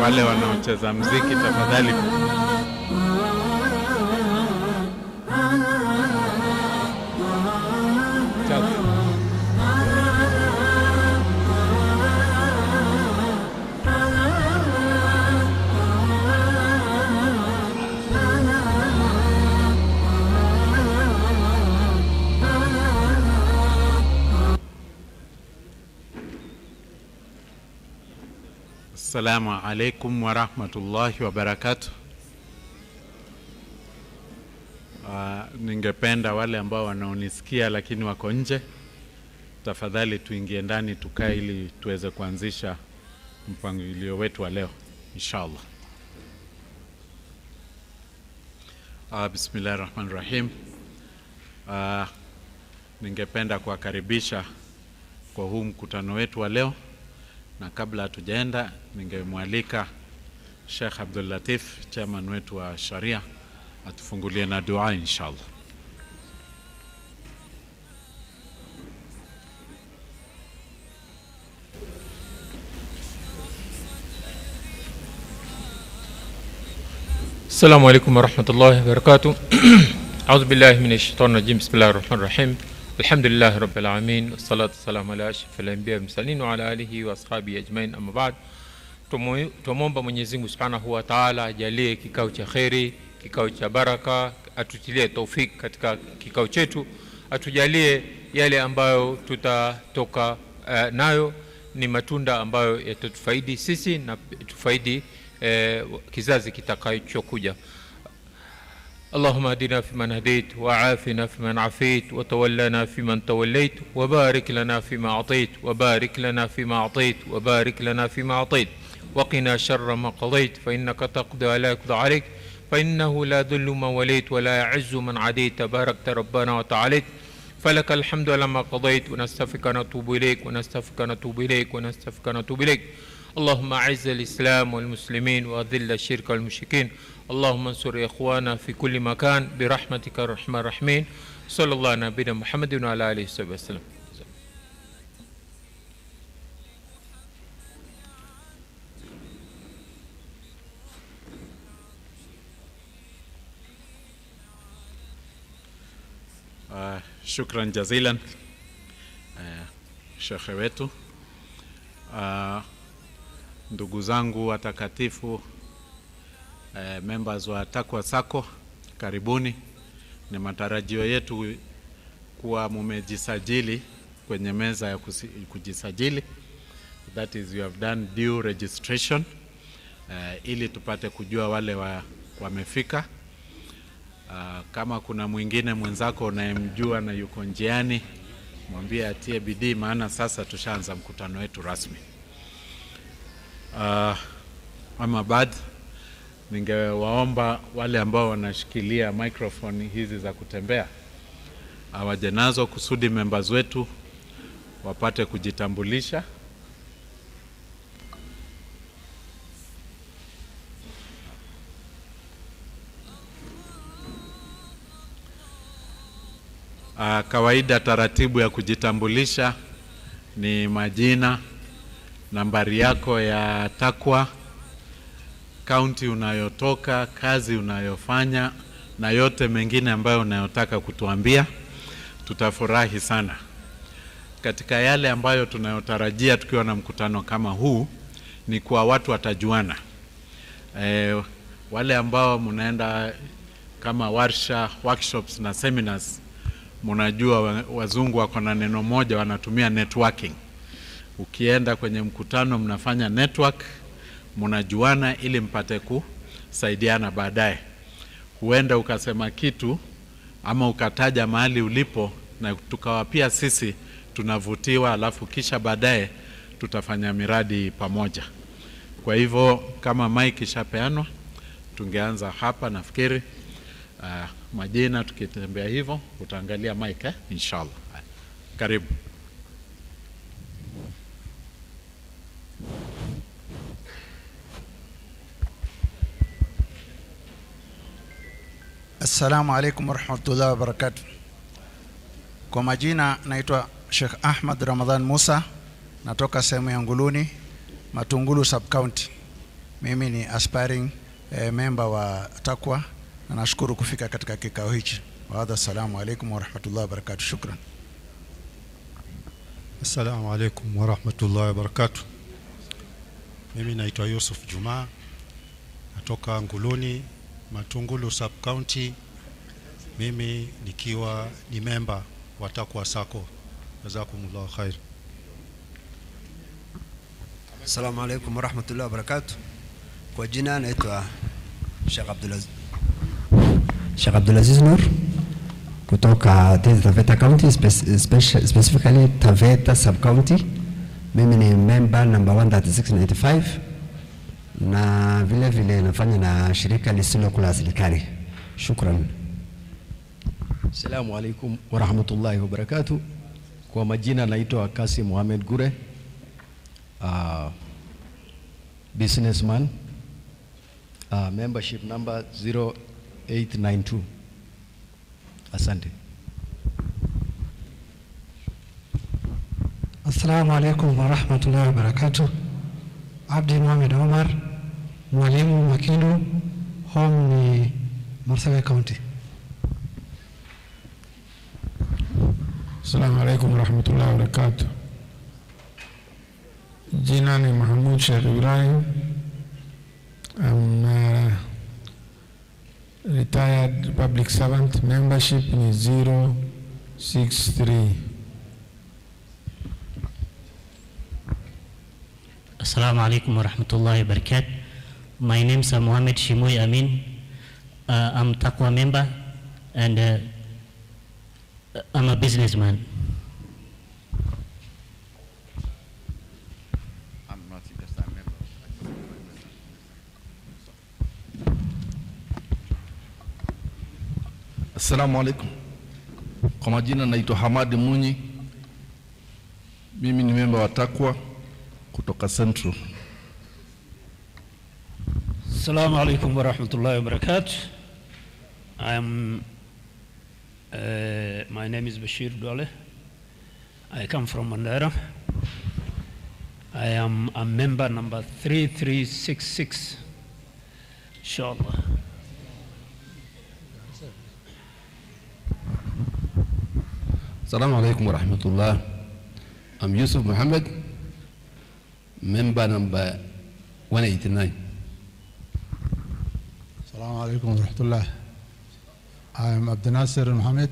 wale wanaocheza muziki tafadhali. Assalamu alaikum wa rahmatullahi wa barakatuh. Ningependa wale ambao wanaonisikia lakini wako nje, tafadhali tuingie ndani tukae ili tuweze kuanzisha mpangilio wetu wa leo inshallah. Bismillahirrahmanirrahim. Ningependa kuwakaribisha kwa huu mkutano wetu wa leo, na kabla hatujaenda ningemwalika Sheikh Abdul Latif, chairman wetu wa Sharia, atufungulie na dua inshallah. Assalamu alaikum wa rahmatullahi wa barakatuh. A'udhu billahi minash shaitanir rajim. Bismillahir rahmanir rahim. Alhamdulillahi rabbil alamin. Wassalatu wassalamu ala ashrafil anbiya wal mursalin wa ala alihi wa ashabihi ajmain, amma ba'd. Tumomba Mwenyezi Mungu Subhanahu wa Ta'ala ajalie kikao cha khairi, kikao cha baraka, atutilie taufik katika kikao chetu, atujalie yale ambayo tutatoka nayo ni matunda ambayo yatatufaidi sisi na tufaidi kizazi kitakachokuja. اللهم اهدنا فيمن هديت وعافنا فيمن عافيت وتولنا فيمن توليت وبارك لنا فيما أعطيت وبارك لنا فيما أعطيت وبارك لنا فيما أعطيت وقنا شر ما قضيت فإنك تقضي ولا يقضى عليك فإنه لا ذل من وليت ولا يعز من عديت تباركت ربنا وتعاليت فلك الحمد لما قضيت ونستغفرك ونتوب إليك ونستغفرك ونتوب إليك ونستغفرك ونتوب إليك. اللهم أعز الإسلام والمسلمين وأذل الشرك والمشركين. اللهم انصر إخوانا في كل مكان برحمتك الرحمن الرحيم. صلى الله على نبينا محمد وعلى آله وصحبه وسلم. Shukran jazilan shekhe wetu. Ndugu zangu watakatifu, members wa Taqwa Sacco, karibuni. Ni matarajio yetu kuwa mumejisajili kwenye meza ya kujisajili, that is you have done due registration, ili tupate kujua wale wamefika. Kama kuna mwingine mwenzako unayemjua na yuko njiani, mwambie atie bidii, maana sasa tushaanza mkutano wetu rasmi. Ama baada ningewaomba wale ambao wanashikilia microphone hizi za kutembea awaje nazo kusudi members wetu wapate kujitambulisha. Kawaida taratibu ya kujitambulisha ni majina, nambari yako ya takwa, county unayotoka, kazi unayofanya na yote mengine ambayo unayotaka kutuambia. Tutafurahi sana. Katika yale ambayo tunayotarajia tukiwa na mkutano kama huu ni kwa watu watajuana. Wale ambao mnaenda kama warsha, workshops na seminars, mnajua wazungu wako na neno moja wanatumia networking. Ukienda kwenye mkutano mnafanya network, mnajuana ili mpate kusaidiana baadaye. Huenda ukasema kitu ama ukataja mahali ulipo na tukawa pia sisi tunavutiwa, alafu kisha baadaye tutafanya miradi pamoja. Kwa hivyo kama mic ishapeanwa tungeanza hapa. Nafikiri majina tukitembea hivyo utaangalia mic inshallah. Karibu. Assalamu alaikum warahmatullahi wabarakatuh. Kwa majina naitwa Sheikh Ahmad Ramadhan Musa, natoka sehemu ya Nguluni, Matungulu sub county. Mimi ni aspiring member wa Taqwa na nashukuru kufika katika kikao hichi. Assalamu alaikum wa rahmatullahi wa barakatuh. Shukran. Assalamu alaikum wa rahmatullahi wa barakatuh. Mimi naitwa Yusuf Juma, natoka Nguluni, Matungulu sub county. Mimi nikiwa ni member wa Taqwa Sacco. Jazakumullahu khair. Assalamu alaikum wa rahmatullahi wa barakatuh. Kwa jina naitwa Sheikh Abdulaziz Nur kutoka Taveta County, specifically Taveta sub county. Mimi ni member number 13695 na vile vile nafanya na shirika lisilo la serikali. Shukran. Assalamu alaikum wa rahmatullahi wa barakatuh. Kwa majina naitwa Kasi Mohamed Gure, businessman, membership number 0892. Asante. Assalamu alaikum wa rahmatullahi wa barakatuh. Abdi Mohamed Omar, mwalimu Makindu, home ni Marsabit County. Assalamu alaikum wa rahmatullahi wa barakatuh. Jina ni Mahmoud Sheikh Ibrahim. I'm retired public servant. Membership ni 063. Assalamu alaikum wa rahmatullahi wa barakatuh. My name is Mohammed Shimui Amin. I'm Taqwa member and I'm a businessman. I'm not just a member. Assalamu alaikum. Kwa majina naitwa Hamadi Munyi. Mimi ni member wa Taqwa kutoka Central. Assalamu alaikum wa rahmatullahi wa barakatuh. My name is Bashir Dole. I come from Mandara. I am a member number 3366. Inshallah. Assalamu alaikum wa rahmatullah. I'm Yusuf Muhammad, member number 189. Assalamu alaikum wa rahmatullah. I am Abdul Nasir Muhammad,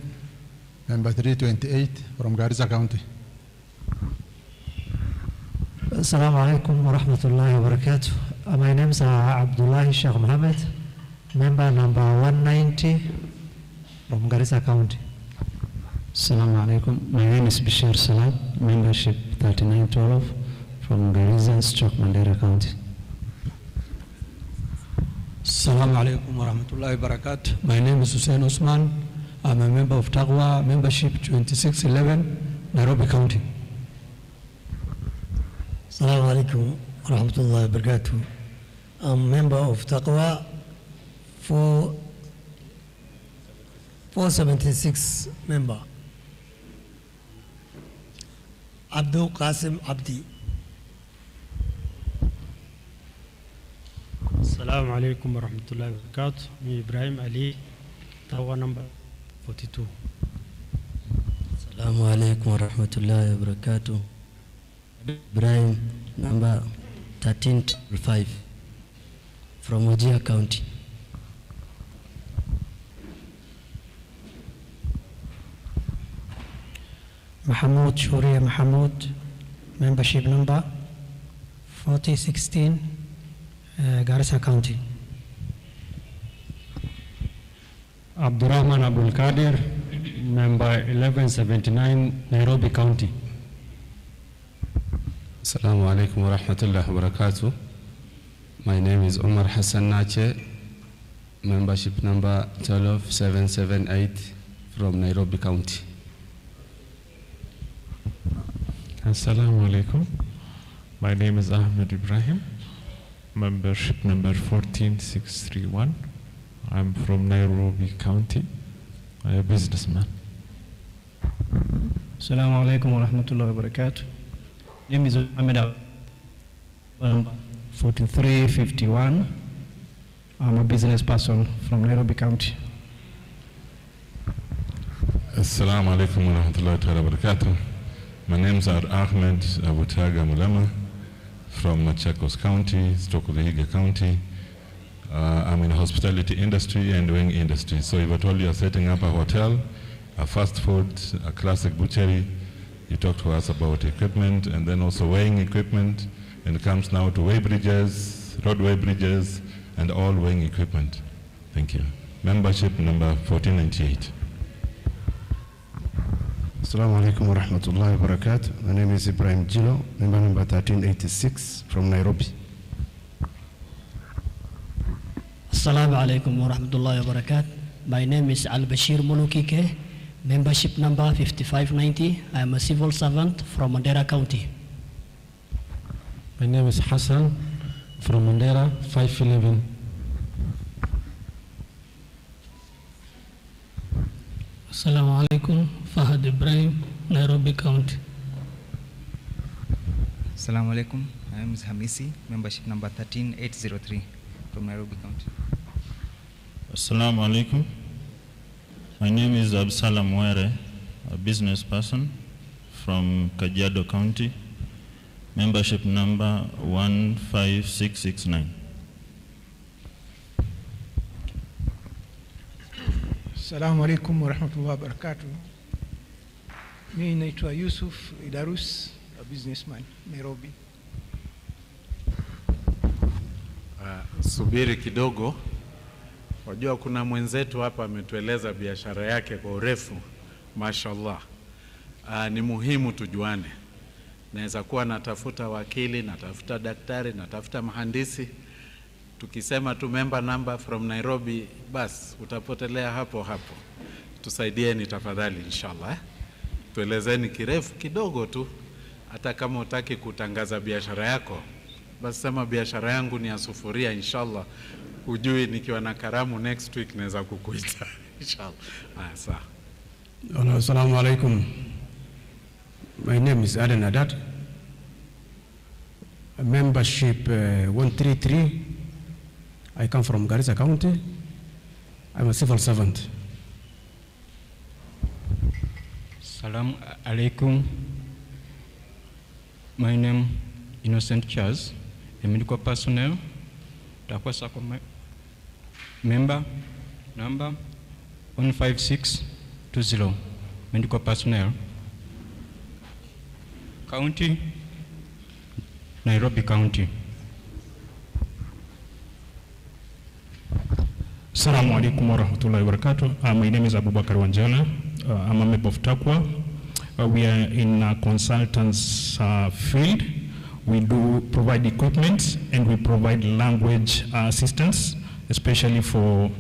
member 328 from Garissa County. Assalamu alaikum wa rahmatullahi wa barakatuh. My name is Abdullah Sheikh Muhammad, member number 190 from Garissa County. Assalamu alaikum. My name is Bashir Salam, membership 3912 from Garissa Mandera County. Assalamu alaikum wa rahmatullahi wa barakatuh. My name is Hussein Osman. I'm a member of Taqwa, membership 2611, Nairobi County. Assalamu alaikum wa rahmatullahi wa barakatuh. I'm a member of Taqwa 476 member. Abdul Qasim Abdi. Assalamu alaikum wa rahmatullahi wa barakatuh. Me Ibrahim Ali, Taqwa number 42. Assalamu alaikum wa rahmatullahi wa barakatuh. Ibrahim number 1305 from Wajir County. Mahmoud Shuriya Mahmoud, membership number 4016, Garissa County. Abdurrahman Abdul Qadir, member 1179, Nairobi County. Assalamu alaikum wa rahmatullahi wa barakatuh. My name is Omar Hassan Nache, membership number 12778 from Nairobi County. Assalamu alaikum. My name is Ahmed Ibrahim, membership number 14631. I'm from Nairobi County. I'm a businessman. Assalamu alaikum wa rahmatullahi wa barakatuh. Name is Ahmed, 4351. I'm a business person from Nairobi County. Assalamu alaikum wa rahmatullahi wa barakatuh. My names are Ahmed Abutaga Mulama from Machakos County, Stockholm County. I'm in the hospitality industry and weighing industry. So if at all you are setting up a hotel, a fast food, a classic butchery, you talk to us about equipment and then also weighing equipment, and it comes now to weigh bridges, roadway bridges, and all weighing equipment. Thank you. Membership number 1498. Assalamu alaikum wa rahmatullahi wa barakatuh. My name is Ibrahim Jilo, member number 1386 from Nairobi. Assalamu alaikum wa rahmatullahi wa barakatuh. My name is Al-Bashir Mulukike, membership number 5590. I am a civil servant from Mandera County. My name is Hassan from Mandera 511. Assalamu alaikum, Fahad Ibrahim, Nairobi County. Assalamu alaikum, my name is Hamisi, membership number 13803 from Nairobi County. Assalamu alaikum, my name is Absalam Were, a business person from Kajiado County, membership number 15669. Assalamu alaikum wa rahmatullahi wa barakatuh. Mimi naitwa Yusuf Idarus, a businessman, Nairobi. Subiri kidogo. Wajua kuna mwenzetu hapa ametueleza biashara yake kwa urefu. Mashallah. Ni muhimu tujuane. Naweza kuwa natafuta wakili, natafuta daktari, natafuta mhandisi. Tukisema tu member number from Nairobi, bas utapotelea hapo hapo. Tusaidieni tafadhali inshallah. Tuelezeni kirefu kidogo tu, hata kama utaki kutangaza biashara yako, basi sema biashara yangu ni ya sufuria inshallah. Ujui nikiwa na karamu next week naweza kukuita inshallah. Sawa. Assalamu alaikum. My name is Aden Adat. Membership 133. I come from Garissa County. I'm a civil servant. Salam alaikum. My name Innocent Charles, a medical personnel. Taqwa Sacco member number 15620. Medical personnel. County Nairobi County. Assalamu alaikum wa rahmatullahi wa barakatuh. My name is Abubakar Wanjala. I'm a member of Taqwa. We are in a consultants field. We do provide equipment and we provide language assistance, especially for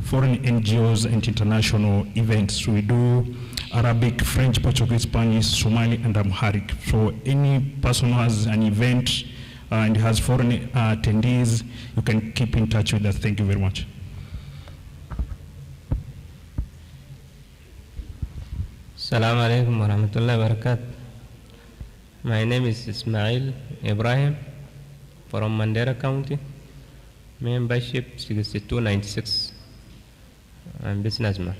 foreign NGOs and international events. So we do Arabic, French, Portuguese, Spanish, Somali, and Amharic. So any person who has an event and has foreign attendees, you can keep in touch with us. Thank you very much. Assalamu alaikum wa rahmatullahi wa barakatuh. My name is Ismail Ibrahim from Mandera County. Membership 6296. I'm businessman.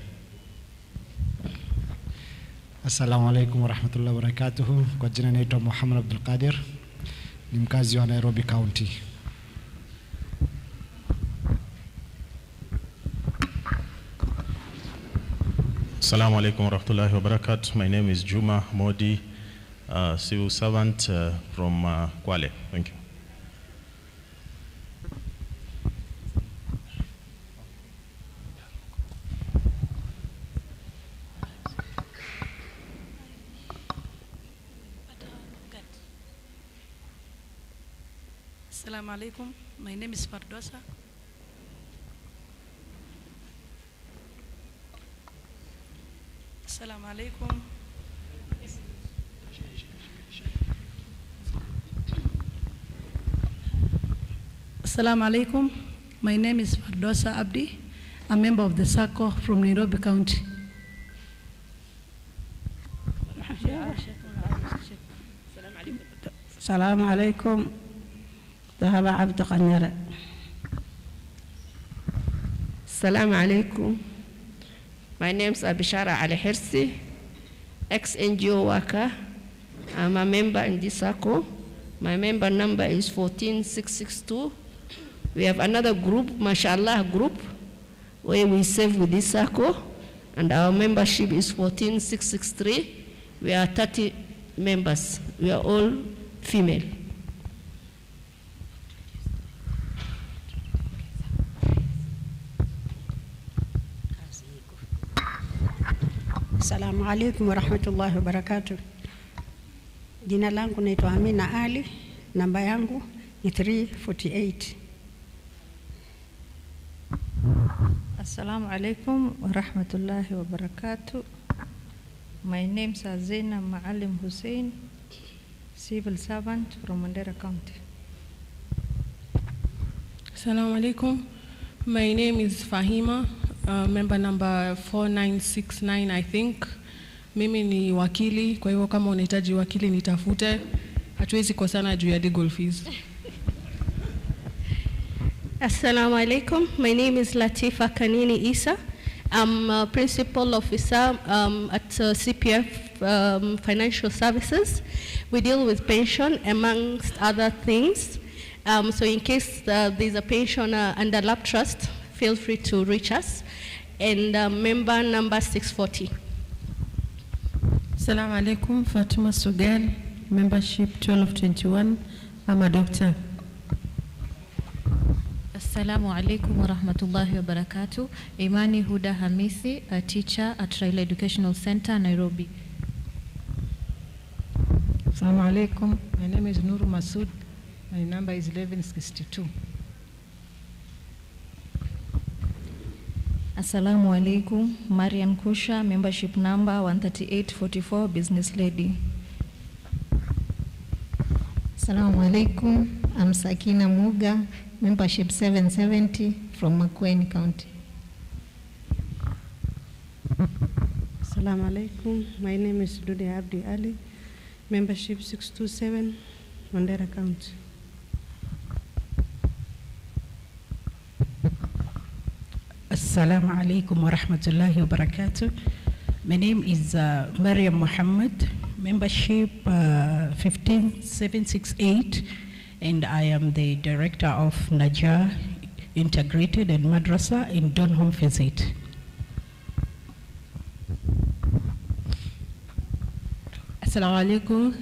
Assalamu alaikum wa rahmatullahi wa barakatuh. Kwa jina naitwa Muhammad Abdul Qadir. Ni mkazi wa Nairobi County. Assalamu alaikum wa rahmatullahi wa barakatuh. My name is Juma Modi, civil servant from Kwale. Thank you. Assalamu alaikum. My name is Fardosa. Assalamu alaikum. Assalamu alaikum. My name is Fardosa Abdi, a member of the Sacco from Nairobi County. Assalamu alaikum. Dhahaba Abdu Qanyara. Assalamu alaikum. My name is Abishara Ali Hirsi, ex-NGO worker. I'm a member in this Sacco. My member number is 14662. We have another group, Mashallah group, where we save with this Sacco, and our membership is 14663. We are 30 members. We are all female. Assalamu alaikum wa rahmatullahi wa barakatuh. Jina langu naitwa Amina Ali, namba yangu ni 348. Assalamu alaikum wa rahmatullahi wa barakatuh. My name is Azina Maalim Hussein, civil servant from Mandera County. Assalamu alaikum. My name is Fahima, member number 4969 I think. Mimi ni wakili, kwa hivyo kama unahitaji wakili nitafute. Hatuwezi kosana juu ya legal fees. Assalamu alaikum. My name is Latifa Kanini Isa. I'm a principal officer at CPF Financial Services. We deal with pension amongst other things. So in case there's a pension under lap trust, feel free to reach us. And member number 640. Assalamu alaikum, Fatuma Sugal, membership 1221. I'm a doctor. Assalamu alaikum wa rahmatullahi wa barakatuh. Imani Huda Hamisi, a teacher at Raila Educational Center, Nairobi. Assalamu alaikum. My name is Nuru Masood. My number is 1162. Assalamu alaikum. Mariam Kusha, membership number 13844, business lady. Assalamu alaikum. I'm Sakina Muga, membership 770 from Makueni County. Assalamu alaikum. My name is Dude Abdi Ali, membership 627, Mandera County. Assalamu alaikum wa rahmatullahi wa barakatuh. My name is Mariam Muhammad, membership 15768, and I am the director of Najah Integrated and Madrasa in Donholm Visit. Assalamu alaikum.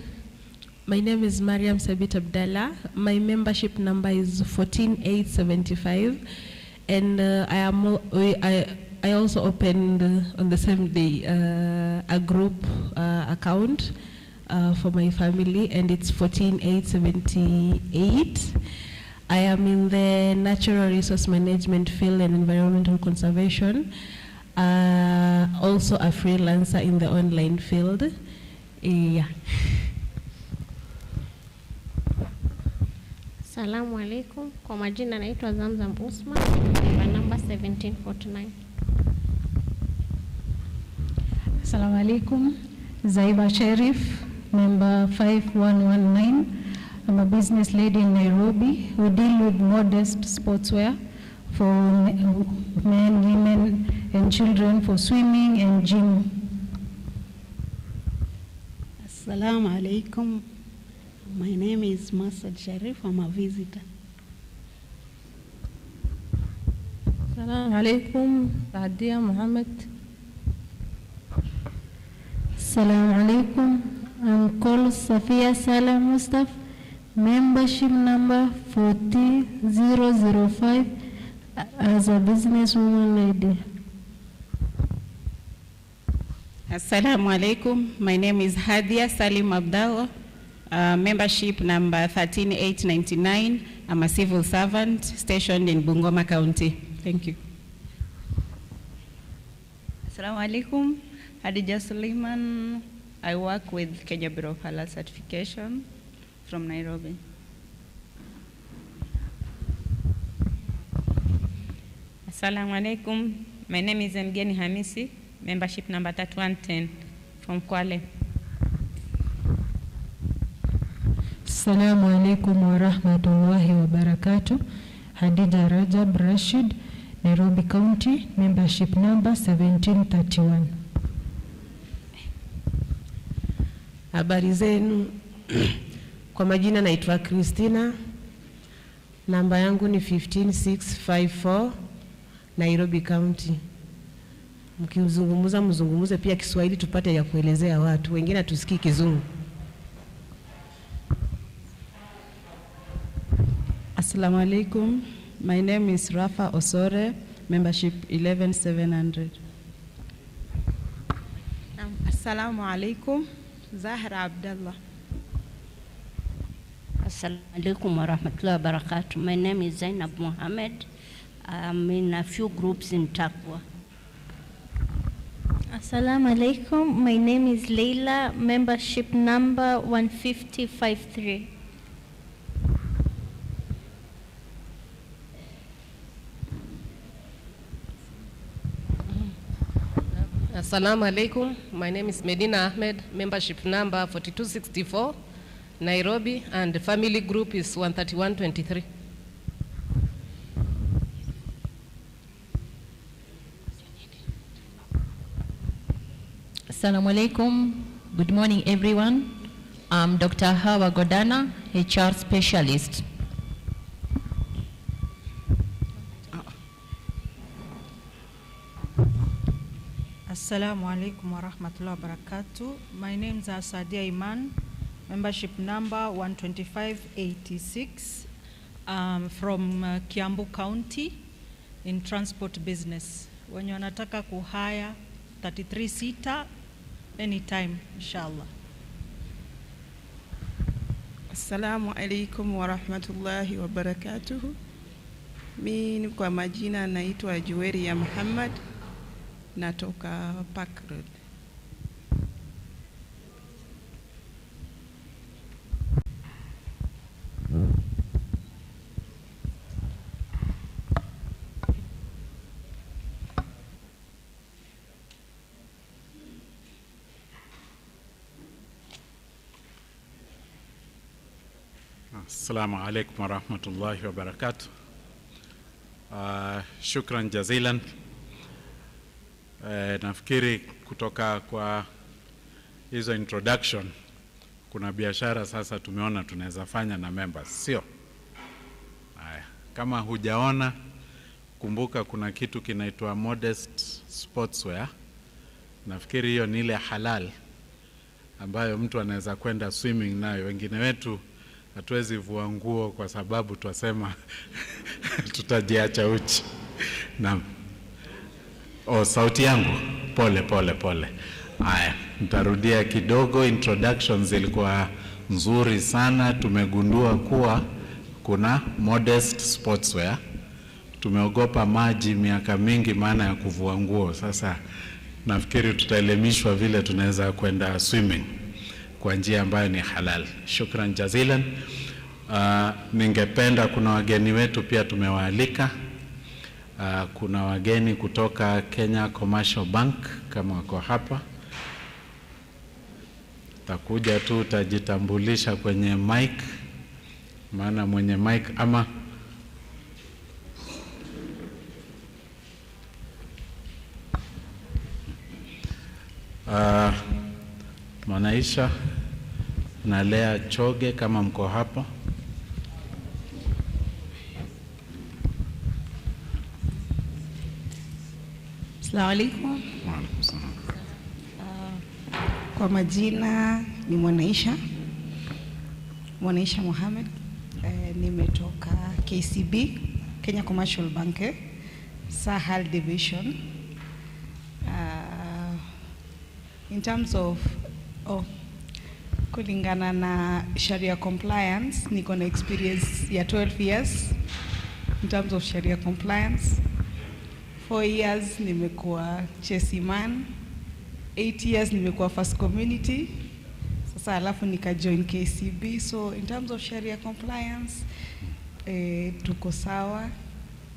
My name is Mariam Sabit Abdallah. My membership number is 14875. And I also opened on the same day a group account for my family, and it's 14878. I am in the natural resource management field and environmental conservation. Also a freelancer in the online field. Yeah. Assalamu alaikum. Kwa majina naitwa Zamzam Usman, number 1749. Assalamu alaikum. Zaiba Sharif, member 5119. I'm a business lady in Nairobi. We deal with modest sportswear for men, women, and children for swimming and gym. Assalamu alaikum. My name is Masad Sharif. I'm a visitor. Assalamu alaikum. Saadia Muhammad. Assalamu alaikum. I'm called Safia Salam Mustafa, membership number 40005 as a businesswoman lady. Assalamu alaikum. My name is Hadia Salim Abdallah. Membership number 13899. I'm a civil servant stationed in Bungoma County. Thank you. Assalamu alaikum. Hadija Suleiman. I work with Kenya Bureau of Halal Certification from Nairobi. Assalamu alaikum. My name is Mgeni Hamisi. Membership number 3110 from Kwale. Assalamu alaikum wa rahmatullahi wa barakatuh. Hadija Rajab Rashid, Nairobi County, membership number 1731. Habari zenu. Kwa majina naitwa Christina. Namba yangu ni 15654, Nairobi County. Mkizungumza mzungumuze pia Kiswahili tupate ya kuelezea watu. Wengine tusikii Kizungu. Assalamu alaikum. My name is Rafa Osore, membership 11700. Assalamu alaikum. Zahra Abdullah. Assalamu alaikum wa rahmatullahi wa barakatuh. My name is Zainab Mohammed. I'm in a few groups in Taqwa. Assalamu alaikum. My name is Leila, membership number 15053. Assalamu alaikum. My name is Medina Ahmed, membership number 4264, Nairobi, and the family group is 13123. Assalamu alaikum. Good morning, everyone. I'm Dr. Hawa Godana, HR specialist. Assalamu alaikum wa rahmatullahi wa barakatuh. My name is Sadia Iman, membership number 12586, from Kiambu County in transport business. Wenye wanataka kuhaya 33 seater anytime, inshallah. Assalamu alaikum wa rahmatullahi wa barakatuh. Mimi kwa majina naitwa Juweri ya Muhammad, natoka Park Road. Assalamu alaikum wa rahmatullahi wa barakatuh. Shukran jazilan. Nafikiri kutoka kwa hizo introduction kuna biashara sasa tumeona tunaweza fanya na members, sio? Kama hujaona, kumbuka kuna kitu kinaitwa modest sportswear. Nafikiri hiyo ni ile halal ambayo mtu anaweza kwenda swimming nayo. Wengine wetu hatuwezi vua nguo kwa sababu twasema tutajiacha uchi. Naam. Sauti yangu pole. Haya, nitarudia kidogo. Introductions zilikuwa nzuri sana. Tumegundua kuwa kuna modest sportswear. Tumeogopa maji miaka mingi maana ya kuvua nguo. Sasa nafikiri tutaelimishwa vile tunaweza kwenda swimming kwa njia ambayo ni halal. Shukran jazilan. Ningependa, kuna wageni wetu pia tumewaalika. Kuna wageni kutoka Kenya Commercial Bank kama wako hapa. Takuja tu utajitambulisha kwenye mic, maana mwenye mic ama Mwanaisha na Lea Choge kama mko hapo. Assalamu alaikum. Kwa majina ni Mwanaisha Mohamed. Nimetoka KCB, Kenya Commercial Bank, Sahel Division. In terms of kulingana na Sharia compliance, niko na experience ya 12 years in terms of Sharia compliance. 4 years nimekuwa Chesiman, 8 years nimekuwa First Community, sasa alafu nika join KCB. So in terms of Sharia compliance, tuko sawa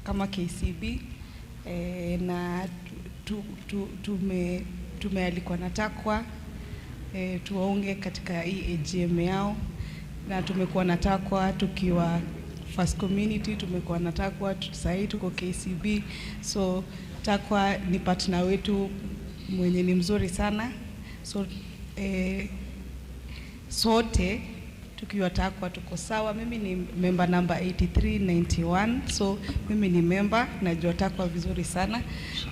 kama KCB, na tumealikwa na Taqwa tuwaunge katika hii AGM yao, na tumekuwa na Taqwa tukiwa first community, tumekuwa na Taqwa, sasa hivi tuko KCB. So Taqwa ni partner wetu mwenye ni mzuri sana. So sote tukiwa Taqwa tuko sawa. Mimi ni member number 8391. So mimi ni member, najua Taqwa vizuri sana,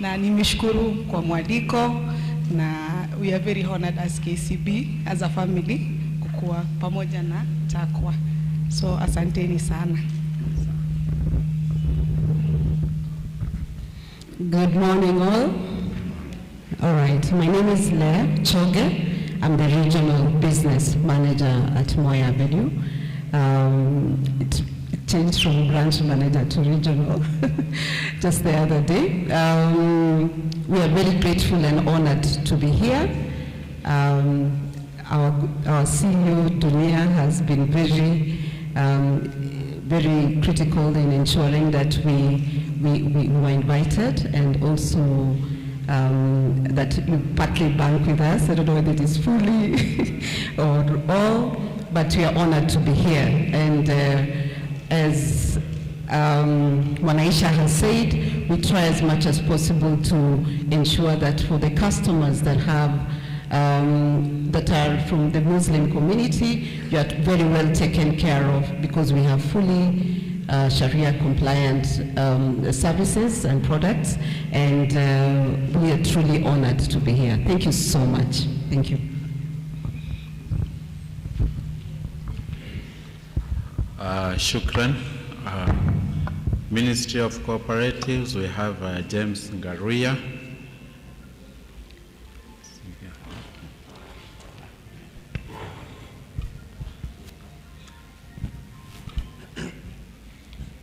na nimeshukuru kwa mwaliko, na we are very honored as KCB as a family kuwa pamoja na Taqwa. So asanteni sana. Good morning all. All right, my name is Leah Choge. I'm the regional business manager at Moya Avenue. It changed from branch manager to regional just the other day. We are very grateful and honored to be here. Our CEO, Dunia, has been very critical in ensuring that we were invited, and also that you partly bank with us. I don't know whether it is fully or all, but we are honored to be here. And as Mwanaisha has said, we try as much as possible to ensure that for the customers that have that are from the Muslim community, you are very well taken care of, because we have fully Sharia-compliant services and products, and we are truly honored to be here. Thank you so much. Thank you. Shukran. Ministry of Cooperatives, we have James Ngaruya.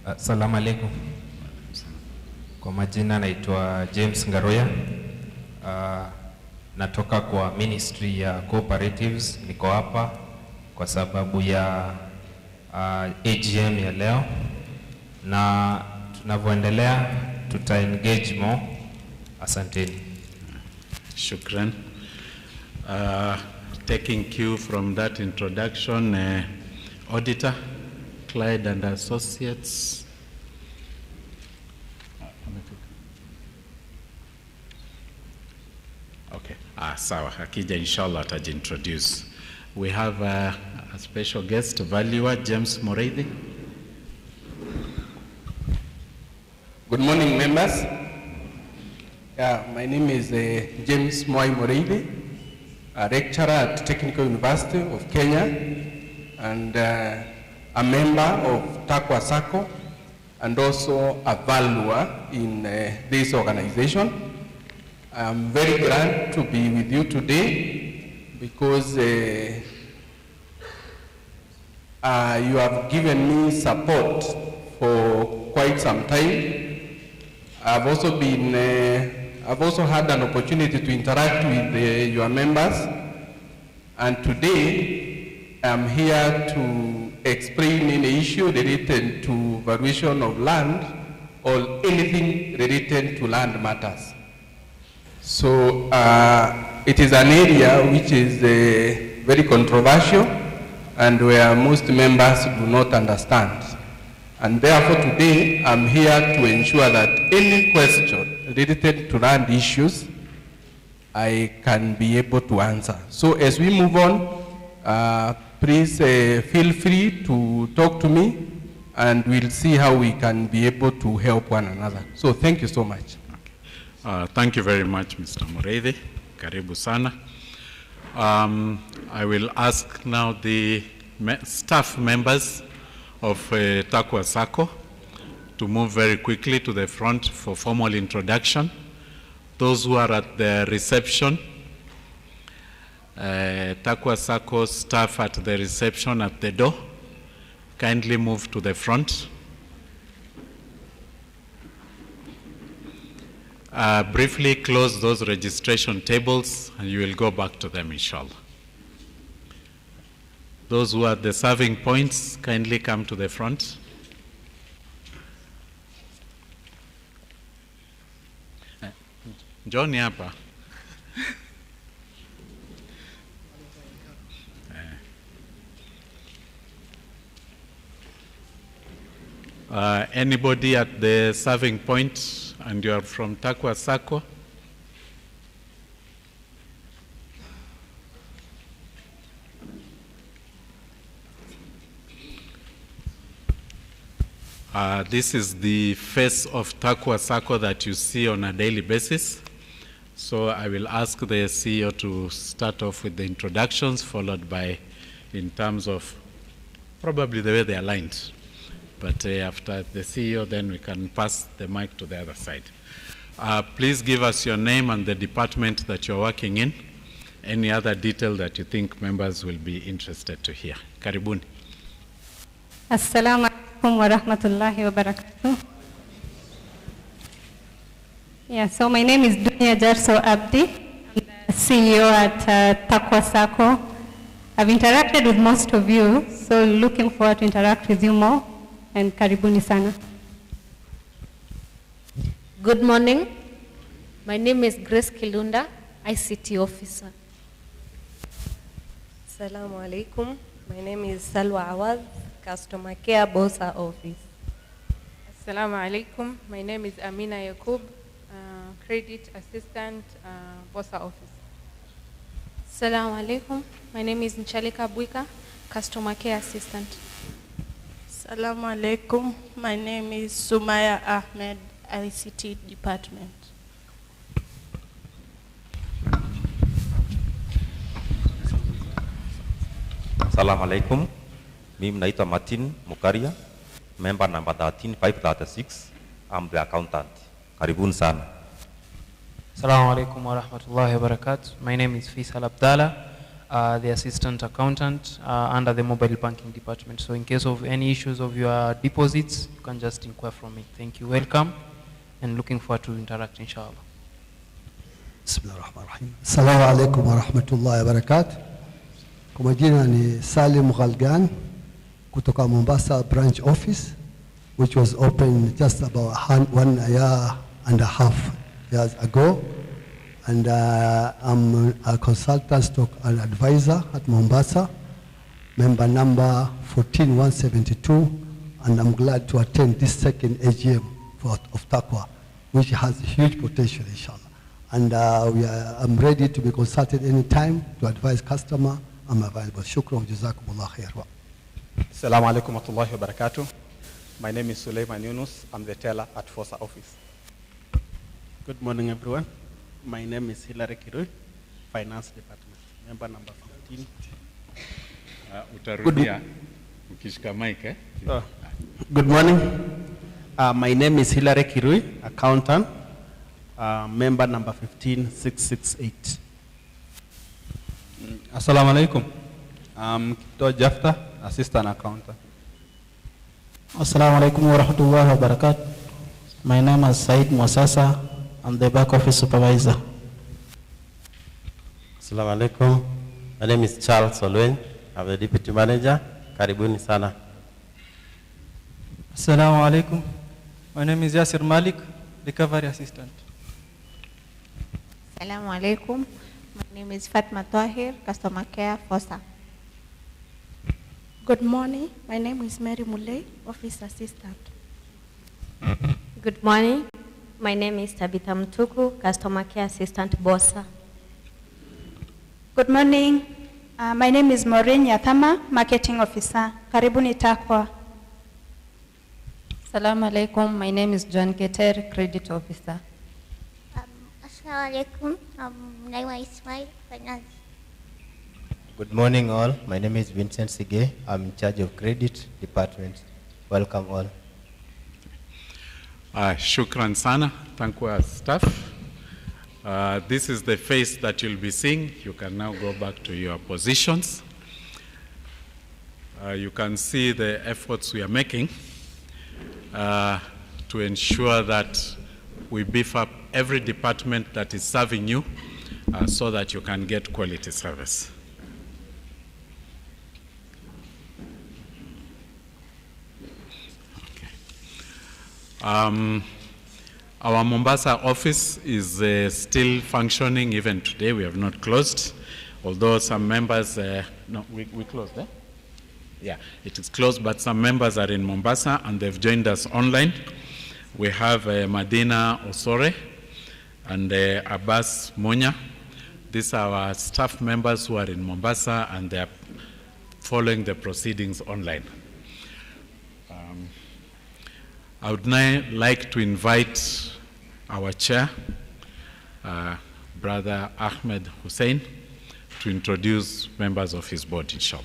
Assalamu alaikum. Kwa majina naitwa James Ngaruya. Natoka kwa Ministry ya Cooperatives. Niko hapa kwa sababu ya AGM ya leo, na tunavyoendelea tuta engage more. Asanteni. Shukran. Taking cue from that introduction, Auditor Clyde and Associates. Okay. Sawa. Akija inshallah atajiintroduce. We have a special guest, valuer James Moreithi. Good morning, members. My name is James Moreithi, a lecturer at Technical University of Kenya, and a member of Taqwa Sacco, and also a valuer in this organization. I'm very glad to be with you today, because you have given me support for quite some time. I've also had an opportunity to interact with your members, and today I'm here to explain any issue related to valuation of land or anything related to land matters. So it is an area which is very controversial, and where most members do not understand. And therefore today I'm here to ensure that any question related to land issues I can be able to answer. So as we move on, please feel free to talk to me, and we'll see how we can be able to help one another. So thank you so much. Thank you very much, Mr. Moreithi. Karibu sana. I will ask now the staff members of Taqwa Sacco to move very quickly to the front for formal introduction. Those who are at the reception, Taqwa Sacco staff at the reception at the door, kindly move to the front. Briefly close those registration tables, and you will go back to them, inshallah. Those who are at the serving points, kindly come to the front. Njoni hapa. Anybody at the serving point and you are from Taqwa Sacco? This is the face of Taqwa Sacco that you see on a daily basis. So I will ask the CEO to start off with the introductions, followed by in terms of probably the way they are aligned. But after the CEO, then we can pass the mic to the other side. Please give us your name and the department that you're working in. Any other detail that you think members will be interested to hear. Karibuni. Assalamu alaikum wa rahmatullahi wa barakatuh. Yeah, so my name is Dunia Jarso Abdi. I'm the CEO at Taqwa Sacco. I've interacted with most of you, so looking forward to interact with you more. And karibuni sana. Good morning. My name is Grace Kilunda, ICT officer. Assalamu alaikum. My name is Salwa Awad, customer care Bosa office. Assalamu alaikum. My name is Amina Yakub, credit assistant, Bosa office. Assalamu alaikum. My name is Nchalika Buika, customer care assistant. Assalamu alaikum. My name is Sumaya Ahmed, ICT department. Assalamu alaikum. Mimi naitwa Martin Mukaria, member number 13536. I'm the accountant. Karibuni sana. Assalamu alaikum wa rahmatullahi wa barakatuh. My name is Faisal Abdallah, the assistant accountant under the mobile banking department. So in case of any issues of your deposits, you can just inquire from me. Thank you. Welcome and looking forward to interact inshallah. Bismillahirrahmanirrahim. Assalamu alaikum wa rahmatullahi wa barakatuh. Kwa majina ni Salim Ghalgan kutoka Mombasa branch office, which was opened just about 1.5 years ago. And I'm a consultant stock and advisor at Mombasa, member number 14172, and I'm glad to attend this second AGM of Taqwa, which has huge potential, inshallah. And I'm ready to be consulted anytime to advise customer. I'm available. Shukran, jazakumullah khair. Assalamu alaikum wa rahmatullahi wa barakatuh. My name is Suleiman Yunus. I'm the teller at Fosa office. Good morning, everyone. My name is Hilary Kirui, finance department, member number 15. Utarudia ukishika mic, eh? Good morning. My name is Hilary Kirui, accountant, member number 15668. Assalamu alaikum. I'm Kipto Jafta, assistant accountant. Assalamu alaikum wa rahmatullahi wa barakatuh. My name is Said Mwasasa. I'm the back office supervisor. Assalamu alaikum. My name is Charles Olwen. I'm the deputy manager. Karibuni sana. Assalamu alaikum. My name is Yasir Malik, recovery assistant. Assalamu alaikum. My name is Fatma Tahir, customer care Fosa. Good morning. My name is Mary Muley, office assistant. Good morning. My name is Tabitha Mtuku, customer care assistant Bosa. Good morning. My name is Maureen Yathama, marketing officer. Karibuni Taqwa. Assalamu alaikum. My name is John Keter, credit officer. Assalamu alaikum. Naiwa Ismail, finance. Good morning all. My name is Vincent Sige. I'm in charge of credit department. Welcome all. Shukran sana. Taqwa staff. This is the face that you'll be seeing. You can now go back to your positions. You can see the efforts we are making to ensure that we beef up every department that is serving you so that you can get quality service. Our Mombasa office is still functioning even today. We have not closed, although some members, no, we closed, eh? Yeah, it is closed, but some members are in Mombasa and they've joined us online. We have Madina Osore and Abbas Monya. These are our staff members who are in Mombasa and they are following the proceedings online. I would now like to invite our chair, Brother Ahmed Hussein, to introduce members of his board, inshallah.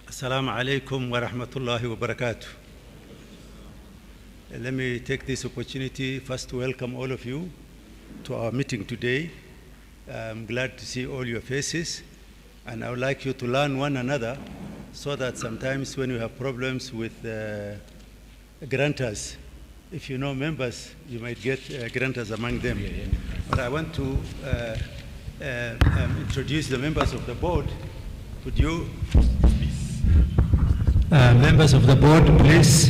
Assalamu alaikum wa rahmatullahi wa barakatuh. Let me take this opportunity first to welcome all of you to our meeting today. I'm glad to see all your faces, and I would like you to learn one another so that sometimes when you have problems with grantors, if you know members, you might get grantors among them. But I want to introduce the members of the board. Could you members of the board, please.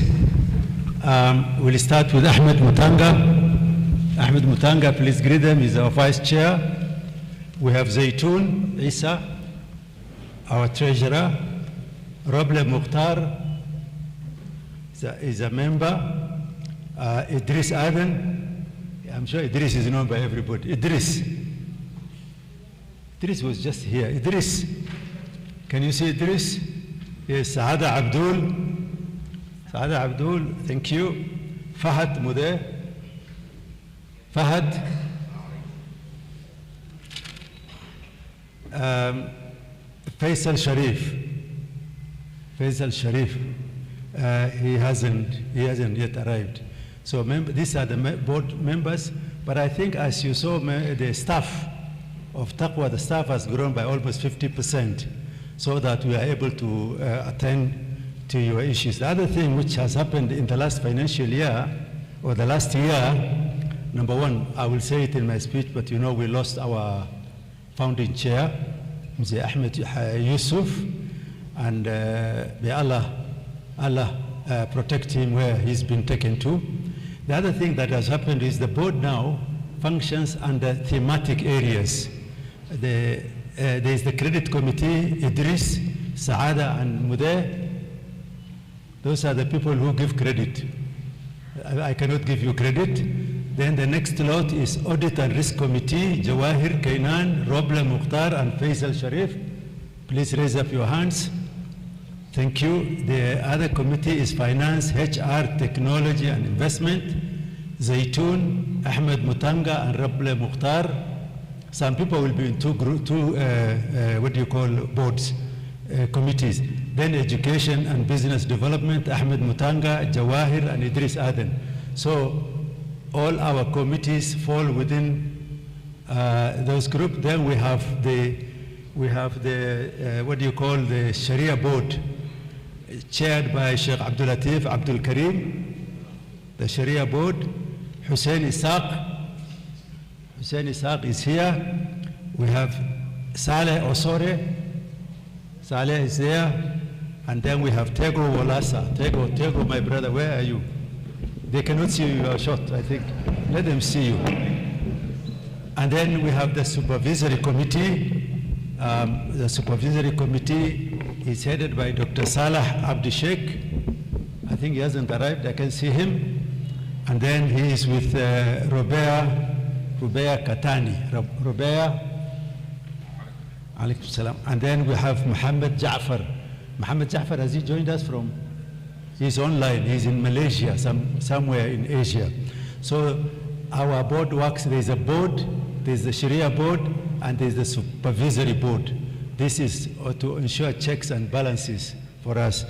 We'll start with Ahmed Mutanga. Ahmed Mutanga, please greet them. He's our vice chair. We have Zaytun Isa, our treasurer. Roble Mukhtar is a member. Idris Aden. I'm sure Idris is known by everybody. Idris was just here. Idris, can you see Idris? Yes, Saada Abdul. Saada Abdul, thank you. Fahad Mudeh. Fahad. Faisal Sharif. Faisal Sharif. He hasn't yet arrived. So these are the board members. But I think, as you saw, the staff of Taqwa, the staff has grown by almost 50%. So that we are able to attend to your issues. The other thing which has happened in the last financial year, or the last year, number one, I will say it in my speech, but you know we lost our founding chair, Mr. Ahmed Yusuf, and may Allah protect him where he's been taken to. The other thing that has happened is the board now functions under thematic areas. There is the credit committee, Idris, Saada, and Mudeh. Those are the people who give credit. I cannot give you credit. Then the next lot is audit and risk committee, Jawahir, Kainan, Roble Mukhtar, and Faisal Sharif. Please raise up your hands. Thank you. The other committee is finance, HR, technology, and investment. Zaytun, Ahmed Mutanga, and Roble Mukhtar. Some people will be in two boards, committees. Then education and business development, Ahmed Mutanga, Jawahir, and Idris Aden. So all our committees fall within those groups. Then we have the the Sharia board, chaired by Sheikh Abdul Latif Abdul Karim. The Sharia board, Hussein Isaq. Hussein Isaq is here. We have Saleh Osore. Saleh is there. And then we have Tego Wolasa. Tego, my brother, where are you? They cannot see you, you are short, I think. Let them see you. And then we have the supervisory committee. The supervisory committee is headed by Dr. Salah Abdi Sheikh. I think he hasn't arrived, I can see him. And then he is with Rubea Katani. Rubea, alaykum salam. And then we have Muhammad Ja'far. Muhammad Ja'far, has he joined us from? He's online, he's in Malaysia, somewhere in Asia. So our board works, there's a board, there's the Sharia board, and there's the supervisory board. This is to ensure checks and balances for us.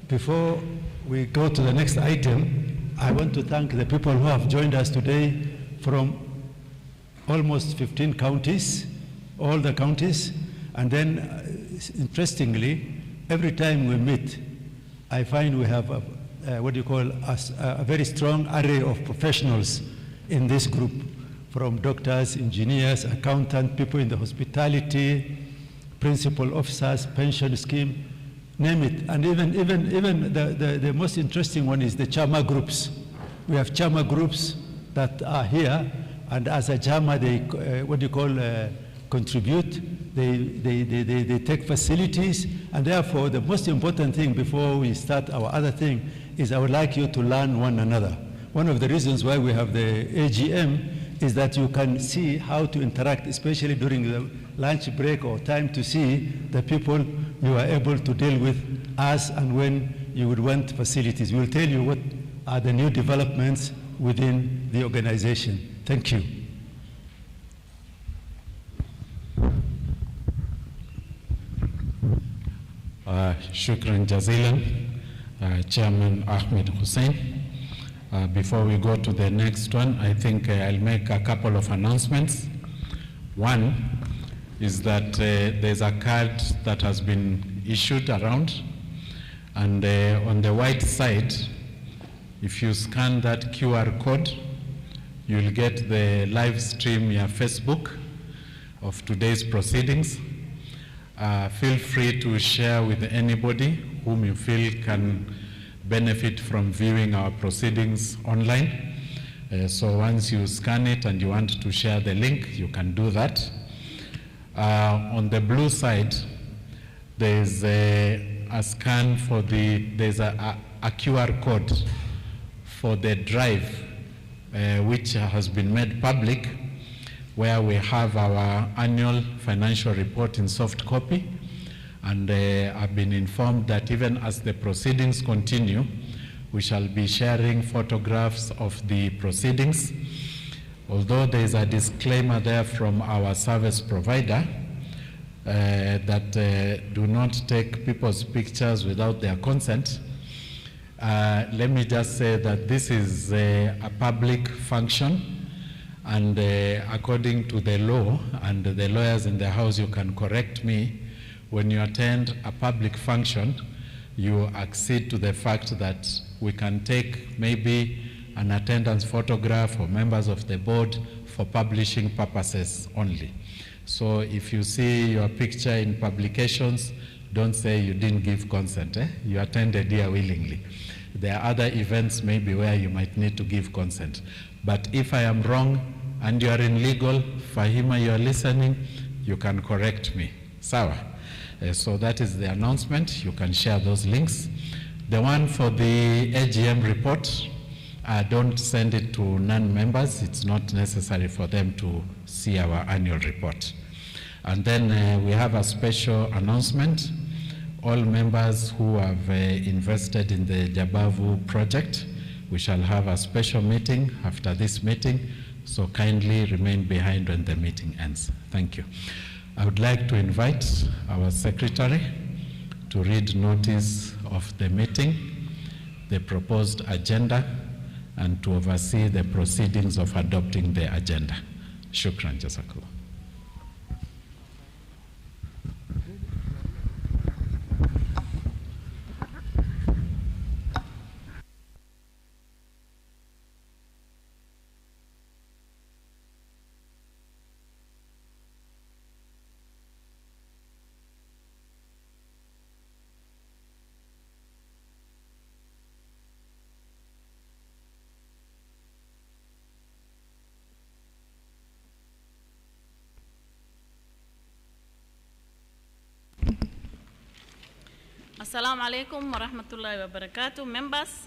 Before we go to the next item, I want to thank the people who have joined us today from almost 15 counties, all the counties. And then, interestingly, every time we meet, I find we have a very strong array of professionals in this group, from doctors, engineers, accountants, people in the hospitality, principal officers, pension scheme, name it. And even the most interesting one is the Chama groups. We have Chama groups that are here, and as a Chama, they contribute. They take facilities, and therefore the most important thing before we start our other thing is I would like you to learn one another. One of the reasons why we have the AGM is that you can see how to interact, especially during the lunch break or time, to see the people you are able to deal with as and when you would want facilities. We'll tell you what are the new developments within the organization. Thank you. Shukran Jazilan, Chairman Ahmed Hussein. Before we go to the next one, I think I'll make a couple of announcements. One is that there's a card that has been issued around, and on the white side, if you scan that QR code, you'll get the live stream via Facebook of today's proceedings. Feel free to share with anybody whom you feel can benefit from viewing our proceedings online. So once you scan it and you want to share the link, you can do that. On the blue side, there's a scan for there's a QR code for the drive, which has been made public, where we have our annual financial report in soft copy. And I've been informed that even as the proceedings continue, we shall be sharing photographs of the proceedings. Although there is a disclaimer there from our service provider that do not take people's pictures without their consent, let me just say that this is a public function. And according to the law, and the lawyers in the house, you can correct me, when you attend a public function, you accede to the fact that we can take maybe an attendance photograph or members of the board for publishing purposes only. So if you see your picture in publications, don't say you didn't give consent. You attended here willingly. There are other events maybe where you might need to give consent. But if I am wrong and you are in legal, Fahima, you are listening, you can correct me. Sawa. So that is the announcement. You can share those links. The one for the AGM report, don't send it to non-members. It's not necessary for them to see our annual report. And then we have a special announcement. All members who have invested in the Jabavu project, we shall have a special meeting after this meeting, so kindly remain behind when the meeting ends. Thank you. I would like to invite our secretary to read notice of the meeting, the proposed agenda, and to oversee the proceedings of adopting the agenda. Shukran, Jazakallah. Assalamu alaikum wa rahmatullahi wa barakatuh. Members,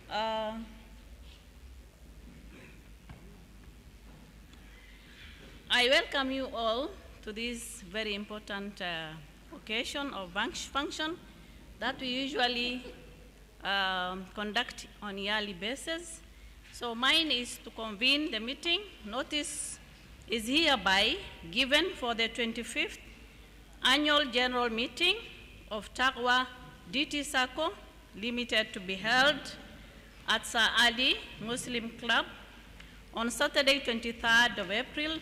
I welcome you all to this very important occasion or function that we usually conduct on a yearly basis. So mine is to convene the meeting. Notice is hereby given for the 25th Annual General Meeting of Taqwa Sacco Limited to be held at Sir Ali Muslim Club on Saturday, 23rd of April,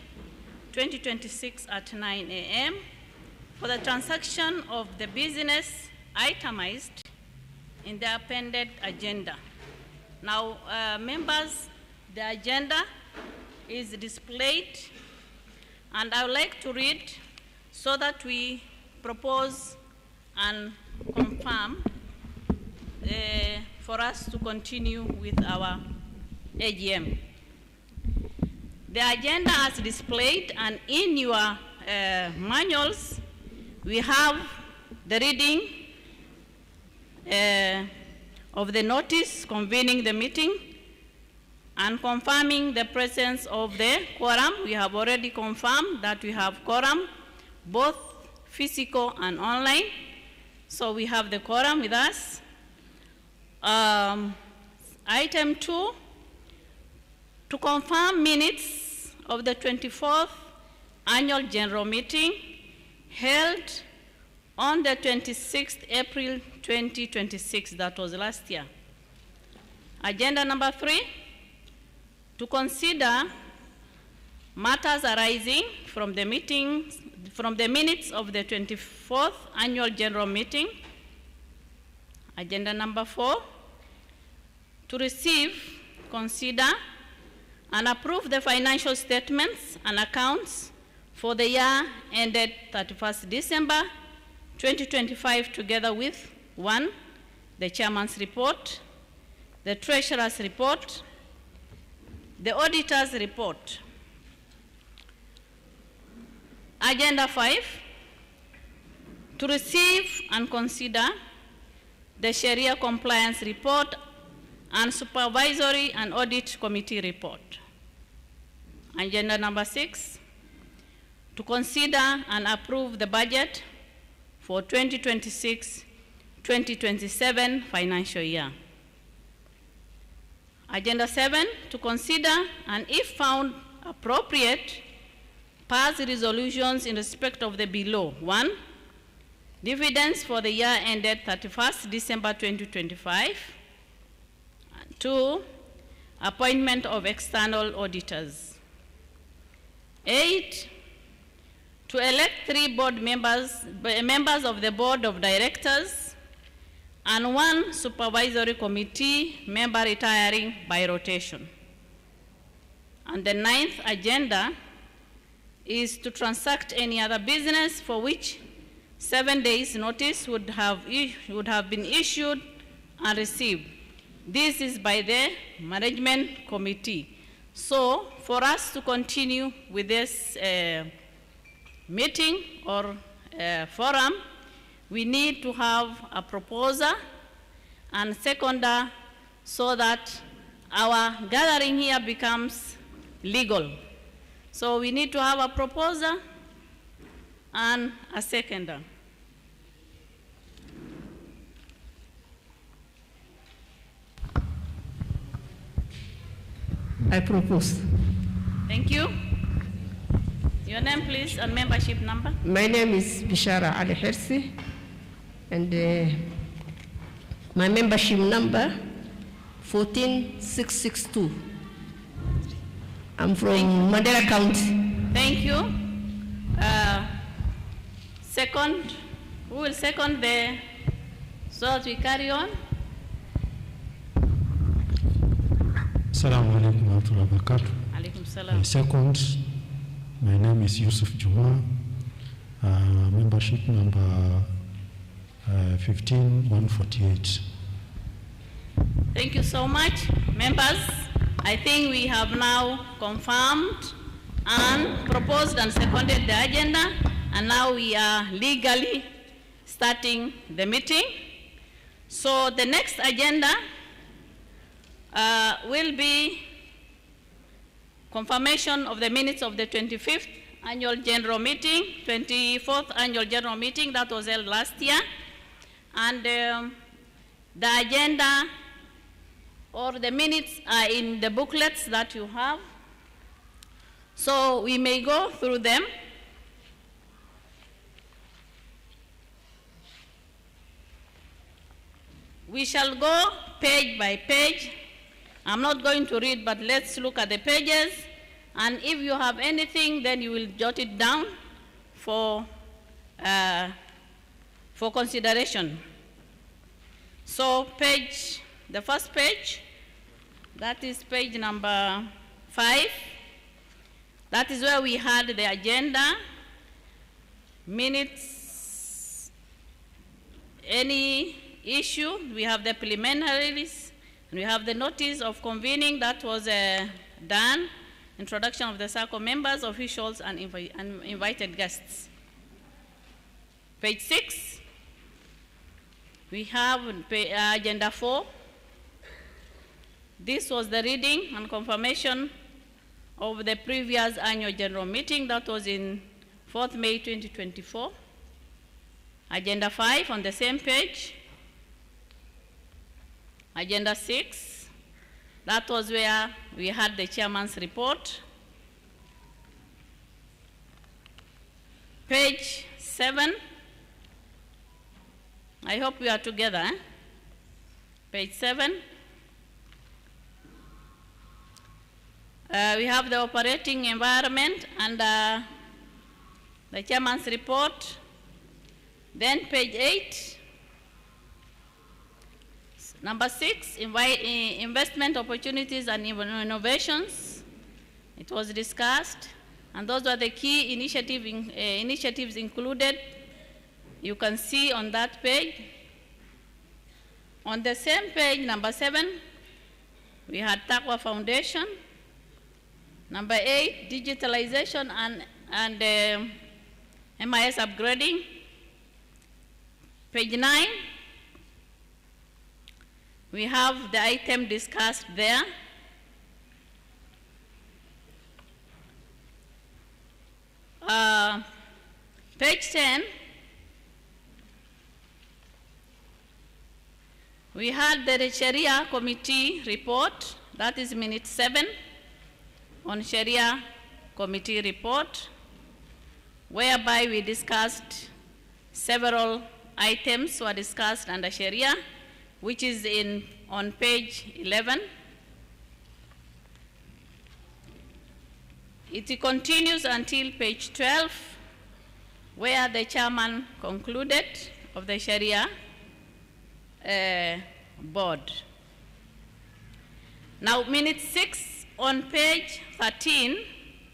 2026 at 9 a.m. for the transaction of the business itemized in the appended agenda. Now, members, the agenda is displayed, and I would like to read so that we propose and confirm for us to continue with our AGM. The agenda as displayed, and in your manuals, we have the reading of the notice convening the meeting and confirming the presence of the quorum. We have already confirmed that we have quorum, both physical and online. So we have the quorum with us. Item 2, to confirm minutes of the 24th annual general meeting held on the 26th April 2026, that was last year. Agenda number 3, to consider matters arising from the minutes of the 24th annual general meeting. Agenda number 4, to receive, consider, and approve the financial statements and accounts for the year ended 31st December 2025, together with 1, the chairman's report, the treasurer's report, the auditor's report. Agenda 5, to receive and consider the Shariah-compliance report and supervisory and audit committee report. Agenda number 6, to consider and approve the budget for 2026-2027 financial year. Agenda 7, to consider and if found appropriate, pass resolutions in respect of the below. 1, dividends for the year ended 31st December 2025. 2, appointment of external auditors. 8, to elect 3 board members of the board of directors and 1 supervisory committee member retiring by rotation. And the 9th agenda is to transact any other business for which 7 days notice would have been issued and received. This is by the management committee. So for us to continue with this meeting or forum, we need to have a proposer and seconder so that our gathering here becomes legal. So we need to have a proposer and a seconder. I propose. Thank you. Your name, please, and membership number. My name is Bishara Ali Hersi, and my membership number 14662. I'm from Mandela County. Thank you. Second, who will second the, so that we carry on? Assalamu alaikum wa rahmatullahi wa barakatuh. Alaikum salam. Second, my name is Yusuf Juma, membership number 15148. Thank you so much, members. I think we have now confirmed and proposed and seconded the agenda, and now we are legally starting the meeting. So the next agenda will be confirmation of the minutes of the 25th annual general meeting, 24th annual general meeting that was held last year. And the agenda or the minutes are in the booklets that you have. So we may go through them. We shall go page by page. I'm not going to read, but let's look at the pages. And if you have anything, then you will jot it down for consideration. So the first page, that is page number 5. That is where we had the agenda, minutes, any issue. We have the preliminaries, and we have the notice of convening that was done, introduction of the Sacco members, officials, and invited guests. Page 6, we have agenda 4. This was the reading and confirmation of the previous annual general meeting that was in 4th May 2024. Agenda 5 on the same page. Agenda 6, that was where we had the chairman's report. Page 7, I hope we are together. Page 7. We have the operating environment and the chairman's report. Then page 8. Number 6, investment opportunities and innovations. It was discussed, and those were the key initiatives included. You can see on that page. On the same page, number 7, we had Taqwa Foundation. Number 8, digitalization and MIS upgrading. Page 9, we have the item discussed there. Page 10, we had the Sharia committee report, that is minute 7 on Sharia committee report, whereby we discussed several items were discussed under Sharia, which is on page 11. It continues until page 12, where the chairman concluded of the Sharia board. Now, minute 6 on page 13,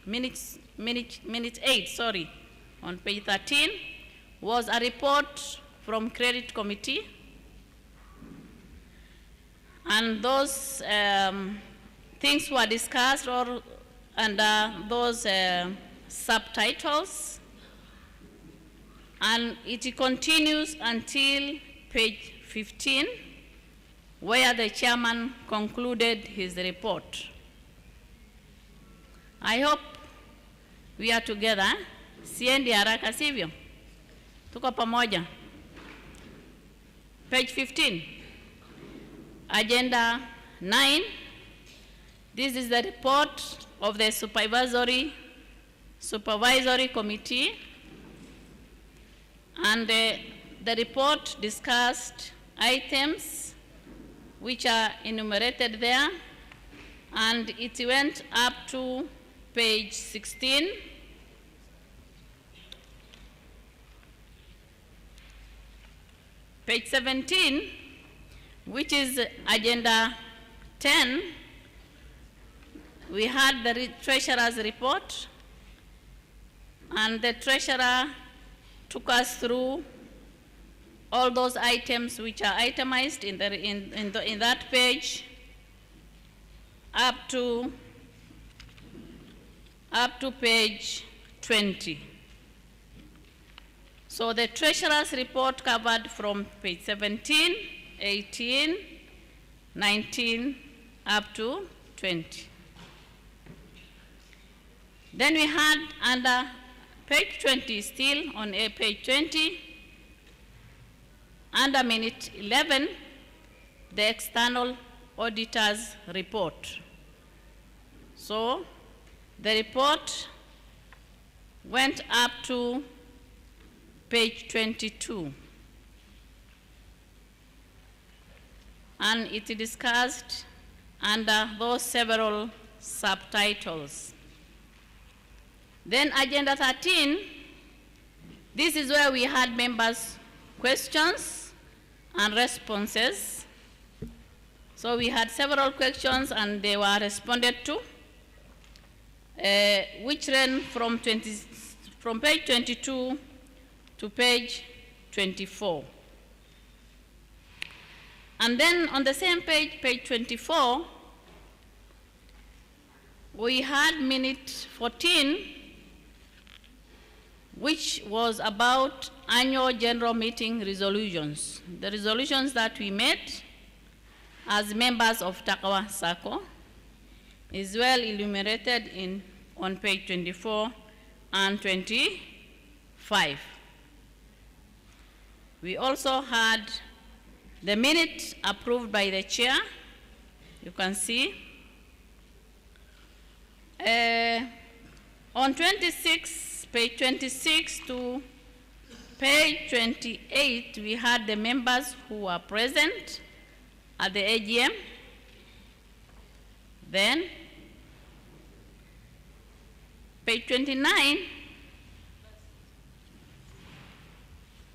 minute 8, sorry, on page 13, was a report from credit committee. And those things were discussed under those subtitles. And it continues until page 15, where the chairman concluded his report. I hope we are together. Siendi haraka sivyo? Tuko pamoja. Page 15. Agenda 9. This is the report of the supervisory committee. And the report discussed items which are enumerated there. And it went up to page 16. Page 17, which is agenda 10, we had the treasurer's report, and the treasurer took us through all those items which are itemized in that page up to page 20. So the treasurer's report covered from page 17, 18, 19, up to 20. Then we had under page 20, still on page 20, under minute 11, the external auditor's report. So the report went up to page 22. And it discussed under those several subtitles. Then agenda 13, this is where we had members' questions and responses. So we had several questions and they were responded to, which ran from page 22 to page 24. And then on the same page, page 24, we had minute 14, which was about annual general meeting resolutions. The resolutions that we made as members of Taqwa Sacco is well enumerated on page 24 and 25. We also had the minute approved by the chair, you can see. On 26, page 26 to page 28, we had the members who were present at the AGM. Then, page 29,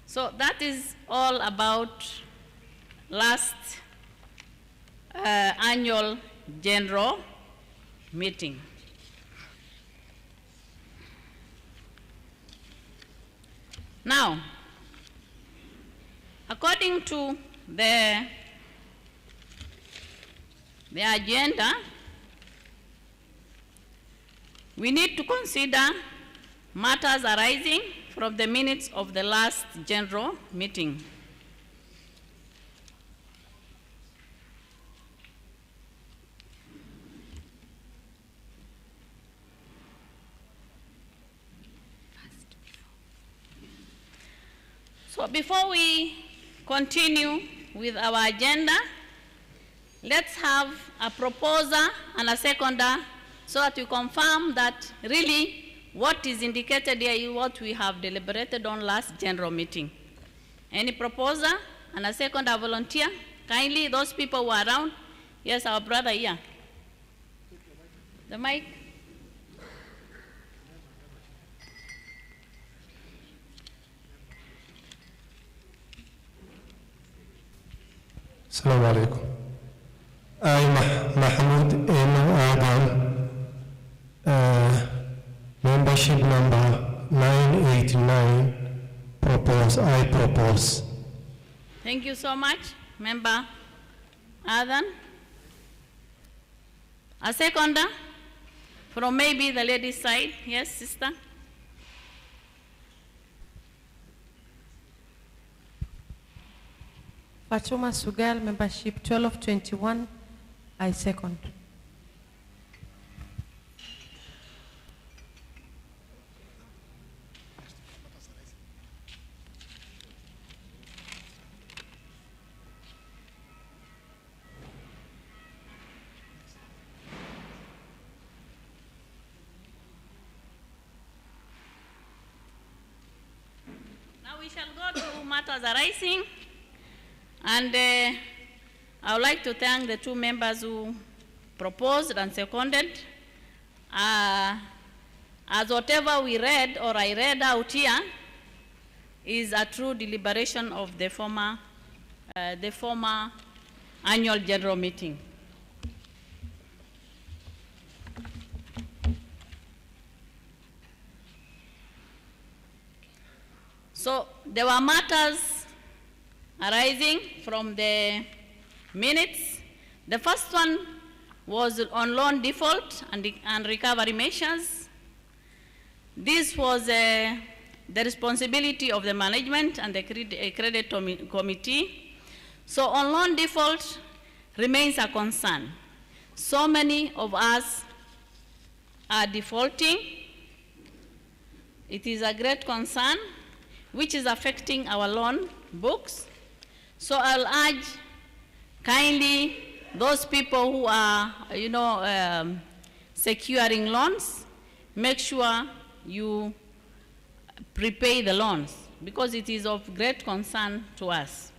so that is all about last annual general meeting. Now, according to the agenda, we need to consider matters arising from the minutes of the last general meeting. So before we continue with our agenda, let's have a proposer and a seconder so that we confirm that really what is indicated here is what we have deliberated on last general meeting. Any proposer and a seconder volunteer? Kindly, those people who are around. Yes, our brother here. The mic. Assalamu alaikum. I, Mahmoud Adam, membership number 989, I propose. Thank you so much, Member Adam. A seconder from maybe the ladies' side. Yes, sister. Fatuma Sugal, membership 1221, I second. Now we shall go to matters arising. And I would like to thank the two members who proposed and seconded. As whatever we read or I read out here is a true deliberation of the former annual general meeting. So there were matters arising from the minutes. The first one was on loan default and recovery measures. This was the responsibility of the management and the credit committee. So on loan default remains a concern. So many of us are defaulting. It is a great concern which is affecting our loan books. So I'll urge kindly those people who are, securing loans, make sure you prepay the loans because it is of great concern to us.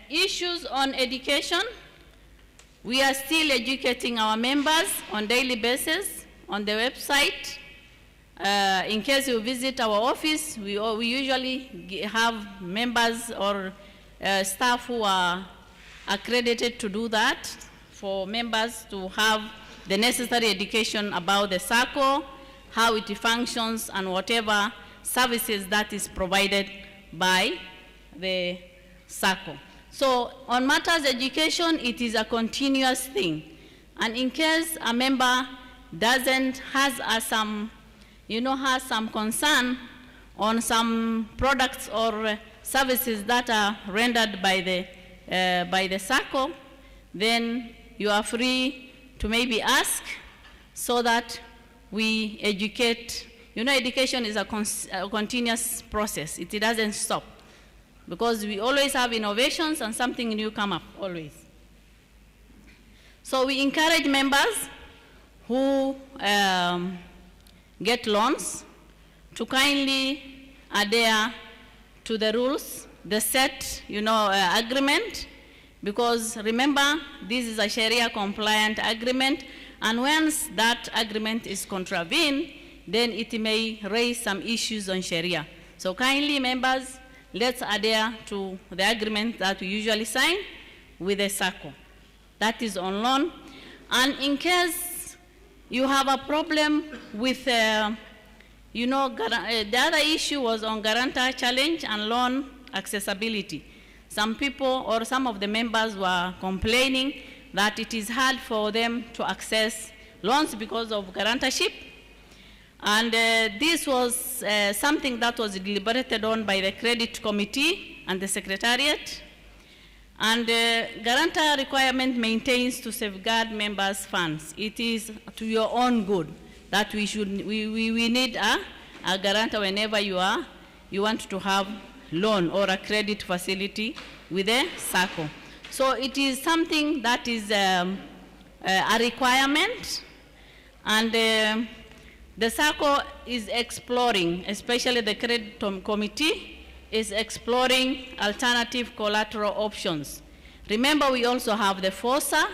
Issues on education, we are still educating our members on daily basis on the website. In case you visit our office, we usually have members or staff who are accredited to do that, for members to have the necessary education about the Sacco, how it functions, and whatever services that is provided by the Sacco. So on matters education, it is a continuous thing. And in case a member has some concern on some products or services that are rendered by the Sacco, then you are free to maybe ask, so that we educate. Education is a continuous process. It doesn't stop, because we always have innovations and something new come up, always. So we encourage members who get loans to kindly adhere to the rules, the set agreement, because remember, this is a Sharia-compliant agreement, and once that agreement is contravened, then it may raise some issues on Sharia. So kindly, members, let's adhere to the agreement that we usually sign with the Sacco. That is on loan. And in case you have a problem with, the other issue was on guarantor challenge and loan accessibility. Some people or some of the members were complaining that it is hard for them to access loans because of guarantorship. And this was something that was deliberated on by the credit committee and the secretariat. And guarantor requirement maintains to safeguard members' funds. It is to your own good that we need a guarantor whenever you want to have loan or a credit facility with a Sacco. So it is something that is a requirement, and the Sacco is exploring, especially the credit committee, is exploring alternative collateral options. Remember, we also have the FOSA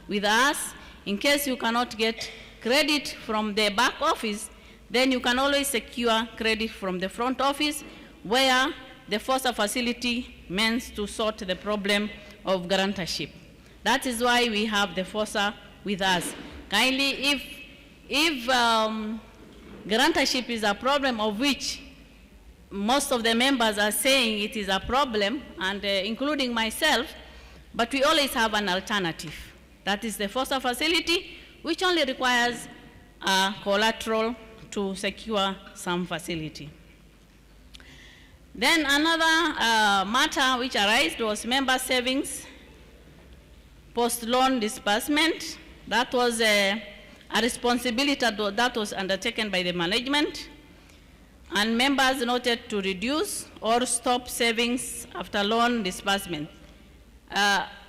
with us. In case you cannot get credit from the back office, then you can always secure credit from the front office, where the FOSA facility means to sort the problem of guarantorship. That is why we have the FOSA with us. Kindly, if guarantorship is a problem, of which most of the members are saying it is a problem, and including myself, but we always have an alternative. That is the FOSA facility, which only requires collateral to secure some facility. Then another matter which arose was member savings post-loan disbursement. That was a responsibility that was undertaken by the management, and members noted to reduce or stop savings after loan disbursement.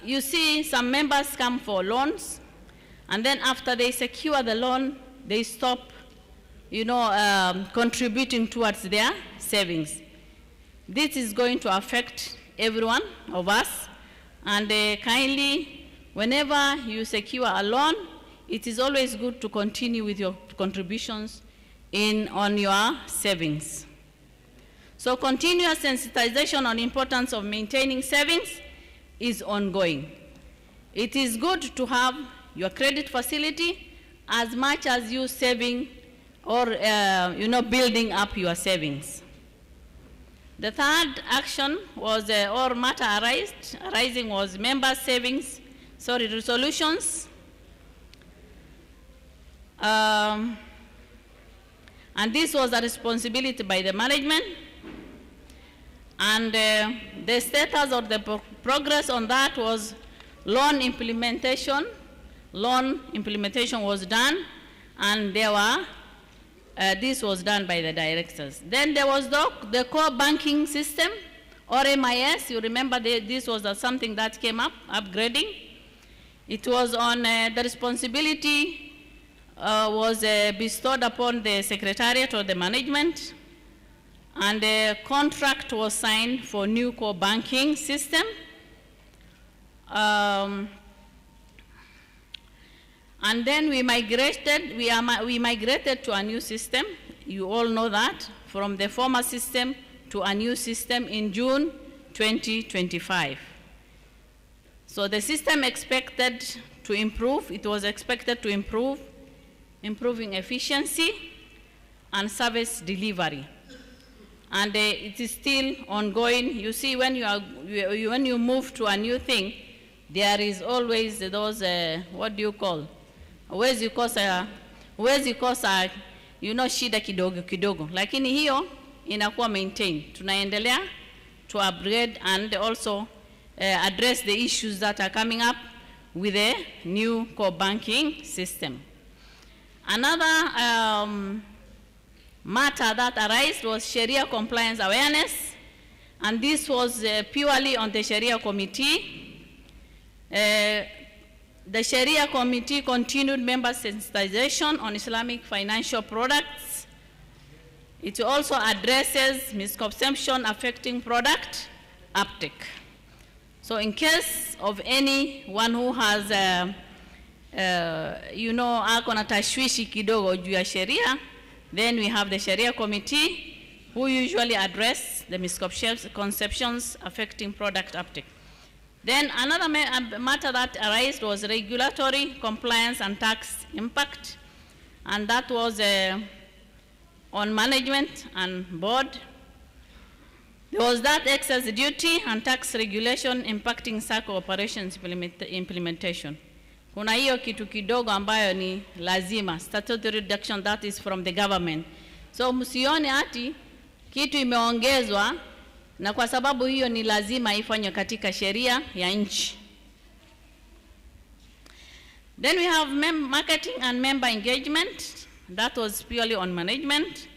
You see, some members come for loans, and then after they secure the loan, they stop, contributing towards their savings. This is going to affect every one of us, and kindly, whenever you secure a loan, it is always good to continue with your contributions on your savings. So continuous sensitization on importance of maintaining savings is ongoing. It is good to have your credit facility as much as you saving or building up your savings. The third action was, or matter arising was member savings, resolutions. And this was a responsibility by the management. And the status of the progress on that was loan implementation. Loan implementation was done, and this was done by the directors. Then there was the core banking system, or MIS. You remember this was something that came up, upgrading. It was on the responsibility was bestowed upon the secretariat or the management, and a contract was signed for new core banking system. And then we migrated to a new system. you all know that, from the former system to a new system in June 2025. So the system expected to improve, it was expected to improve, improving efficiency and service delivery. And it is still ongoing. You see, when you move to a new thing, there is always those, what do you call? Huwezi kosa shida kidogo kidogo. Lakini hiyo inakuwa maintained. Tunaendelea to upgrade and also address the issues that are coming up with the new core banking system. Another matter that arose was Sharia compliance awareness, and this was purely on the Sharia committee. The Sharia committee continued member sensitization on Islamic financial products. It also addresses misconception affecting product uptake. So in case of anyone who has, ako na tashwishi kidogo juu ya Sharia, then we have the Sharia committee who usually address the misconceptions affecting product uptake. Then another matter that arose was regulatory compliance and tax impact, and that was on management and board. There was that excess duty and tax regulation impacting Sacco operations implementation. Kuna hiyo kitu kidogo ambayo ni lazima, statutory reduction that is from the government. So msione ati kitu imeongezwa na kwa sababu hiyo ni lazima ifanywe katika sheria ya nchi. Then we have marketing and member engagement. That was purely on management.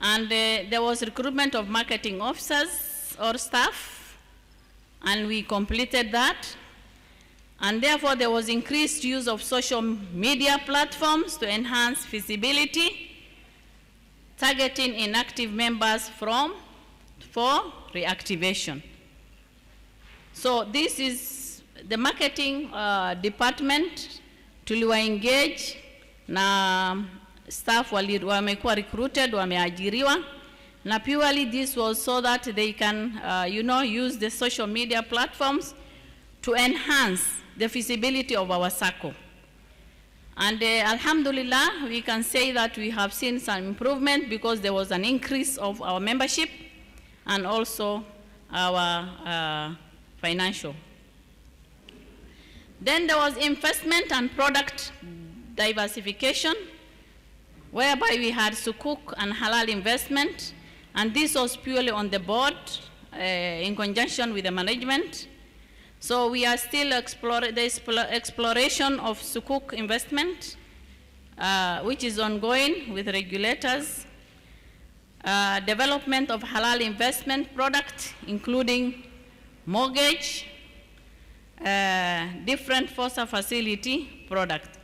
And there was recruitment of marketing officers or staff, and we completed that. And therefore, there was increased use of social media platforms to enhance visibility, targeting inactive members for reactivation. So this is the marketing department. Tuliwa engage na staff wamekuwa recruited, wameajiriwa, na purely this was so that they can use the social media platforms to enhance the visibility of our Sacco. And alhamdulillah, we can say that we have seen some improvement because there was an increase of our membership and also our financial. Then there was investment and product diversification, whereby we had sukuk and halal investment, and this was purely on the board in conjunction with the management. So we are still exploring the exploration of sukuk investment, which is ongoing with regulators. Development of halal investment product, including mortgage, different FOSA facility product.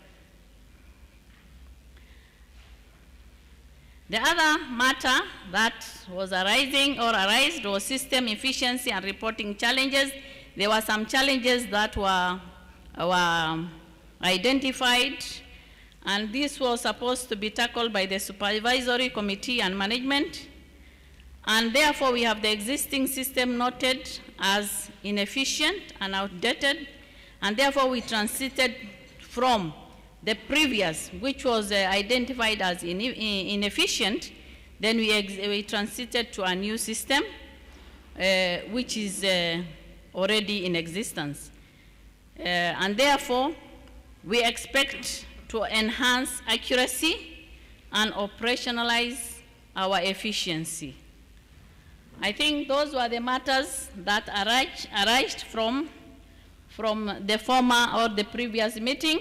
The other matter that was arised was system efficiency and reporting challenges. There were some challenges that were identified, and this was supposed to be tackled by the supervisory committee and management. And therefore, we have the existing system noted as inefficient and outdated, and therefore we transited from the previous, which was identified as inefficient, then we transited to a new system, which is already in existence. And therefore, we expect to enhance accuracy and operationalize our efficiency. I think those were the matters that arose from the former or the previous meeting.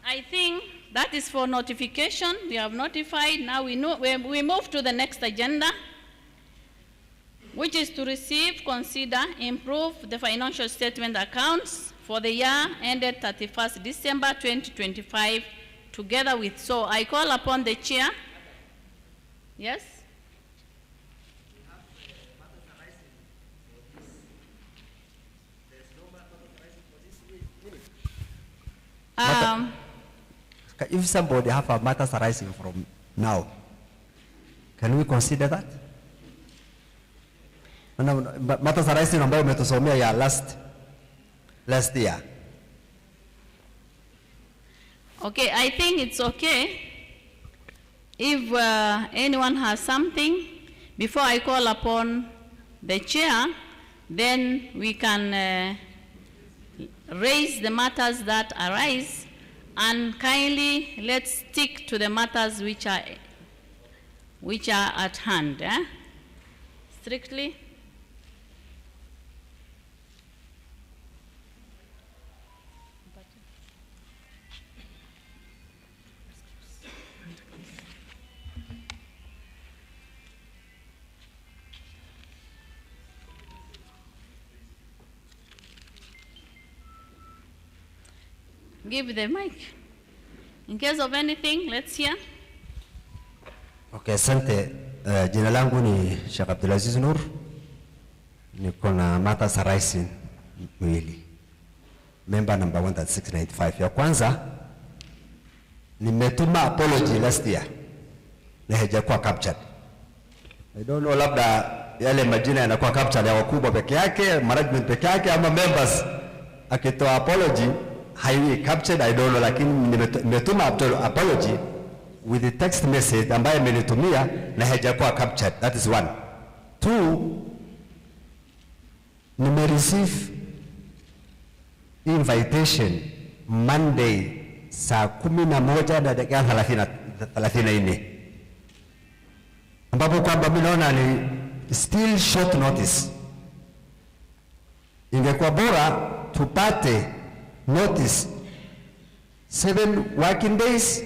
I think that is for notification. We have notified. Now we move to the next agenda. which is to receive, consider, improve the financial statement accounts for the year ended 31st December 2025 together with. So I call upon the chair. Yes? If somebody have a matters arising from now, can we consider that? Matters arising ambayo umetusomea ya last year. Okay, I think it's okay if anyone has something before I call upon the chair, then we can raise the matters that arise, and kindly let's stick to the matters which are at hand. Strictly. Give the mic. In case of anything, let's hear. Okay, asante. Jina langu ni Sheikh Abdulaziz Nur. Niko na matters arising mwili. Member number 13695. Ya kwanza, nimetuma apology last year. Na haijakuwa captured. I don't know, labda yale majina yanakuwa captured ya wakubwa peke yake, management peke yake, ama members akitoa apology highly captured, I don't know, lakini nimetuma apology with the text message ambayo amenitumia na haijakuwa captured. That is one. Two, receive invitation Monday saa 11:34 ambapo kwamba mimi naona ni still short notice. Ingekuwa bora tupate notice 7 working days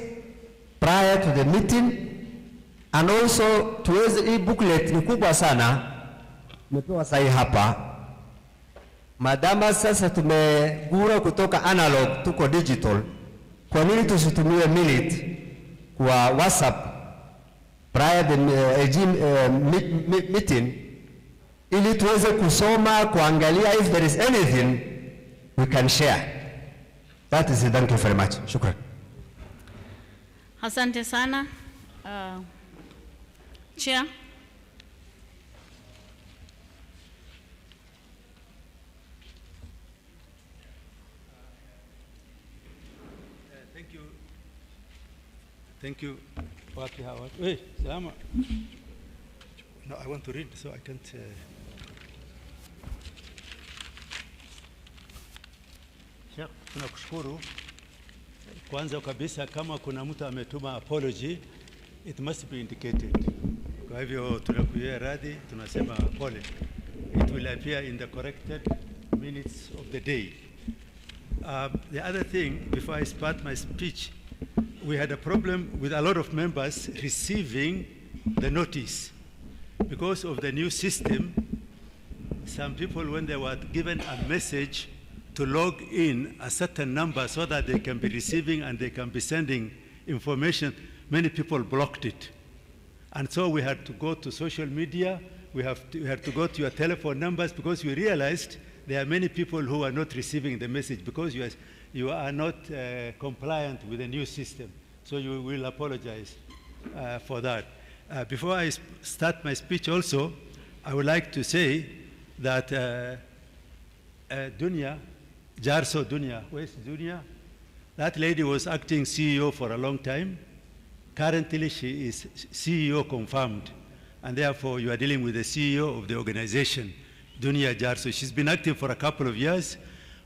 prior to the meeting, and also tuweze, hii booklet ni kubwa sana, tumepewa sahi hapa. Madama sasa tumegura kutoka analog tuko digital, kwa nini tusitumie minute kwa WhatsApp prior the meeting, ili tuweze kusoma, kuangalia if there is anything we can share. That is it. Thank you very much. Shukran. Asante sana. Chair. Thank you. Thank you. Wait, Salama. No, I want to read, so I can't. Tunakushukuru. Kwanza kabisa, kama kuna mtu ametuma apology, it must be indicated. Kwa hivyo tunakuya radhi, tunasema pole. It will appear in the corrected minutes of the day. The other thing, before I start my speech, we had a problem with a lot of members receiving the notice. Because of the new system, some people, when they were given a message to log in a certain number so that they can be receiving and they can be sending information, many people blocked it. And so we had to go to social media, we had to go to your telephone numbers, because we realized there are many people who are not receiving the message because you are not compliant with the new system. So you will apologize for that. Before I start my speech also, I would like to say that Dunya, Jarso Dunya, where's Dunya? That lady was acting CEO for a long time. Currently, she is CEO confirmed, and therefore you are dealing with the CEO of the organization, Dunya Jarso. She's been acting for a couple of years,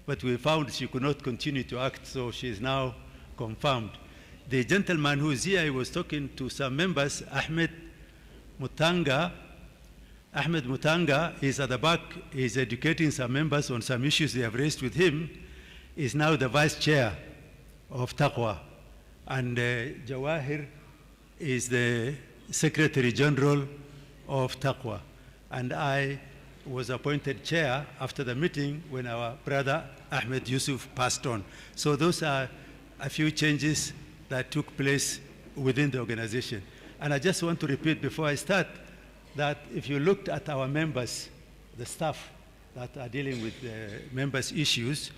but we found she could not continue to act, so she is now confirmed. The gentleman who is here, I was talking to some members, Ahmed Mutanga. Ahmed Mutanga is at the back, he's educating some members on some issues they have raised with him. Is now the vice chair of Taqwa. And Jawahir is the Secretary General of Taqwa. and I was appointed chair after the meeting when our brother Ahmed Yusuf passed on. So those are a few changes that took place within the organization. And I just want to repeat before I start that if you looked at our members, the staff that are dealing with the members' issues,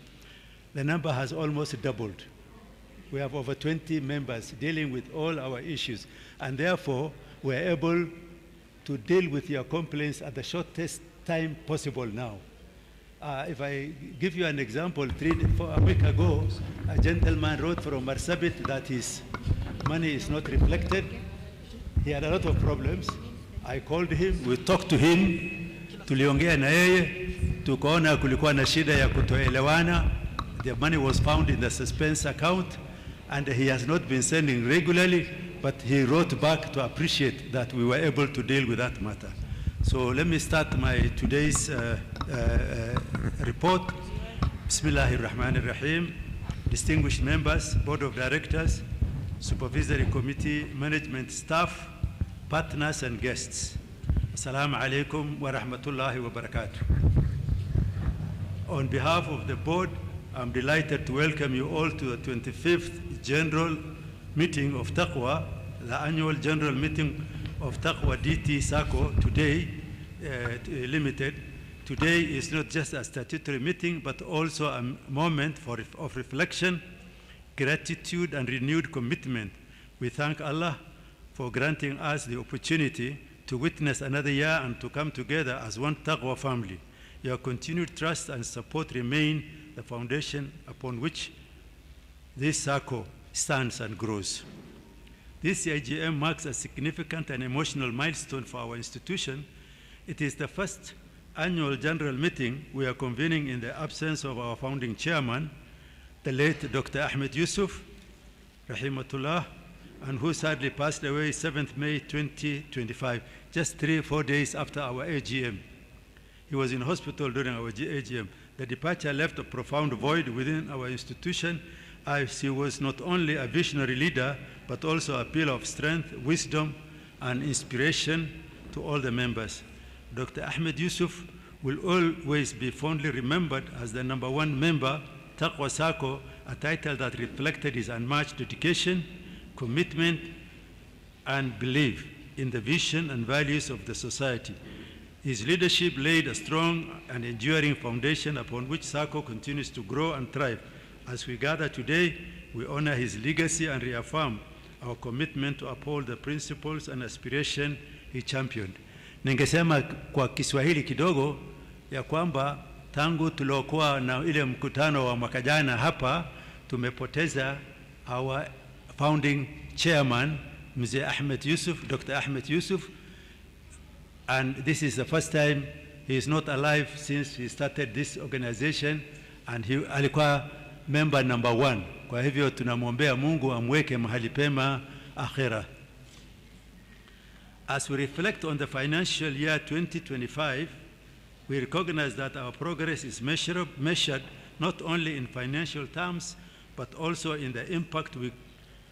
the number has almost doubled. We have over 20 members dealing with all our issues, and therefore we're able to deal with your complaints at the shortest time possible now. If I give you an example, a week ago, a gentleman wrote from Marsabit that his money is not reflected. He had a lot of problems. I called him, we talked to him, tuliongea na yeye, tukaona kulikuwa na shida ya kutoelewana. The money was found in the suspense account, and he has not been sending regularly, but he wrote back to appreciate that we were able to deal with that matter. So let me start my today's report. Bismillahirrahmanirrahim. Distinguished members, Board of Directors, Supervisory Committee, Management Staff, partners and guests. Assalamu alaikum wa rahmatullahi wa barakatuh. On behalf of the board, I'm delighted to welcome you all to the 25th General Meeting of Taqwa, the annual General Meeting of Taqwa DT Sacco today, Limited. Today is not just a statutory meeting, but also a moment of reflection, gratitude, and renewed commitment. We thank Allah for granting us the opportunity to witness another year and to come together as one Taqwa family. Your continued trust and support remain the foundation upon which this Sacco stands and grows. This AGM marks a significant and emotional milestone for our institution. It is the first annual general meeting we are convening in the absence of our founding chairman, the late Dr. Ahmed Yusuf, Rahimatullah, and who sadly passed away 7th May 2025, just 3-4 days after our AGM. He was in hospital during our AGM. The departure left a profound void within our institution, as he was not only a visionary leader, but also a pillar of strength, wisdom, and inspiration to all the members. Dr. Ahmed Yusuf will always be fondly remembered as the #1 member, Taqwa Sacco, a title that reflected his unmatched dedication, commitment, and belief in the vision and values of the society. His leadership laid a strong and enduring foundation upon which Sacco continues to grow and thrive. As we gather today, we honor his legacy and reaffirm our commitment to uphold the principles and aspiration he championed. Ningesema kwa Kiswahili kidogo ya kwamba tangu tuliokuwa na ile mkutano wa mwaka jana hapa, tumepoteza our founding chairman, Mzee Ahmed Yusuf, Dr. Ahmed Yusuf, and this is the first time he is not alive since he started this organization, and he alikuwa member #1. Kwa hivyo tunamwombea Mungu amweke mahali pema akhira. As we reflect on the financial year 2025, we recognize that our progress is measured not only in financial terms, but also in the impact we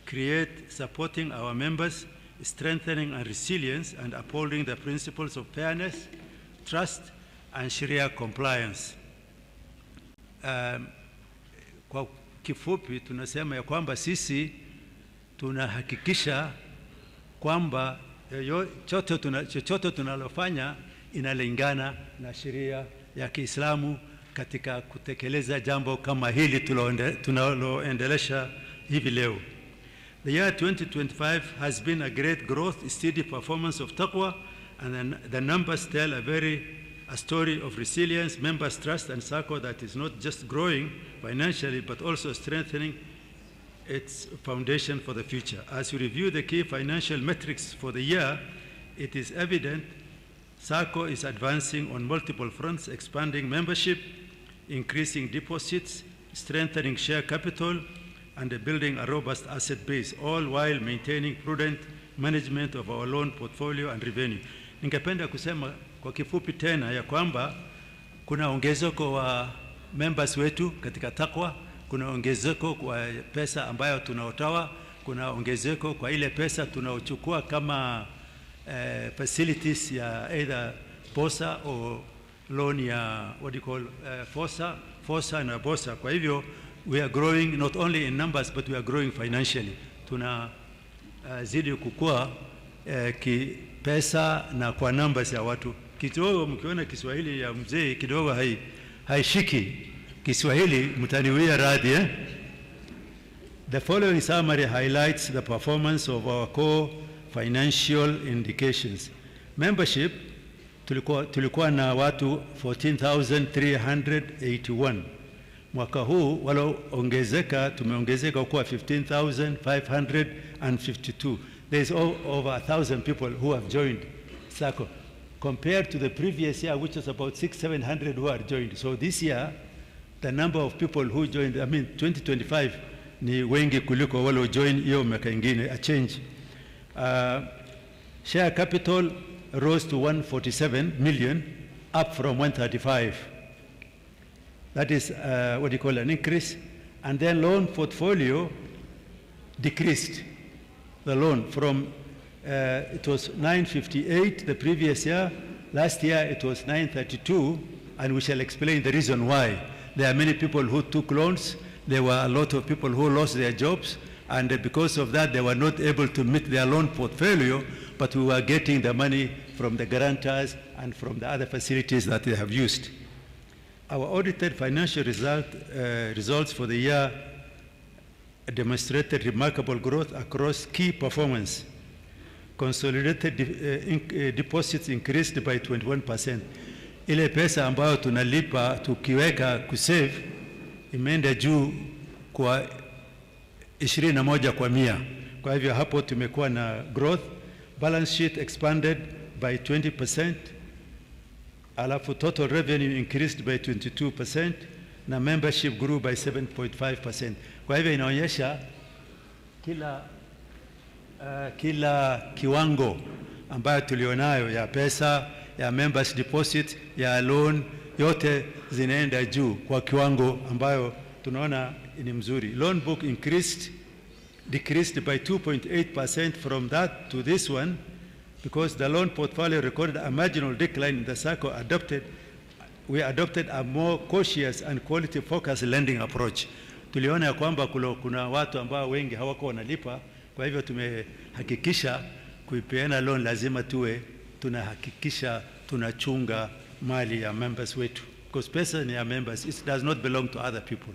create supporting our members, strengthening our resilience, and upholding the principles of fairness, trust, and Shariah-compliance. Kwa kifupi tunasema ya kwamba sisi tunahakikisha kwamba chochote tunalofanya inalingana na sheria ya Kiislamu katika kutekeleza jambo kama hili tunaloendelesha hivi leo. The year 2025 has been a great growth, steady performance of Taqwa, and the numbers tell a story of resilience, members' trust, and Sacco that is not just growing financially, but also strengthening its foundation for the future. As we review the key financial metrics for the year, it is evident Sacco is advancing on multiple fronts, expanding membership, increasing deposits, strengthening share capital, and building a robust asset base, all while maintaining prudent management of our loan portfolio and revenue. Ningependa kusema kwa kifupi tena ya kwamba kuna ongezeko wa members wetu katika Taqwa, kuna ongezeko kwa pesa ambayo tunaotoa, kuna ongezeko kwa ile pesa tunaochukua kama facilities ya either POSA or loan ya what do you call FOSA na BOSA. Kwa hivyo we are growing not only in numbers but we are growing financially. Tuna zidi kukua kipesa na kwa numbers ya watu. Kidogo mkiona Kiswahili ya mzee kidogo haishiki Kiswahili, mtaniwia radhi The following summary highlights the performance of our core financial indications. Membership tulikuwa na watu 14,381. Mwaka huu waloongezeka tumeongezeka kwa 15,552. There is over 1,000 people who have joined Sacco compared to the previous year, which was about 600-700 who are joined. So this year the number of people who joined, 2025 ni wengi kuliko walo join hiyo mwaka ingine, a change. Share capital rose to 147 million, up from 135. That is what you call an increase. And then loan portfolio decreased. The loan from, it was 958 the previous year. Last year it was 932, and we shall explain the reason why. There are many people who took loans. There were a lot of people who lost their jobs, and because of that they were not able to meet their loan portfolio, but we were getting the money from the guarantors and from the other facilities that they have used. Our audited financial results for the year demonstrated remarkable growth across key performance. Consolidated deposits increased by 21%. Ile pesa ambayo tunalipa tukiweka kusave imeenda juu kwa 21 kwa 100. Kwa hivyo hapo tumekuwa na growth. Balance sheet expanded by 20%. Alafu total revenue increased by 22%, na membership grew by 7.5%. Kwa hivyo inaonyesha kila kiwango ambayo tulionayo ya pesa, ya members deposit, ya loan, yote zinaenda juu kwa kiwango ambayo tunaona ni mzuri. Loan book decreased by 2.8% from that to this one, because the loan portfolio recorded a marginal decline in the Sacco. We adopted a more cautious and quality focused lending approach. Tuliona ya kwamba kuna watu ambao wengi hawako wanalipa, kwa hivyo tumehakikisha kuipeana loan lazima tunahakikisha tunachunga mali ya members wetu, because pesa ni ya members, it does not belong to other people.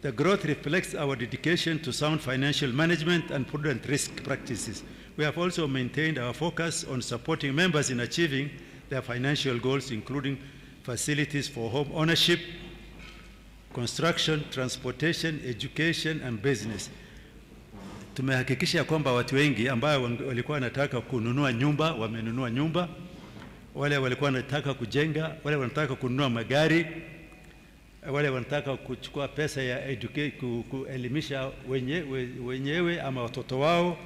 The growth reflects our dedication to sound financial management and prudent risk practices. We have also maintained our focus on supporting members in achieving their financial goals, including facilities for home ownership, construction, transportation, education, and business. Tumehakikisha kwamba watu wengi ambao walikuwa wanataka kununua nyumba wamenunua nyumba, wale walikuwa wanataka kujenga, wale wanataka kununua magari, wale wanataka kuchukua pesa ya kuelimisha wenyewe ama watoto wao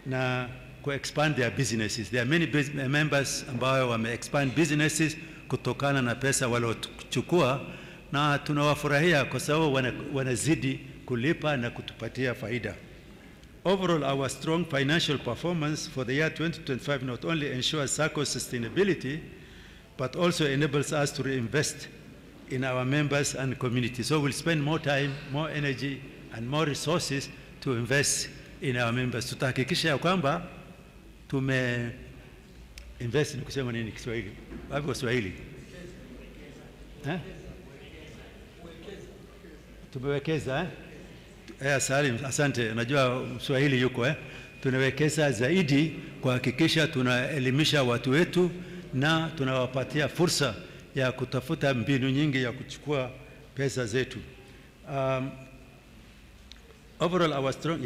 na expand their businesses. There are many members ambao wame-expand businesses kutokana na pesa waliochukua, na tunawafurahia kwa sababu wanazidi kulipa na kutupatia faida. Overall, our strong financial performance for the year 2025 not only ensures Sacco sustainability, but also enables us to reinvest in our members and community. So we'll spend more time, more energy, and more resources to invest in our members. Tutahakikisha ya kwamba invest ni kusema nini Kiswahili? Wapi kwa Kiswahili? Tumewekeza Salim, asante. Najua Swahili yuko Tunawekeza zaidi kuhakikisha tunaelimisha watu wetu na tunawapatia fursa ya kutafuta mbinu nyingi ya kuchukua pesa zetu. Overall, our strong,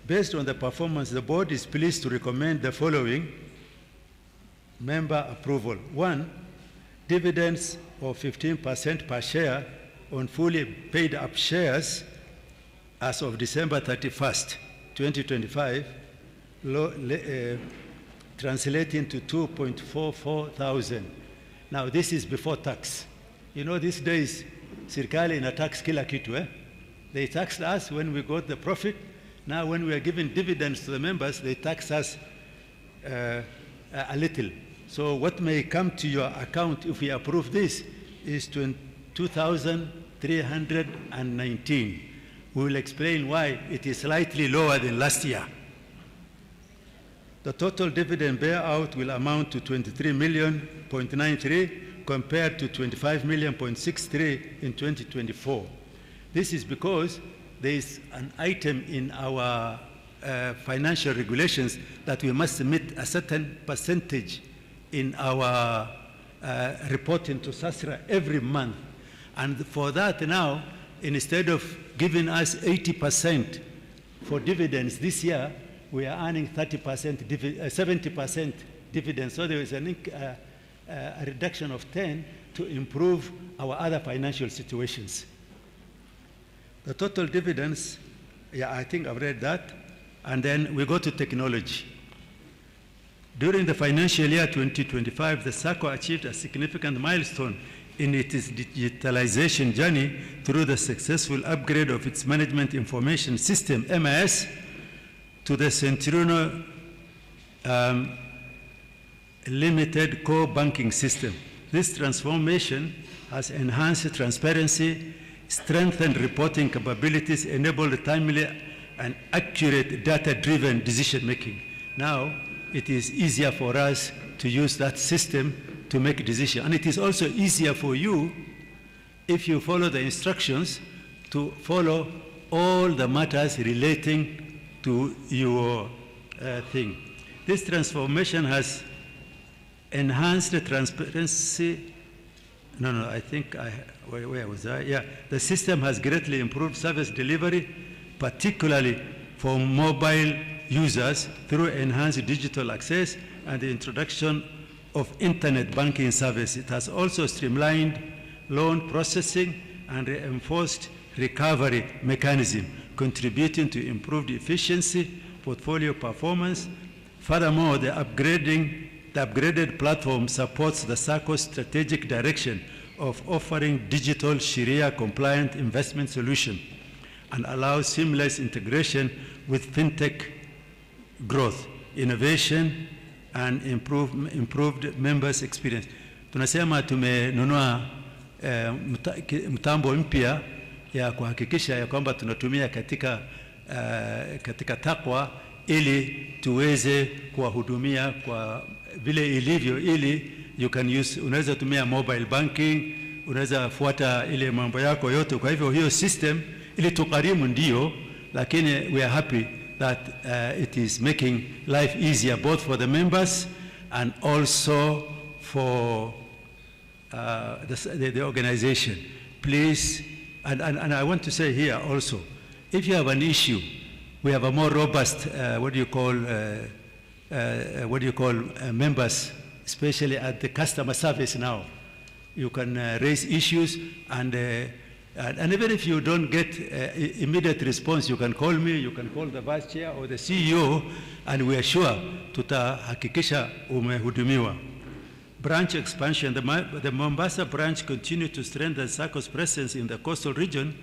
based on the performance, the board is pleased to recommend the following member approval. 1, dividends of 15% per share on fully paid up shares as of December 31st, 2025, translating to 2.44 thousand. Now this is before tax. You know, these days, serikali ina tax kila kitu. They taxed us when we got the profit. Now when we are giving dividends to the members, they tax us a little. So what may come to your account if we approve this is 2,319. We will explain why it is slightly lower than last year. The total dividend payout will amount to 23 million.93 compared to 25 million.63 in 2024. This is because there is an item in our financial regulations that we must submit a certain percentage in our reporting to SASRA every month. And for that now, instead of giving us 80% for dividends this year, we are earning 30%, 70% dividends. So there is a reduction of 10 to improve our other financial situations. The total dividends, yeah, I think I've read that. And then we go to technology. During the financial year 2025, the Sacco achieved a significant milestone in its digitalization journey through the successful upgrade of its management information system, MIS, to the Centurion Limited core banking system. This transformation has enhanced transparency, strengthened reporting capabilities, enabled timely and accurate data-driven decision-making. Now, it is easier for us to use that system to make decisions. And it is also easier for you, if you follow the instructions, to follow all the matters relating to your thing. This transformation has enhanced the transparency. I think where was I? Yeah, the system has greatly improved service delivery, particularly for mobile users through enhanced digital access and the introduction of internet banking service. It has also streamlined loan processing and reinforced recovery mechanism, contributing to improved efficiency, portfolio performance. Furthermore, the upgraded platform supports the Sacco's strategic direction of offering digital Shariah-compliant investment solution and allows seamless integration with fintech growth, innovation, and improved members experience. Tunasema tumenunua mtambo mpya ya kuhakikisha ya kwamba tunatumia katika Taqwa ili tuweze kuwahudumia kwa vile ilivyo, ili you can use, unaweza tumia mobile banking, unaweza fuata ile mambo yako yote. Kwa hivyo hiyo system ili tukarimu ndio, lakini we are happy that it is making life easier both for the members and also for the organization. Please, and I want to say here also, if you have an issue, we have a more robust, members, especially at the customer service now. You can raise issues, and even if you don't get immediate response, you can call me, you can call the vice chair or the CEO, and we are sure tutahakikisha umehudumiwa. Branch expansion. The Mombasa branch continued to strengthen Sacco's presence in the coastal region,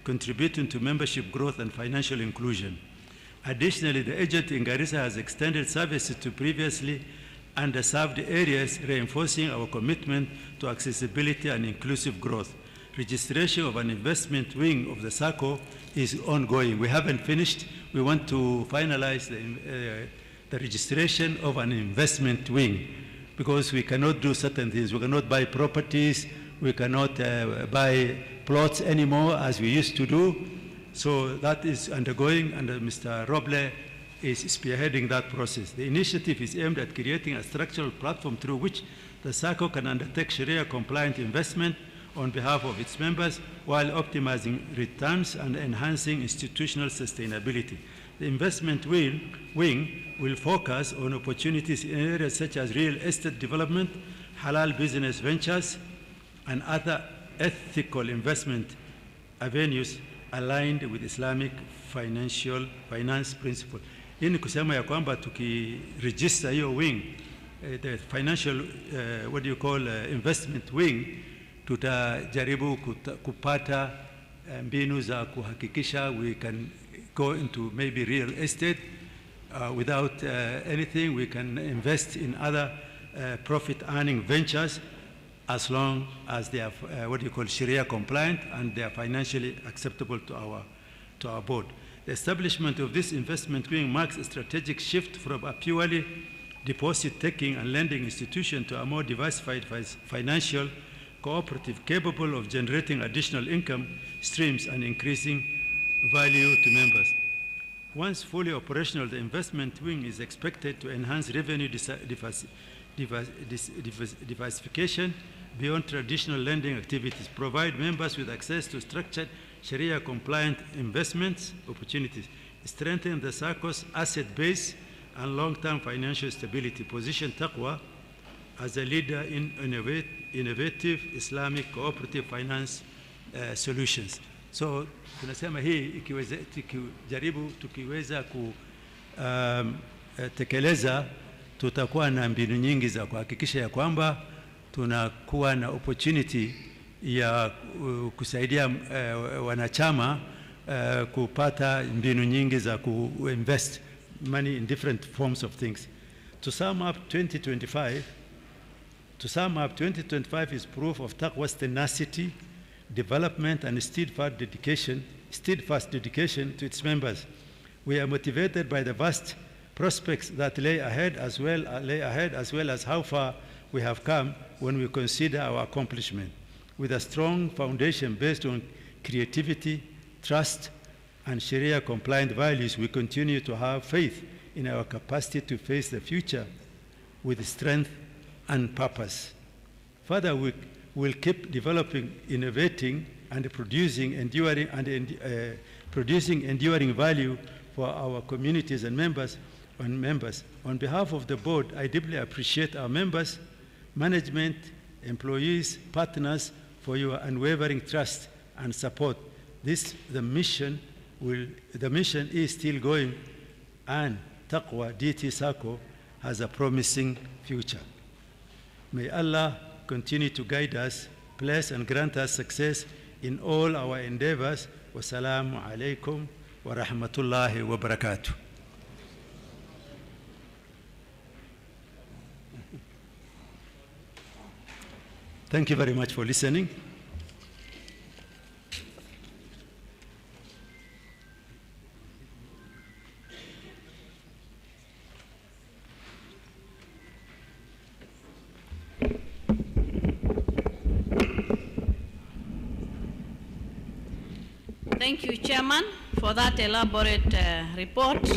contributing to membership growth and financial inclusion. Additionally, the agent in Garissa has extended services to previously underserved areas, reinforcing our commitment to accessibility and inclusive growth. Registration of an investment wing of the Sacco is ongoing. We haven't finished. We want to finalize the registration of an investment wing, because we cannot do certain things. We cannot buy properties. We cannot buy plots anymore as we used to do. So that is undergoing, and Mr. Roble is spearheading that process. The initiative is aimed at creating a structural platform through which the Sacco can undertake Sharia-compliant investment on behalf of its members while optimizing returns and enhancing institutional sustainability. The investment wing will focus on opportunities in areas such as real estate development, halal business ventures, and other ethical investment avenues aligned with Islamic finance principle. Hii ni kusema ya kwamba tukiregister hiyo wing, the financial, investment wing, tutajaribu kupata mbinu za kuhakikisha we can go into maybe real estate without anything. We can invest in other profit-earning ventures as long as they are Shariah-compliant and they are financially acceptable to our board. The establishment of this investment wing marks a strategic shift from a purely deposit-taking and lending institution to a more diversified financial cooperative capable of generating additional income streams and increasing value to members. Once fully operational, the investment wing is expected to enhance revenue diversification beyond traditional lending activities, provide members with access to structured Sharia-compliant investments opportunities, strengthen the Sacco's asset base and long-term financial stability, position Taqwa as a leader in innovative Islamic cooperative finance solutions. So tunasema hii tukiweza kutekeleza tutakuwa na mbinu nyingi za kuhakikisha ya kwamba tunakuwa na opportunity ya kusaidia wanachama kupata mbinu nyingi za kuinvest money in different forms of things. To sum up 2025 is proof of Taqwa's tenacity, development, and steadfast dedication to its members. We are motivated by the vast prospects that lay ahead as well as how far we have come when we consider our accomplishment. With a strong foundation based on creativity, trust, and Sharia-compliant values, we continue to have faith in our capacity to face the future with strength and purpose. Further, we will keep developing, innovating, and producing enduring value for our communities and members. On behalf of the board, I deeply appreciate our members, management, employees, partners for your unwavering trust and support. The mission is still going, and Taqwa DT Sacco has a promising future. May Allah continue to guide us, bless and grant us success in all our endeavors. Wassalamu alaikum wa rahmatullahi wa barakatuh. Thank you very much for listening. Thank you, Chairman, for that elaborate report.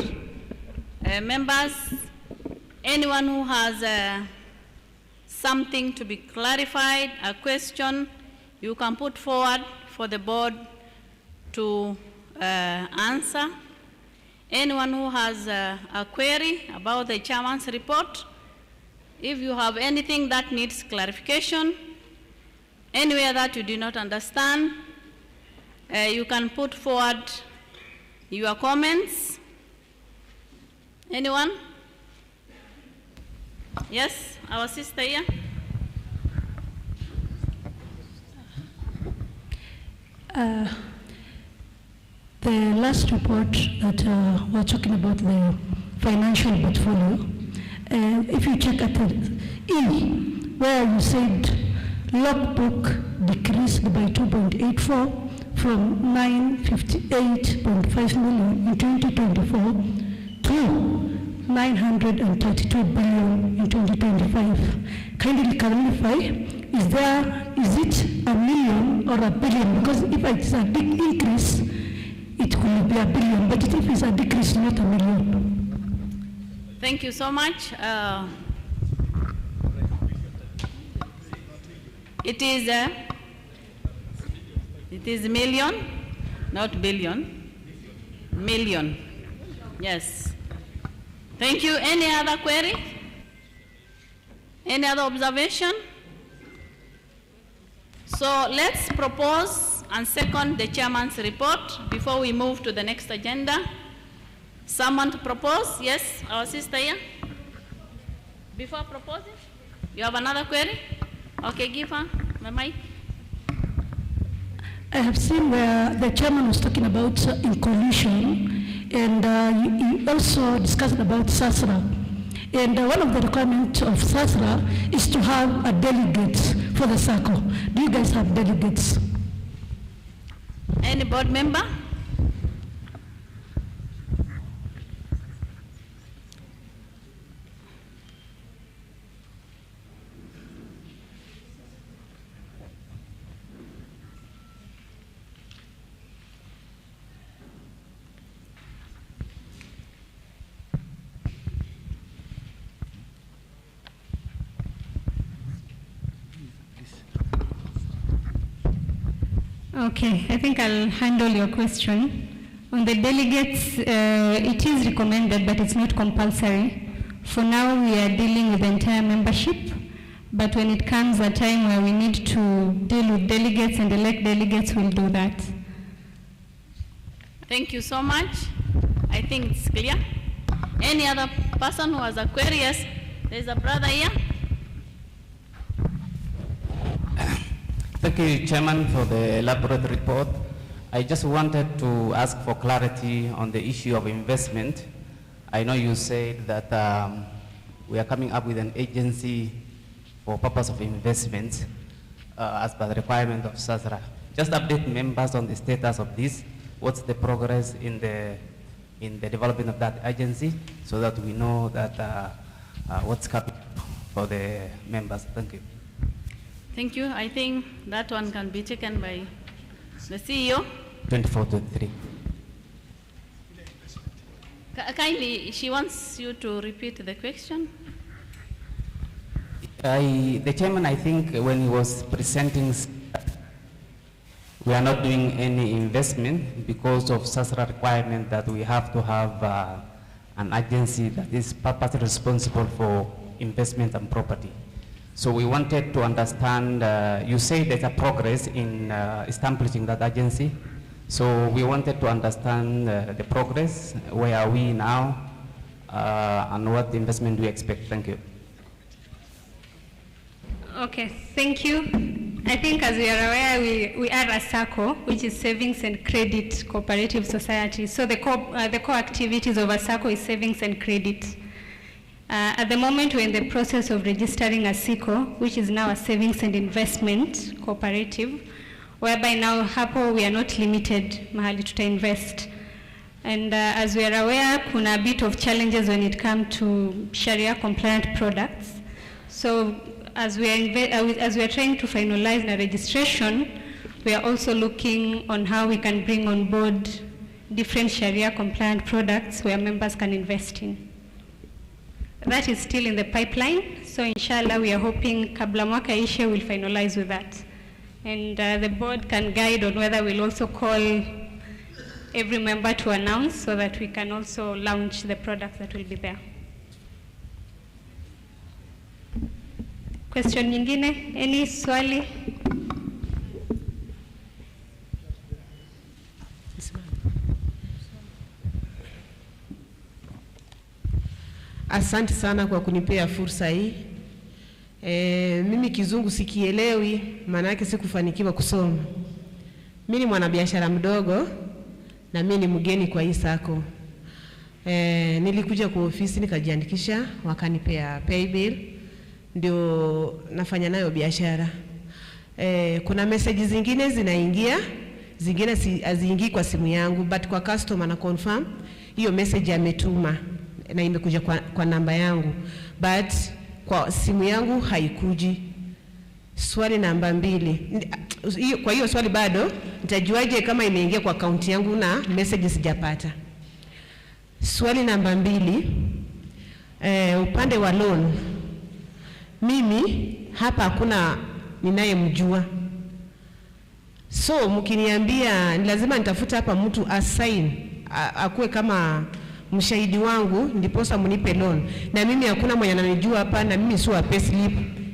Members, anyone who has something to be clarified, a question, you can put forward for the board to answer. Anyone who has a query about the chairman's report, if you have anything that needs clarification, anywhere that you do not understand, you can put forward your comments. Anyone? Yes, our sister here. The last report that we're talking about the financial portfolio, if you check at the E, where you said logbook decreased by 2.84 from 958.5 million in 2024 to 932 billion in 2025. Kindly clarify, is it a million or a billion? Because if it's a big increase, it will be a billion, but if it's a decrease, not a million. Thank you so much. It is million, not billion. Million. Yes. Thank you. Any other query? Any other observation? So let's propose and second the chairman's report before we move to the next agenda. Someone to propose? Yes, our sister here. Before proposing, you have another query? Okay, give her the mic. I have seen where the chairman was talking about in coalition, and he also discussed about SASRA. And one of the requirements of SASRA is to have a delegate for the Sacco. Do you guys have delegates? Any board member? Okay, I think I'll handle your question. On the delegates, it is recommended, but it's not compulsory. For now, we are dealing with the entire membership, but when it comes a time where we need to deal with delegates and elect delegates, we'll do that. Thank you so much. I think it's clear. Any other person who has a query? Yes, there's a brother here. Thank you, Chairman, for the elaborate report. I just wanted to ask for clarity on the issue of investment. I know you said that we are coming up with an agency for purpose of investment as per the requirement of SASRA. Just update members on the status of this. What's the progress in the development of that agency, so that we know that what's coming for the members. Thank you. Thank you. I think that one can be taken by the CEO. 24-23. Kindly, she wants you to repeat the question. The chairman, I think, when he was presenting, we are not doing any investment because of SASRA requirement that we have to have an agency that is purposely responsible for investment and property. So we wanted to understand, you say there's a progress in establishing that agency. So we wanted to understand the progress, where are we now, and what investment do we expect? Thank you. Okay, thank you. I think as we are aware, we are a SACCO, which is Savings and Credit Cooperative Society. So the core activities of a SACCO is savings and credit. At the moment, we're in the process of registering a SICO, which is now a savings and investment cooperative, whereby now hapo we are not limited mahali tuta invest. And as we are aware, kuna a bit of challenges when it comes to Shariah-compliant products. So as we are trying to finalize the registration, we are also looking on how we can bring on board different Shariah-compliant products where members can invest in. That is still in the pipeline, so inshallah we are hoping kabla mwaka ishe will finalize with that. And the board can guide on whether we'll also call every member to announce so that we can also launch the products that will be there. Question nyingine? Any swali? Asante sana kwa kunipea fursa hii. Mimi kizungu sikielewi, maana yake sikufanikiwa kusoma. Mimi ni mwanabiashara mdogo na mimi ni mgeni kwa hii SACCO. Nilikuja kwa ofisi nikajiandikisha, wakanipea pay bill, ndio nafanya nayo biashara. Kuna message zingine zinaingia, zingine haziingii kwa simu yangu, but kwa customer na confirm hiyo message ametuma na imekuja kwa namba yangu, but kwa simu yangu haikuji. Swali namba 2. Kwa hiyo swali bado nitajuaje kama imeingia kwa account yangu na message sijapata? Swali namba 2, upande wa loan, mimi hapa hakuna ninayemjua. So mkiniambia ni lazima nitafuta hapa mtu assign akuwe kama mshahidi wangu ndiposa mnipe loan, na mimi hakuna mwenye ananijua hapa, na mimi si wa payslip,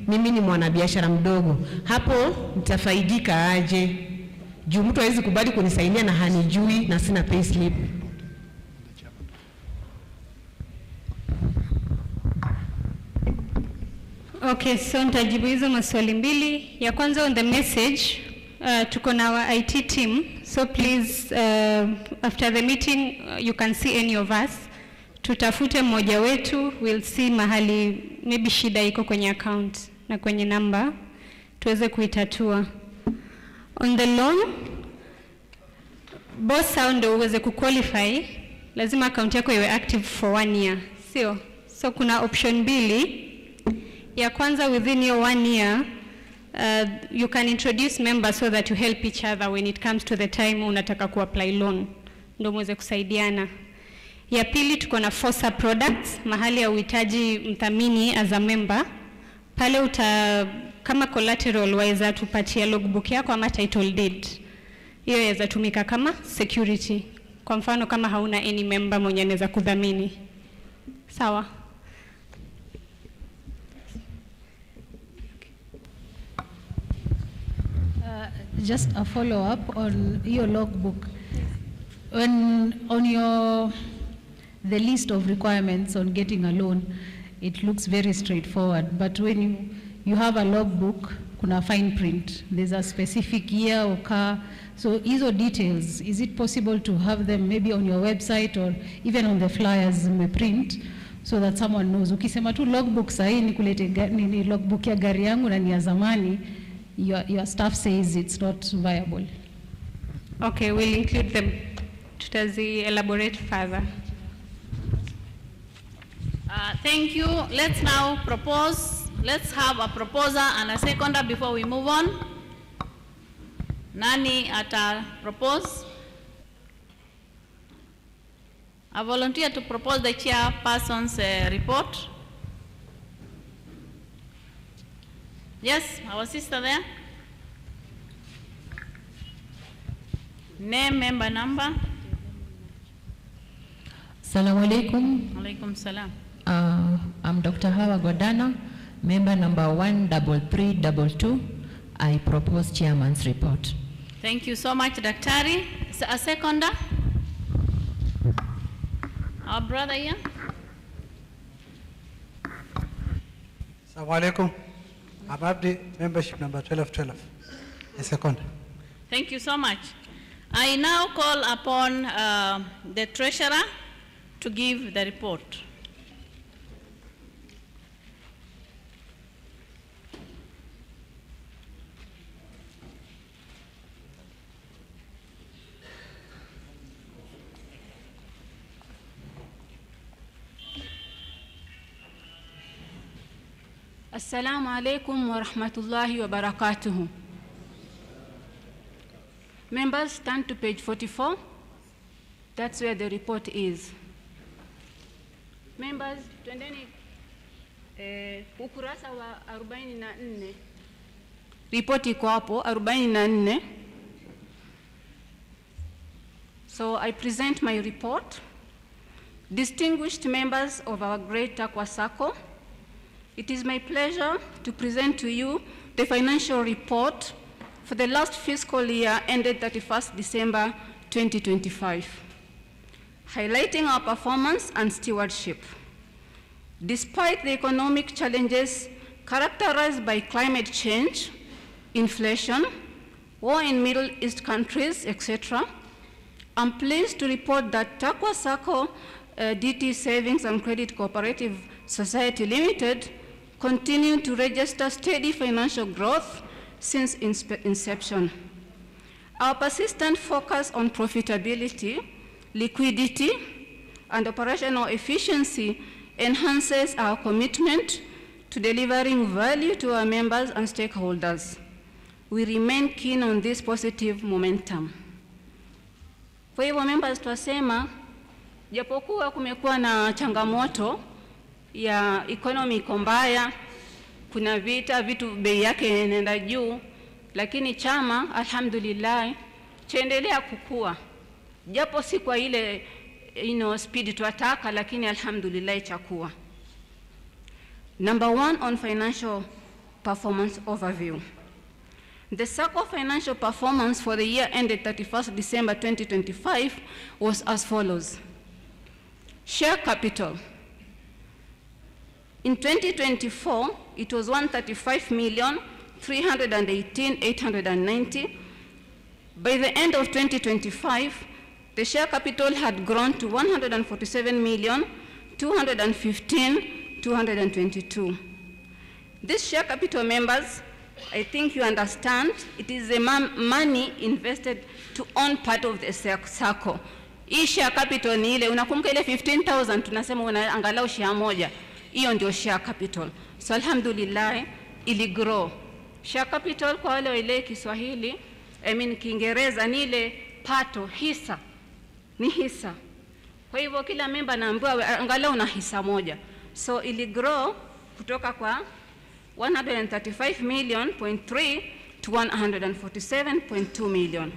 mimi ni mwanabiashara mdogo. Hapo nitafaidika aje? Juu mtu hawezi kubali kunisaidia na hanijui na sina payslip. Okay, so nitajibu hizo maswali 2. Ya kwanza, on the message, tuko na our IT team, so please after the meeting you can see any of us tutafute mmoja wetu, we'll see mahali maybe shida iko kwenye account na kwenye namba, tuweze kuitatua. On the loan, boss hao ndio uweze kuqualify, lazima account yako iwe active for 1 year, sio? So kuna option mbili. Ya kwanza, within your 1 year, you can introduce members so that you help each other when it comes to the time unataka kuapply loan, ndio muweze kusaidiana. Ya pili, tuko na FOSA products, mahali ya uhitaji mthamini as a member. Pale kama collateral waweza tupatia logbook yako ama title deed. Hiyo yaweza tumika kama security. Kwa mfano kama hauna any member mwenye anaweza kudhamini. Sawa? Just a follow-up on your logbook. When on the list of requirements on getting a loan, it looks very straightforward. But when you have a logbook, kuna fine print. There's a specific year or car. So hizo details, is it possible to have them maybe on your website or even on the flyers me print so that someone knows? Ukisema tu logbook sahi nikulete ni logbook ya gari yangu na ni ya zamani, your staff says it's not viable. Okay, we'll include them. Tutazi elaborate further. Thank you. Let's now propose. Let's have a proposer and a seconder before we move on. Nani ata propose? I volunteer to propose the chairperson's report. Yes, our sister there. Name, member, number. Assalamu alaikum. Alaikum salam. I'm Dr. Hawa Godana, member number 13322. I propose chairman's report. Thank you so much, Daktari. A seconder? Our brother here. Assalamu alaikum. I'm Abdi, membership number 1212. A second. Thank you so much. I now call upon the treasurer to give the report. Assalamu alaikum wa rahmatullahi wa barakatuhu. Members, turn to page 44. That's where the report is. Members, twendeni ukurasa wa 44. Report iko hapo 44. So I present my report. Distinguished members of our great Taqwa Sacco, it is my pleasure to present to you the financial report for the last fiscal year ended 31st December 2025, highlighting our performance and stewardship. Despite the economic challenges characterized by climate change, inflation, war in Middle East countries, etc., I'm pleased to report that Taqwa Sacco DT Savings and Credit Cooperative Society Limited continue to register steady financial growth since inception. Our persistent focus on profitability, liquidity, and operational efficiency enhances our commitment to delivering value to our members and stakeholders. We remain keen on this positive momentum. Kwa hivyo members, twasema japokuwa kumekuwa na changamoto ya economy iko mbaya, kuna vita, vitu bei yake inaenda juu, lakini chama alhamdulillah chaendelea kukua. Japo si kwa ile speed tuataka, lakini alhamdulillah chakua. Number 1 on financial performance overview. The Sacco financial performance for the year ended 31st December 2025 was as follows. Share capital. In 2024, it was 135,318,890. By the end of 2025, the share capital had grown to 147,200,000 215,222. This share capital members, I think you understand, it is the money invested to own part of the SACCO. Hii share capital ni ile, unakumbuka ile 15,000 tunasema unaangalau share moja. Hiyo ndio share capital. So alhamdulillah ili grow. Share capital kwa wale ile Kiswahili, Kiingereza ni ile pato, hisa. Ni hisa. Kwa hivyo kila member anaambiwa angalau na hisa moja. So ili grow kutoka kwa 135 million point 3 to 147.2 million.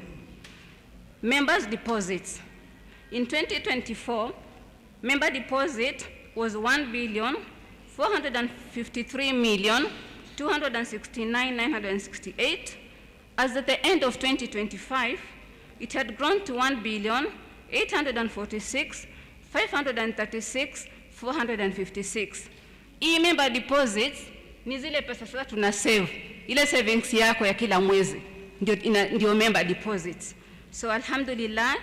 Members deposits. In 2024, member deposit was 1,453,269,968. As at the end of 2025, it had grown to 1,846,536,456. Hii member deposits ni zile pesa sasa tuna save, ile savings yako ya kila mwezi ndio member deposits. So alhamdulillah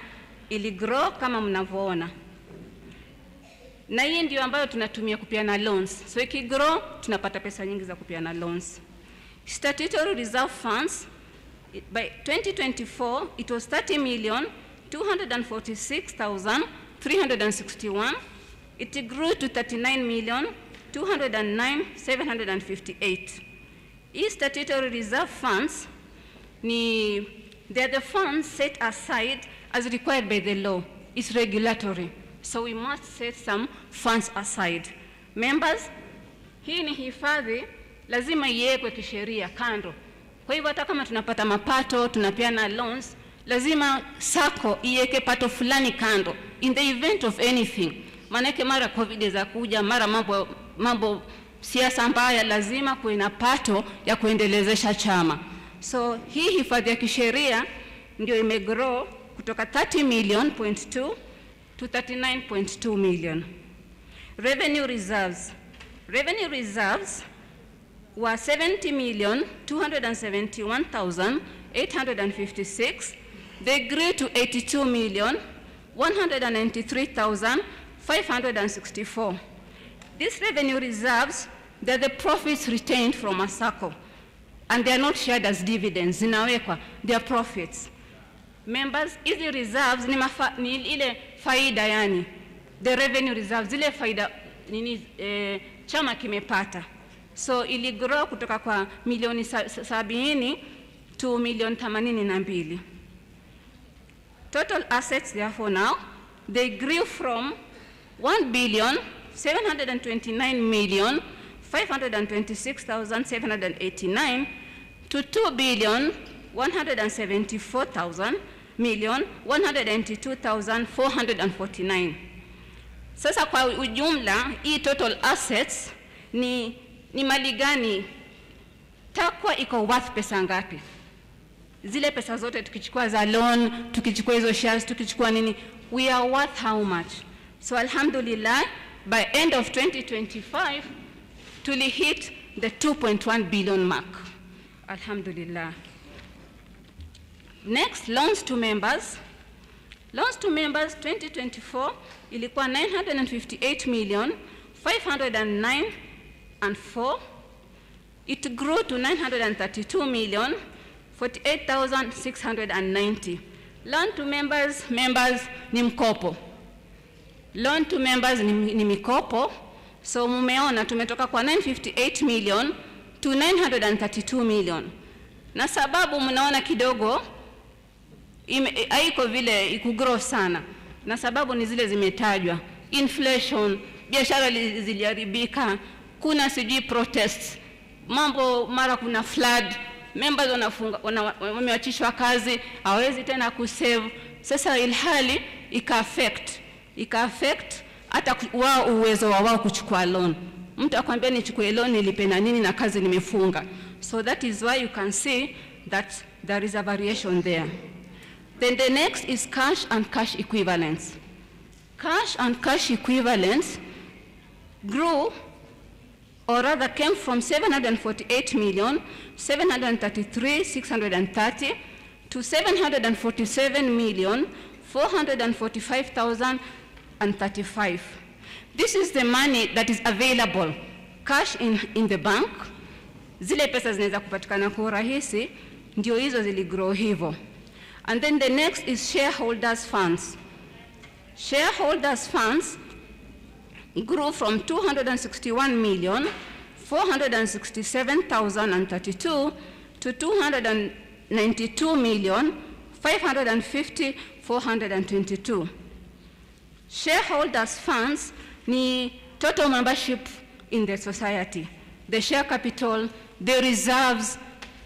ili grow kama mnavyoona. Na hii ndio ambayo tunatumia kupeana loans. So iki grow tunapata pesa nyingi za kupeana loans. Statutory reserve funds by 2024 it was 30,246,361. It grew to 39,209,758. These statutory reserve funds they're the funds set aside as required by the law. It's regulatory. So we must set some funds aside. Members, hii ni hifadhi lazima iwekwe kisheria kando. Kwa hivyo hata kama tunapata mapato, tunapeana loans, lazima SACCO iweke pato fulani kando in the event of anything. Manake mara COVID za kuja, mara mambo siasa mbaya, lazima kuwe na pato ya kuendelezesha chama. So hii hifadhi ya kisheria ndio imegrow kutoka 30 million point 2 to 39.2 million. Revenue reserves. Revenue reserves were 70,271,856. They grew to 82,193,564. These revenue reserves, they're the profits retained from a SACCO, and they are not shared as dividends. Zinawekwa, they are profits. Members, hizi reserves ni ile faida yani, the revenue reserves, zile faida chama kimepata. So ili grow kutoka kwa milioni 70 to milioni 82. Total assets therefore now, they grew from 1,729,526,789 to 2,174,182,449. Sasa kwa ujumla, hii total assets ni mali gani? Taqwa iko worth pesa ngapi? Zile pesa zote tukichukua za loan, tukichukua hizo shares, tukichukua nini, we are worth how much? So alhamdulillah, by end of 2025, tuli hit the 2.1 billion mark. Alhamdulillah. Next, loans to members. Loans to members 2024 ilikuwa 958,509,400. It grew to 932,048,690. Loan to members ni mkopo. Loan to members ni mikopo. So mumeona tumetoka kwa 958 million to 932 million. Na sababu mnaona kidogo haiko vile ikugrow sana. Na sababu ni zile zimetajwa. Inflation, biashara ziliharibika, kuna sijui protests, mambo mara kuna flood, members wameachishwa kazi, hawezi tena kusave. Sasa ilhali ika-affect hata wao uwezo wao kuchukua loan. Mtu akwambia nichukue loan nilipe na nini na kazi nimefunga. So that is why you can see that there is a variation there. Then the next is cash and cash equivalents. Cash and cash equivalents grew, or rather came from 748,733,630 to 747,445,035. This is the money that is available, cash in the bank. Zile pesa zinaweza kupatikana kwa urahisi, ndio hizo ziligrow hivyo. And then the next is shareholders funds. Shareholders funds grew from 261,467,032 to 292,550,422. Shareholders funds ni total membership in the society, the share capital, the reserves,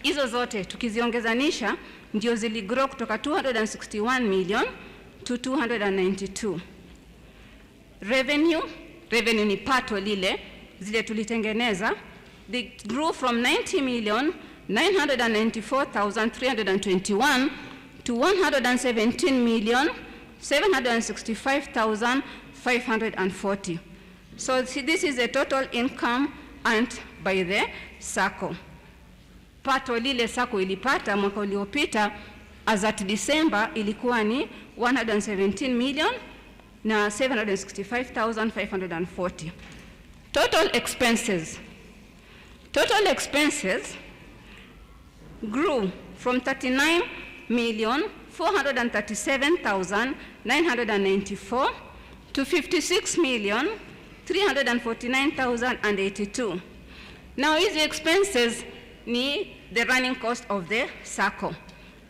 hizo zote tukiziongezanisha ndio ziligrow kutoka 261 million to 292. Revenue ni pato lile zile tulitengeneza, they grew from 90,994,321 to 117,765,540. So this is the total income earned by the Sacco. Pato lile Sacco ilipata mwaka uliopita as at December ilikuwa ni 117,765,540. Total expenses grew from 39,437,994 to 56,349,082. Now these expenses need the running cost of the Sacco.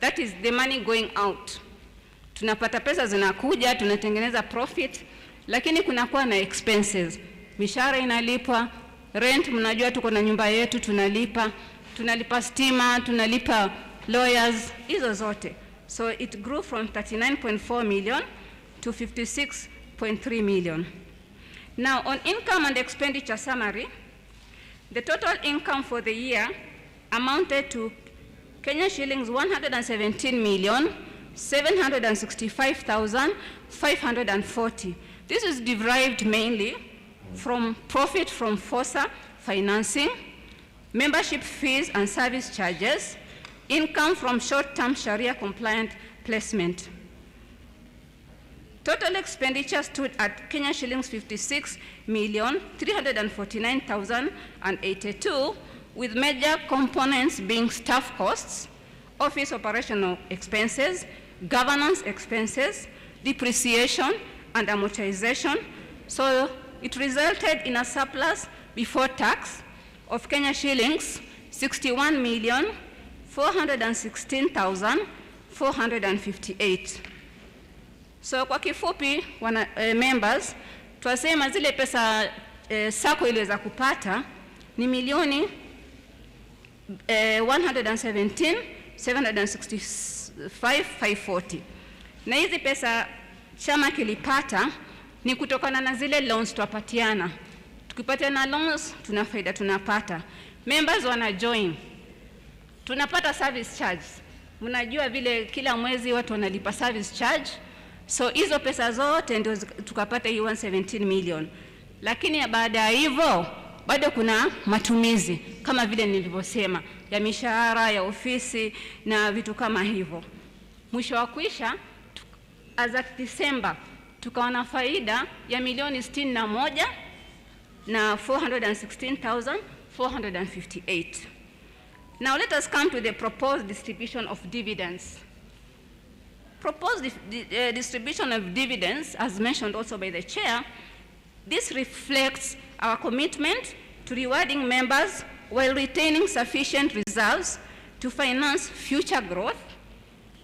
That is the money going out. Tunapata pesa zinakuja, tunatengeneza profit, lakini kunakuwa na expenses. Mishahara inalipwa, rent, mnajua tuko na nyumba yetu tunalipa stima, tunalipa lawyers, hizo zote. So it grew from 39.4 million to 56.3 million. Now on income and expenditure summary, the total income for the year amounted to Kenya shillings 117,765,540. This is derived mainly from profit from FOSA financing, membership fees and service charges, income from short-term Shariah-compliant placement. Total expenditure stood at Kenya shillings 56,349,082, with major components being staff costs, office operational expenses, governance expenses, depreciation and amortization. So it resulted in a surplus before tax of Kenya shillings 61,416,458. So kwa kifupi members, twasema zile pesa Sacco iliweza kupata ni milioni 117,765,540. Na hizi pesa chama kilipata ni kutokana na zile loans twapatiana. Tukipatiana loans tuna faida tunapata. Members wana join. Tunapata service charge. Mnajua vile kila mwezi watu wanalipa service charge. So hizo pesa zote ndio tukapata hii 117 million. Lakini baada ya hivyo bado kuna matumizi kama vile nilivyosema ya mishahara, ya ofisi na vitu kama hivyo. Mwisho wa kuisha as at December tukaona faida ya milioni 61 na 416,458. Now let us come to the proposed distribution of dividends. Proposed distribution of dividends, as mentioned also by the chair, this reflects our commitment to rewarding members while retaining sufficient reserves to finance future growth.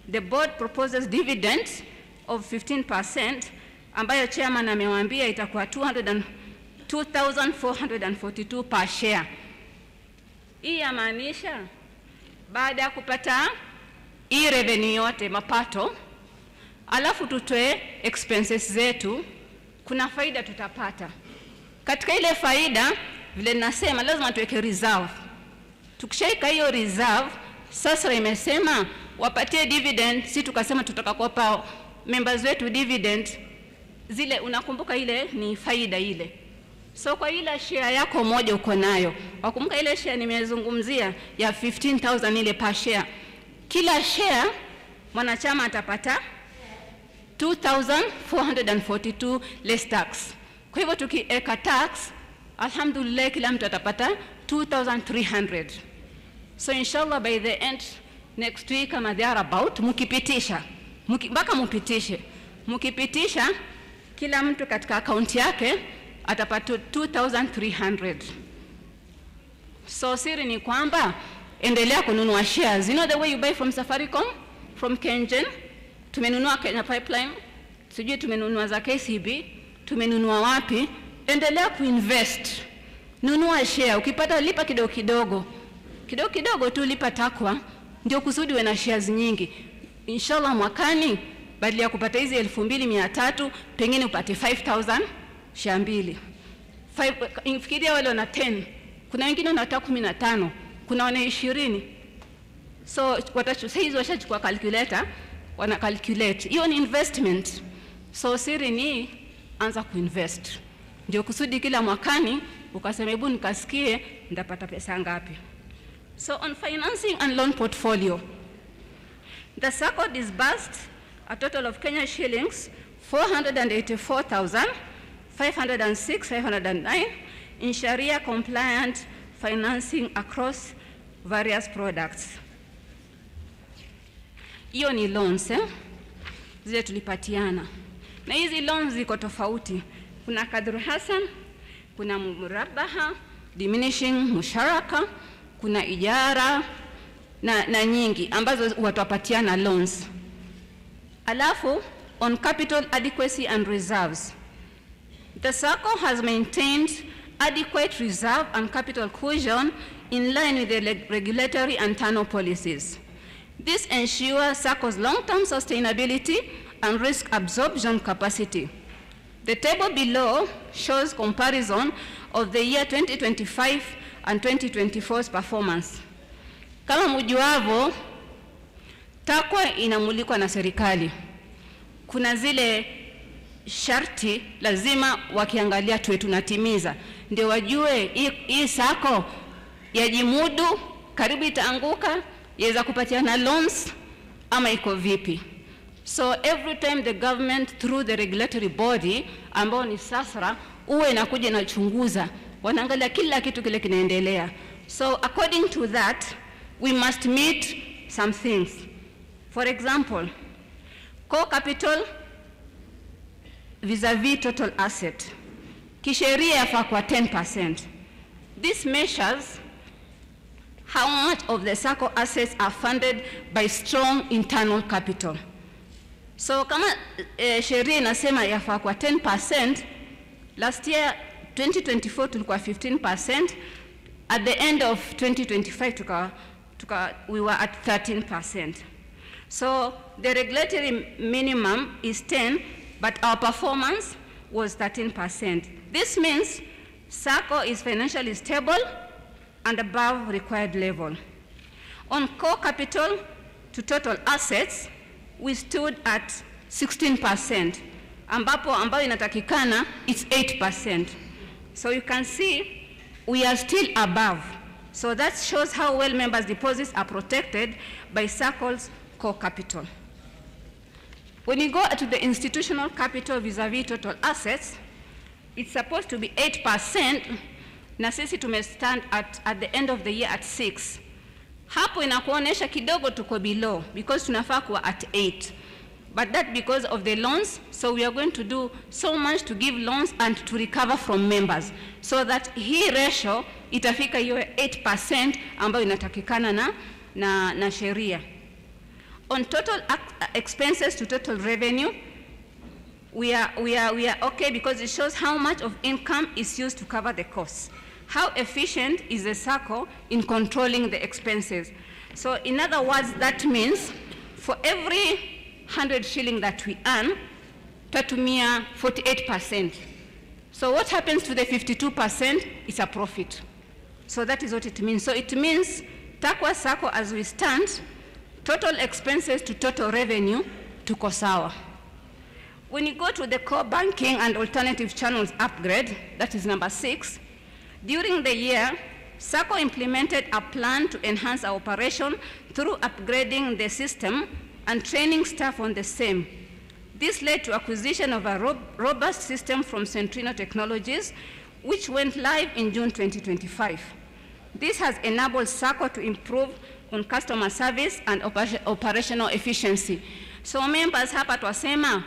The board proposes dividends of 15%, ambayo chairman amewaambia itakuwa 2,442 per share. Hii yamaanisha baada ya kupata hii revenue yote mapato, alafu tutoe expenses zetu, kuna faida tutapata. Katika ile faida vile nasema lazima tuweke reserve. Tukishaika hiyo reserve, sasa imesema wapatie dividend, si tukasema tutaka kuwapa members wetu dividend zile, unakumbuka ile ni faida ile. So kwa ile share yako moja uko nayo, wakumbuka ile share nimezungumzia ya 15,000 ile per share. Kila share mwanachama atapata 2,442 less tax. Kwa hivyo tukieka tax, alhamdulillah kila mtu atapata 2,300. So inshallah by the end next week kama they are about, mukipitisha mpaka mukipitisha kila mtu katika akaunti yake atapata 2,300. So siri ni kwamba endelea kununua shares. You know the way you buy from Safaricom, from Kengen, tumenunua Kenya Pipeline, sijui tumenunua za KCB, tumenunua wapi. Endelea kuinvest, nunua share. Ukipata lipa kidogo kidogo tu, lipa Taqwa, ndio kusudi uwe na shares nyingi. Inshallah mwakani badala ya kupata hizi 2,300 pengine upate 5,000 share mbili. Infikiria wale wana 10, kuna wengine wanataka 15, kuna wana 20. So hizo washachukua calculator, wana calculate. Hiyo ni investment. So siri ni anza kuinvest, ndio kusudi kila mwakani ukasema hebu nikasikie ndapata pesa ngapi. So on financing and loan portfolio, the Sacco disbursed a total of Kenya shillings 484,506,509 in Sharia-compliant financing across various products. Hiyo ni loans zile tulipatiana. Na hizi loans ziko tofauti. Kuna Kadru Hassan, kuna murabaha, diminishing musharaka, kuna ijara na nyingi ambazo watapatiana loans. Alafu on capital adequacy and reserves, the Sacco has maintained adequate reserve and capital cushion in line with the regulatory and internal policies. This ensures Sacco's long-term sustainability and risk absorption capacity. The table below shows comparison of the year 2025 and 2024's performance. Kama mjuavo, Taqwa inamulikwa na serikali. Kuna zile sharti lazima wakiangalia tuwe tunatimiza, ndio wajue hii Sacco yajimudu, karibu itaanguka, yaweza kupatiana loans ama iko vipi. So every time the government through the regulatory body ambao ni SASRA uwe inakuja na chunguza, wanaangalia kila kitu kile kinaendelea. So according to that we must meet some things. For example, core capital vis-a-vis total asset. Kisheria yafaa kwa 10%. This measures how much of the Sacco assets are funded by strong internal capital. So kama sheria inasema yafaa kwa 10%, last year 2024 tulikuwa 15%, at the end of 2025 we were at 13%. So the regulatory minimum is 10, but our performance was 13%. This means Sacco is financially stable and above required level. On core capital to total assets, we stood at 16%, ambayo inatakikana it's 8%. So you can see we are still above. So that shows how well members' deposits are protected by Saccos core capital. When you go to the institutional capital vis-a-vis total assets, it's supposed to be 8%, na sisi tumestand at the end of the year at 6. Hapo inakuonesha kidogo tuko below because tunafaa kuwa at 8. But that because of the loans, so we are going to do so much to give loans and to recover from members, so that hii ratio itafika hiyo 8% ambayo inatakikana na sheria. On total expenses to total revenue, we are okay because it shows how much of income is used to cover the costs. How efficient is the Sacco in controlling the expenses? So in other words, that means for every 100 shilling that we earn, tatumia 48%. So what happens to the 52%? It's a profit. So that is what it means. So it means Taqwa Sacco as we stand, total expenses to total revenue tuko sawa. When you go to the core banking and alternative channels upgrade, that is number 6, during the year, Sacco implemented a plan to enhance our operation through upgrading the system and training staff on the same. This led to acquisition of a robust system from Centrino Technologies, which went live in June 2025. This has enabled Sacco to improve on customer service and operational efficiency. So members, hapa twasema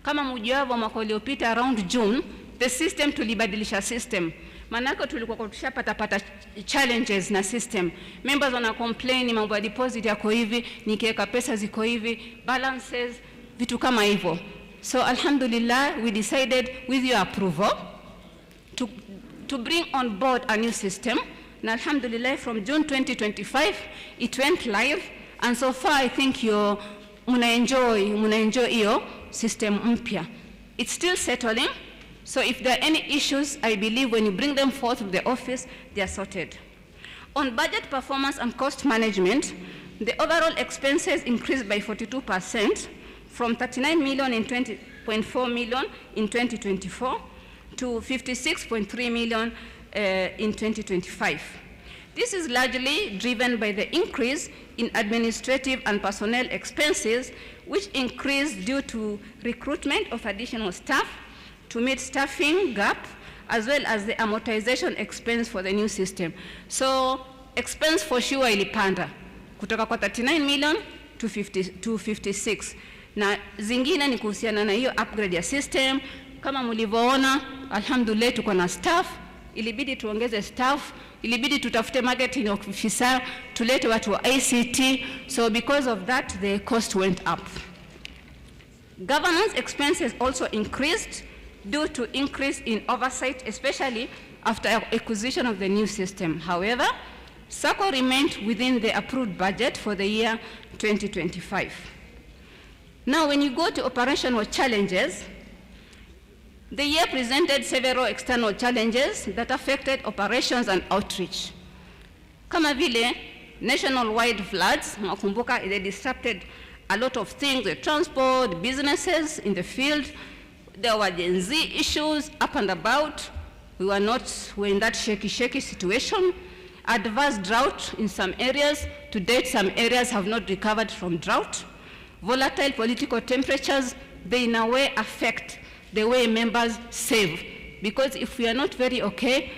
kama mjuavo mwaka uliopita around June, the system tulibadilisha system. Manako tulikuwa tushapata challenges na system. Members wana complain mambo ya deposit yako hivi, nikiweka pesa ziko hivi, balances, vitu kama hivyo. So alhamdulillah, we decided with your approval to bring on board a new system. And alhamdulillah, from June 2025, it went live. And so far, I think muna enjoy your system mpya. It's still settling. So if there are any issues, I believe when you bring them forth to the office, they are sorted. On budget performance and cost management, the overall expenses increased by 42% from 39 million in 20.4 million in 2024 to 56.3 million in 2025. This is largely driven by the increase in administrative and personnel expenses, which increased due to recruitment of additional staff to meet staffing gap, as well as the amortization expense for the new system. So expense for sure ilipanda kutoka kwa 39 million to 56. Na zingine ni kuhusiana na hiyo upgrade ya system. Kama mlivyoona, alhamdulillah tuko na staff, ilibidi tuongeze staff, ilibidi tutafute marketing officer, tulete watu wa ICT. So because of that, the cost went up. Governance expenses also increased due to increase in oversight, especially after acquisition of the new system. However, Sacco remained within the approved budget for the year 2025. Now, when you go to operational challenges, the year presented several external challenges that affected operations and outreach. Kama vile, nationwide floods, makumbuka, they disrupted a lot of things, the transport, businesses in the field. There were Gen Z issues up and about. We were in that shaky situation. Adverse drought in some areas. To date, some areas have not recovered from drought. Volatile political temperatures, they in a way affect the way members save. Because if we are not very okay,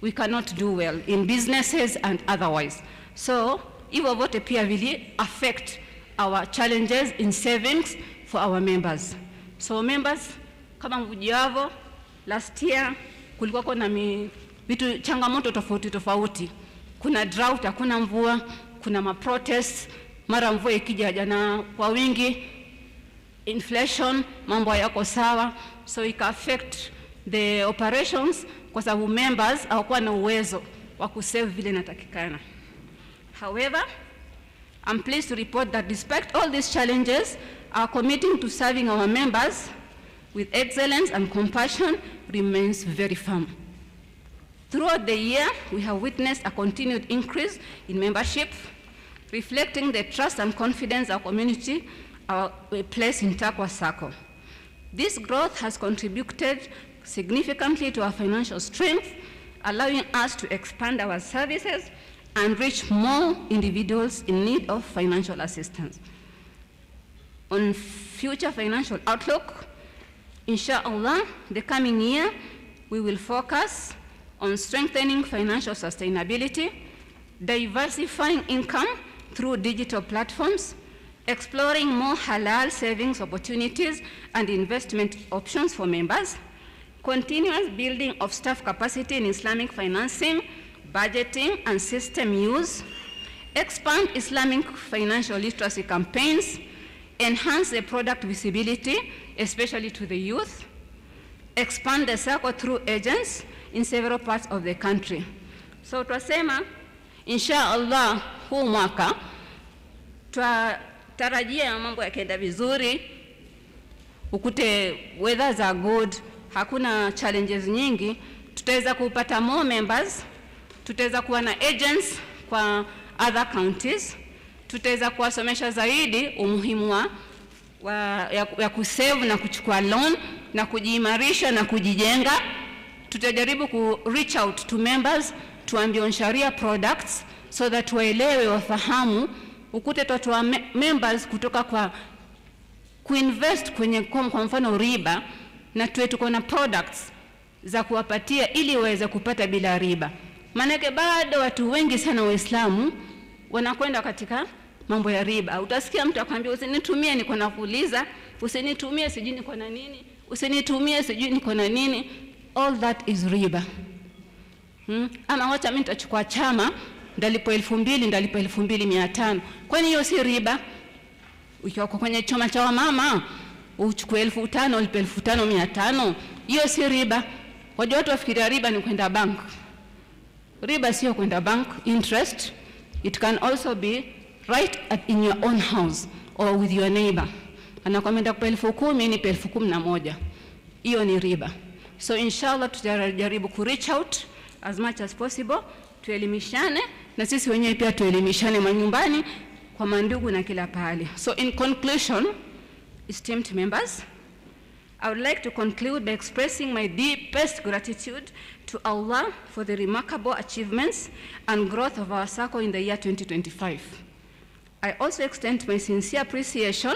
we cannot do well in businesses and otherwise. So, hivyo vote pia vili affect our challenges in savings for our members. So members, kama mjuavo, last year kulikuwa kuna vitu changamoto tofauti. Kuna drought, hakuna mvua, kuna ma-protests, mara mvua ikija jana kwa wingi, inflation, mambo yako sawa, so it affect the operations kwa sababu members hawakuwa na uwezo wa kusave vile natakikana. However, I'm pleased to report that despite all these challenges, our commitment to serving our members with excellence and compassion remains very firm. Throughout the year, we have witnessed a continued increase in membership, reflecting the trust and confidence our community place in Taqwa Sacco. This growth has contributed significantly to our financial strength, allowing us to expand our services and reach more individuals in need of financial assistance. On future financial outlook, inshallah, the coming year, we will focus on strengthening financial sustainability, diversifying income through digital platforms, exploring more halal savings opportunities and investment options for members, continuous building of staff capacity in Islamic financing, budgeting and system use, expand Islamic financial literacy campaigns, enhance the product visibility, especially to the youth, expand the Sacco through agents in several parts of the country. So twasema, inshallah, huu mwaka, tarajia mambo yakienda vizuri, ukute weathers are good, hakuna challenges nyingi, tutaweza kupata more members, tutaweza kuwa na agents kwa other counties, tutaweza kuwasomesha zaidi umuhimu ya kusave na kuchukua loan na kujiimarisha na kujijenga. Tutajaribu ku reach out to members tuambie on Sharia products so that waelewe, wafahamu, ukute watu wa members kutoka kuinvest kwenye kwa mfano riba, na tuwe tuko na products za kuwapatia ili waweze kupata bila riba. Maanake bado watu wengi sana Waislamu wanakwenda katika mambo ya riba. Utasikia mtu akwambia usinitumie niko na kuuliza, usinitumie sijui niko na nini, usinitumie sijui niko na nini. All that is riba. Ama wacha mimi nitachukua chama ndalipo 2000 ndalipo 2500. Kwani hiyo si riba? Ukiwa kwenye chama cha mama uchukue 1500 ulipe 5500, hiyo si riba. Wajua watu wafikiria riba ni kwenda bank. Riba sio kwenda bank. Interest, it can also be right in your own house or with your neighbor. Anakwambia kwa 10,000 ni 11,000. Hiyo ni riba. So inshallah tutajaribu ku reach out as much as possible, tuelimishane na sisi wenyewe pia tuelimishane manyumbani kwa mandugu na kila pahali. So in conclusion, esteemed members, I would like to conclude by expressing my deepest gratitude to Allah for the remarkable achievements and growth of our Sacco in the year 2025. I also extend my sincere appreciation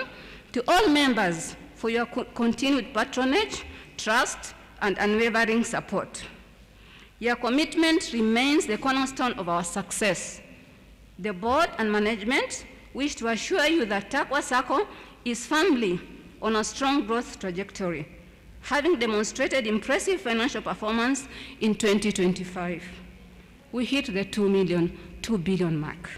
to all members for your continued patronage, trust, and unwavering support. Your commitment remains the cornerstone of our success. The board and management wish to assure you that Taqwa Sacco is firmly on a strong growth trajectory, having demonstrated impressive financial performance in 2025. We hit the 2 billion mark.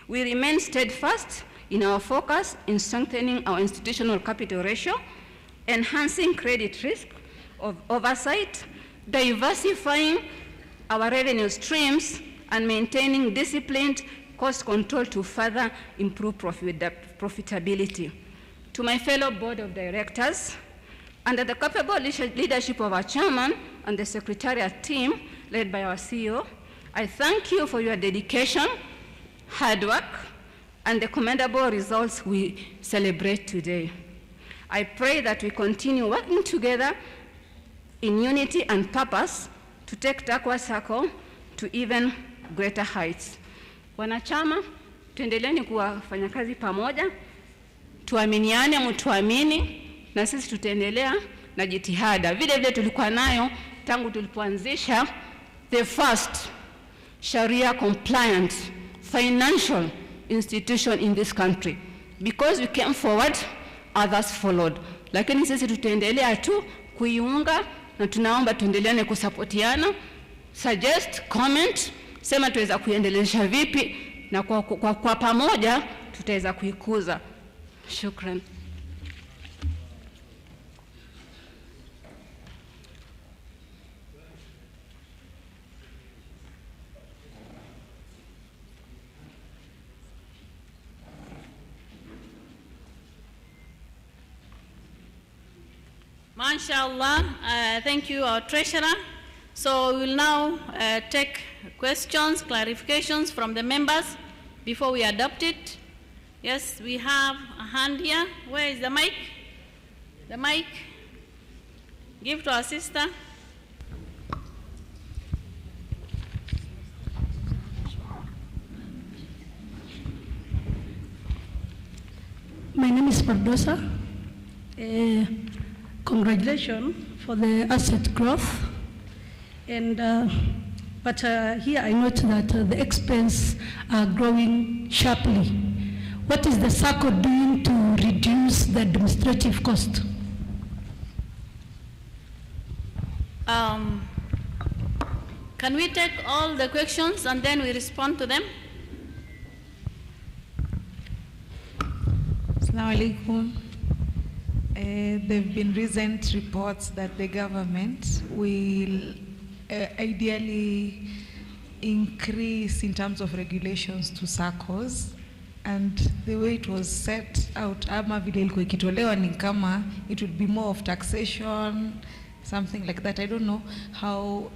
We remain steadfast in our focus in strengthening our institutional capital ratio, enhancing credit risk of oversight, diversifying our revenue streams, and maintaining disciplined cost control to further improve profitability. To my fellow board of directors, under the capable leadership of our chairman and the secretariat team led by our CEO, I thank you for your dedication, hard work, and the commendable results we celebrate today. I pray that we continue working together in unity and purpose to take Taqwa Sacco to even greater heights. Wanachama, tuendeleeni kuwafanya kazi pamoja, tuaminiane, mtuamini, na sisi tutaendelea na jitihada vile vile tulikuwa nayo tangu tulipoanzisha the first Sharia-compliant financial institution in this country. Because we came forward, others followed. Lakini sisi tutaendelea tu kuiunga, na tunaomba tuendeleane kusapotiana, suggest, comment, sema tuweza kuendelesha vipi, na kwa pamoja tutaweza kuikuza. Shukran. MashaAllah, thank you, our treasurer. So we will now take questions, clarifications from the members before we adopt it. Yes, we have a hand here. Where is the mic? The mic. Give to our sister. My name is Pardosa. Congratulations for the asset growth. But here I note that the expense are growing sharply. What is the Sacco doing to reduce the administrative cost? Can we take all the questions and then we respond to them? Assalamu alaikum. There have been recent reports that the government will ideally increase in terms of regulations to SACCOs, and the way it was set out, ama vile ilikuwa ikitolewa ni kama it would be more of taxation, something like that. I don't know how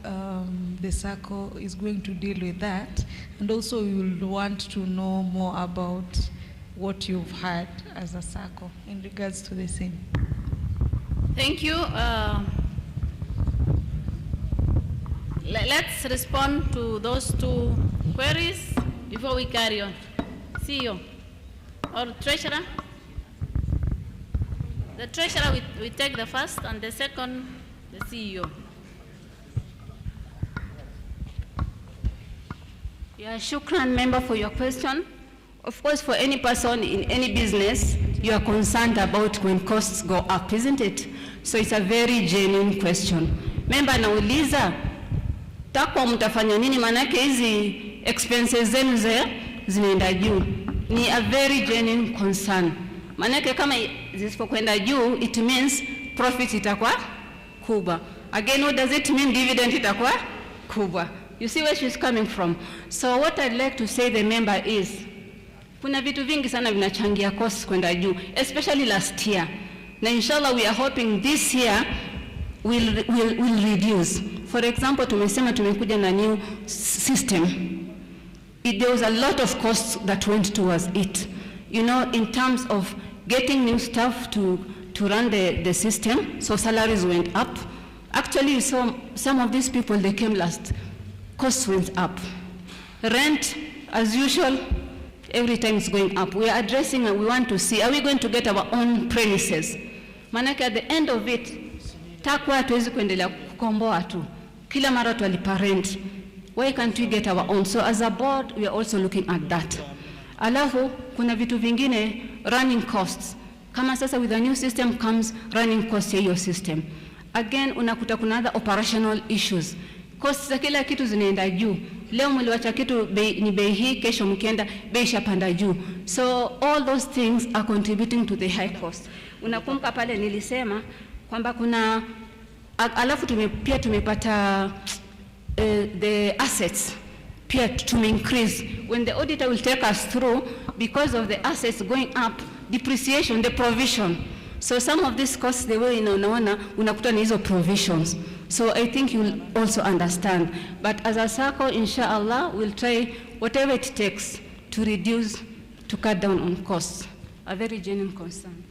the SACCO is going to deal with that, and also we will want to know more about what you've had as a SACCO in regards to the same. Thank you. Let's respond to those two queries before we carry on. CEO or treasurer? The treasurer will take the first, and the second, the CEO. Yeah, shukran, member, for your question. Of course, for any person in any business, you are concerned about when costs go up, isn't it? So it's a very genuine question. Member, nauliza, Taqwa mtafanya nini manake hizi expenses zenu zinaenda juu? Ni a very genuine concern. Manake kama zisipokwenda juu, it means profit itakuwa kubwa. Again, what does it mean? Dividend itakuwa kubwa. You see where she's coming from. So what I'd like to say the member is, kuna vitu vingi sana vinachangia costs kwenda juu, especially last year. Na inshallah we are hoping this year will reduce. For example, tumesema tumekuja na new system. There was a lot of costs that went towards it. You know, in terms of getting new staff to run the system, so salaries went up. Actually, some of these people, they came last. Costs went up. Rent, as usual, every time it's going up. We are addressing and we want to see, are we going to get our own premises? Manake at the end of it, Taqwa hatuwezi kuendelea kukomboa tu. Kila mara tuwalipa rent. Why can't we get our own? So as a board, we are also looking at that. Alafu, kuna vitu vingine, running costs. Kama sasa with the new system comes running costs ya hiyo system. Again, unakuta kuna other operational issues. Costs za kila kitu zinaenda juu. Leo mliwacha kitu ni bei hii, kesho mkienda bei shapanda juu. So all those things are contributing to the high cost. Unakumbuka pale nilisema kwamba kuna alafu pia tumepata the assets pia to increase. When the auditor will take us through, because of the assets going up, depreciation, the provision. So some of these costs, the way unakuta ni hizo provisions. So I think you'll also understand. But as a Sacco, inshallah, we'll try whatever it takes to reduce, to cut down on costs. A very genuine concern.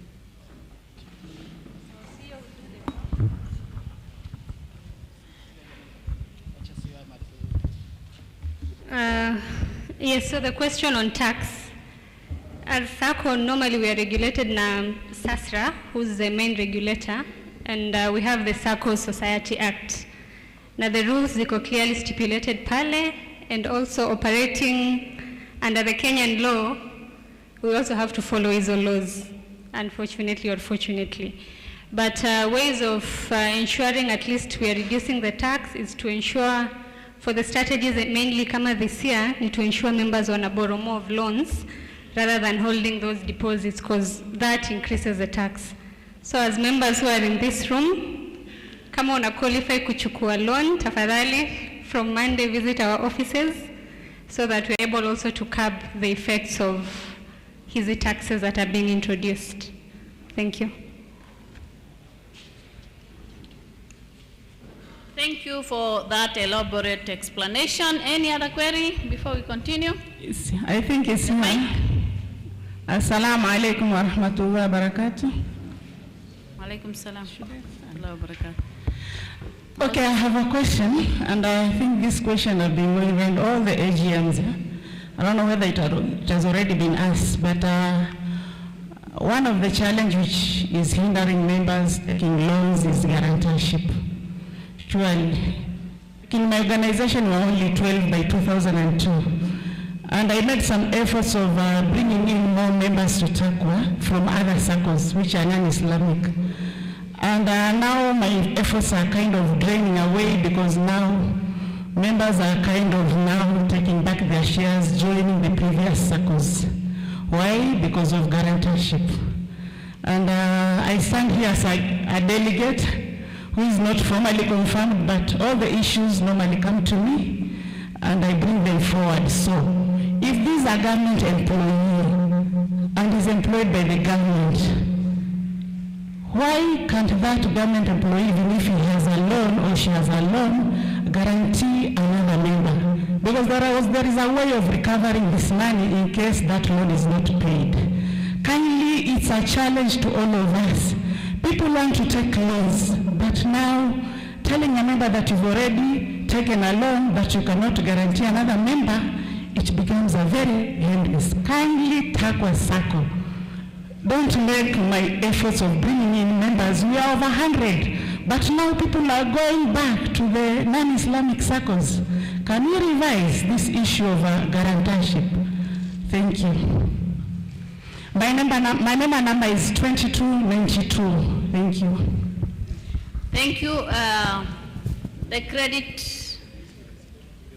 Yes, so the question on tax. As Sacco, normally we are regulated na SASRA, who's the main regulator, and we have the Sacco Society Act. Now the rules ziko clearly stipulated pale, and also operating under the Kenyan law, we also have to follow hizo laws, unfortunately or fortunately. But ways of ensuring at least we are reducing the tax is to ensure, for the strategies that mainly kama this year, need to ensure members wanna borrow more of loans rather than holding those deposits, because that increases the tax. So as members who are in this room, kama una qualify kuchukua loan, tafadhali from Monday visit our offices so that we're able also to curb the effects of hizi taxes that are being introduced. Thank you. Thank you for that elaborate explanation. Any other query before we continue? Yes, I think it's here. Assalamu alaikum wa rahmatullahi wa barakatuh. Alaikum salam wa barakatuh. Okay, I have a question, and I think this question will be in all the AGMs. I don't know whether it has already been asked, but one of the challenges which is hindering members taking loans is guarantorship. Actually, in my organization, we were only 12 by 2002. And I made some efforts of bringing in more members to Taqwa from other circles, which are non-Islamic. And now my efforts are kind of draining away because now members are kind of now taking back their shares, joining the previous circles. Why? Because of guarantorship. And I stand here as a delegate who is not formally confirmed, but all the issues normally come to me and I bring them forward. So if this is a government employee and is employed by the government, why can't that government employee, even if he has a loan or she has a loan, guarantee another member? Because there is a way of recovering this money in case that loan is not paid. Kindly, it's a challenge to all of us. People want to take loans, but now telling a member that you've already taken a loan but you cannot guarantee another member, it becomes a very endless. Kindly Taqwa Sacco, don't make my efforts of bringing in members. We are over 100, but now people are going back to the non-Islamic circles. Can we revise this issue of guarantorship? Thank you. My member number is 2292. Thank you. Thank you. The credit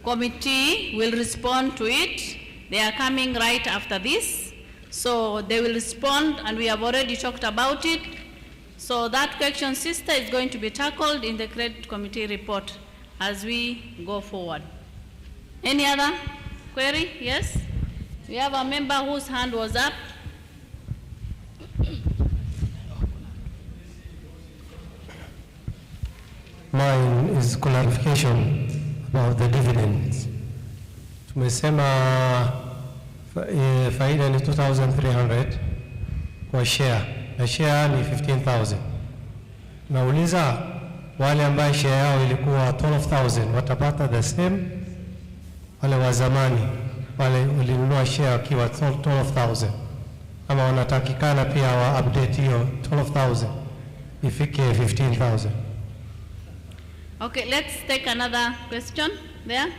committee will respond to it. They are coming right after this. So they will respond, and we have already talked about it. So that question, sister, is going to be tackled in the credit committee report as we go forward. Any other query? Yes? We have a member whose hand was up. Mine is clarification about the dividends. Tumesema faida ni 2,300 kwa share, na share ni 15,000. Nauliza wale ambao share yao ilikuwa 12,000 watapata the same? Wale wa zamani wale walinunua share wakiwa 12,000, ama wanatakikana pia wa update hiyo 12,000 ifike 15,000? Okay, let's take another question there.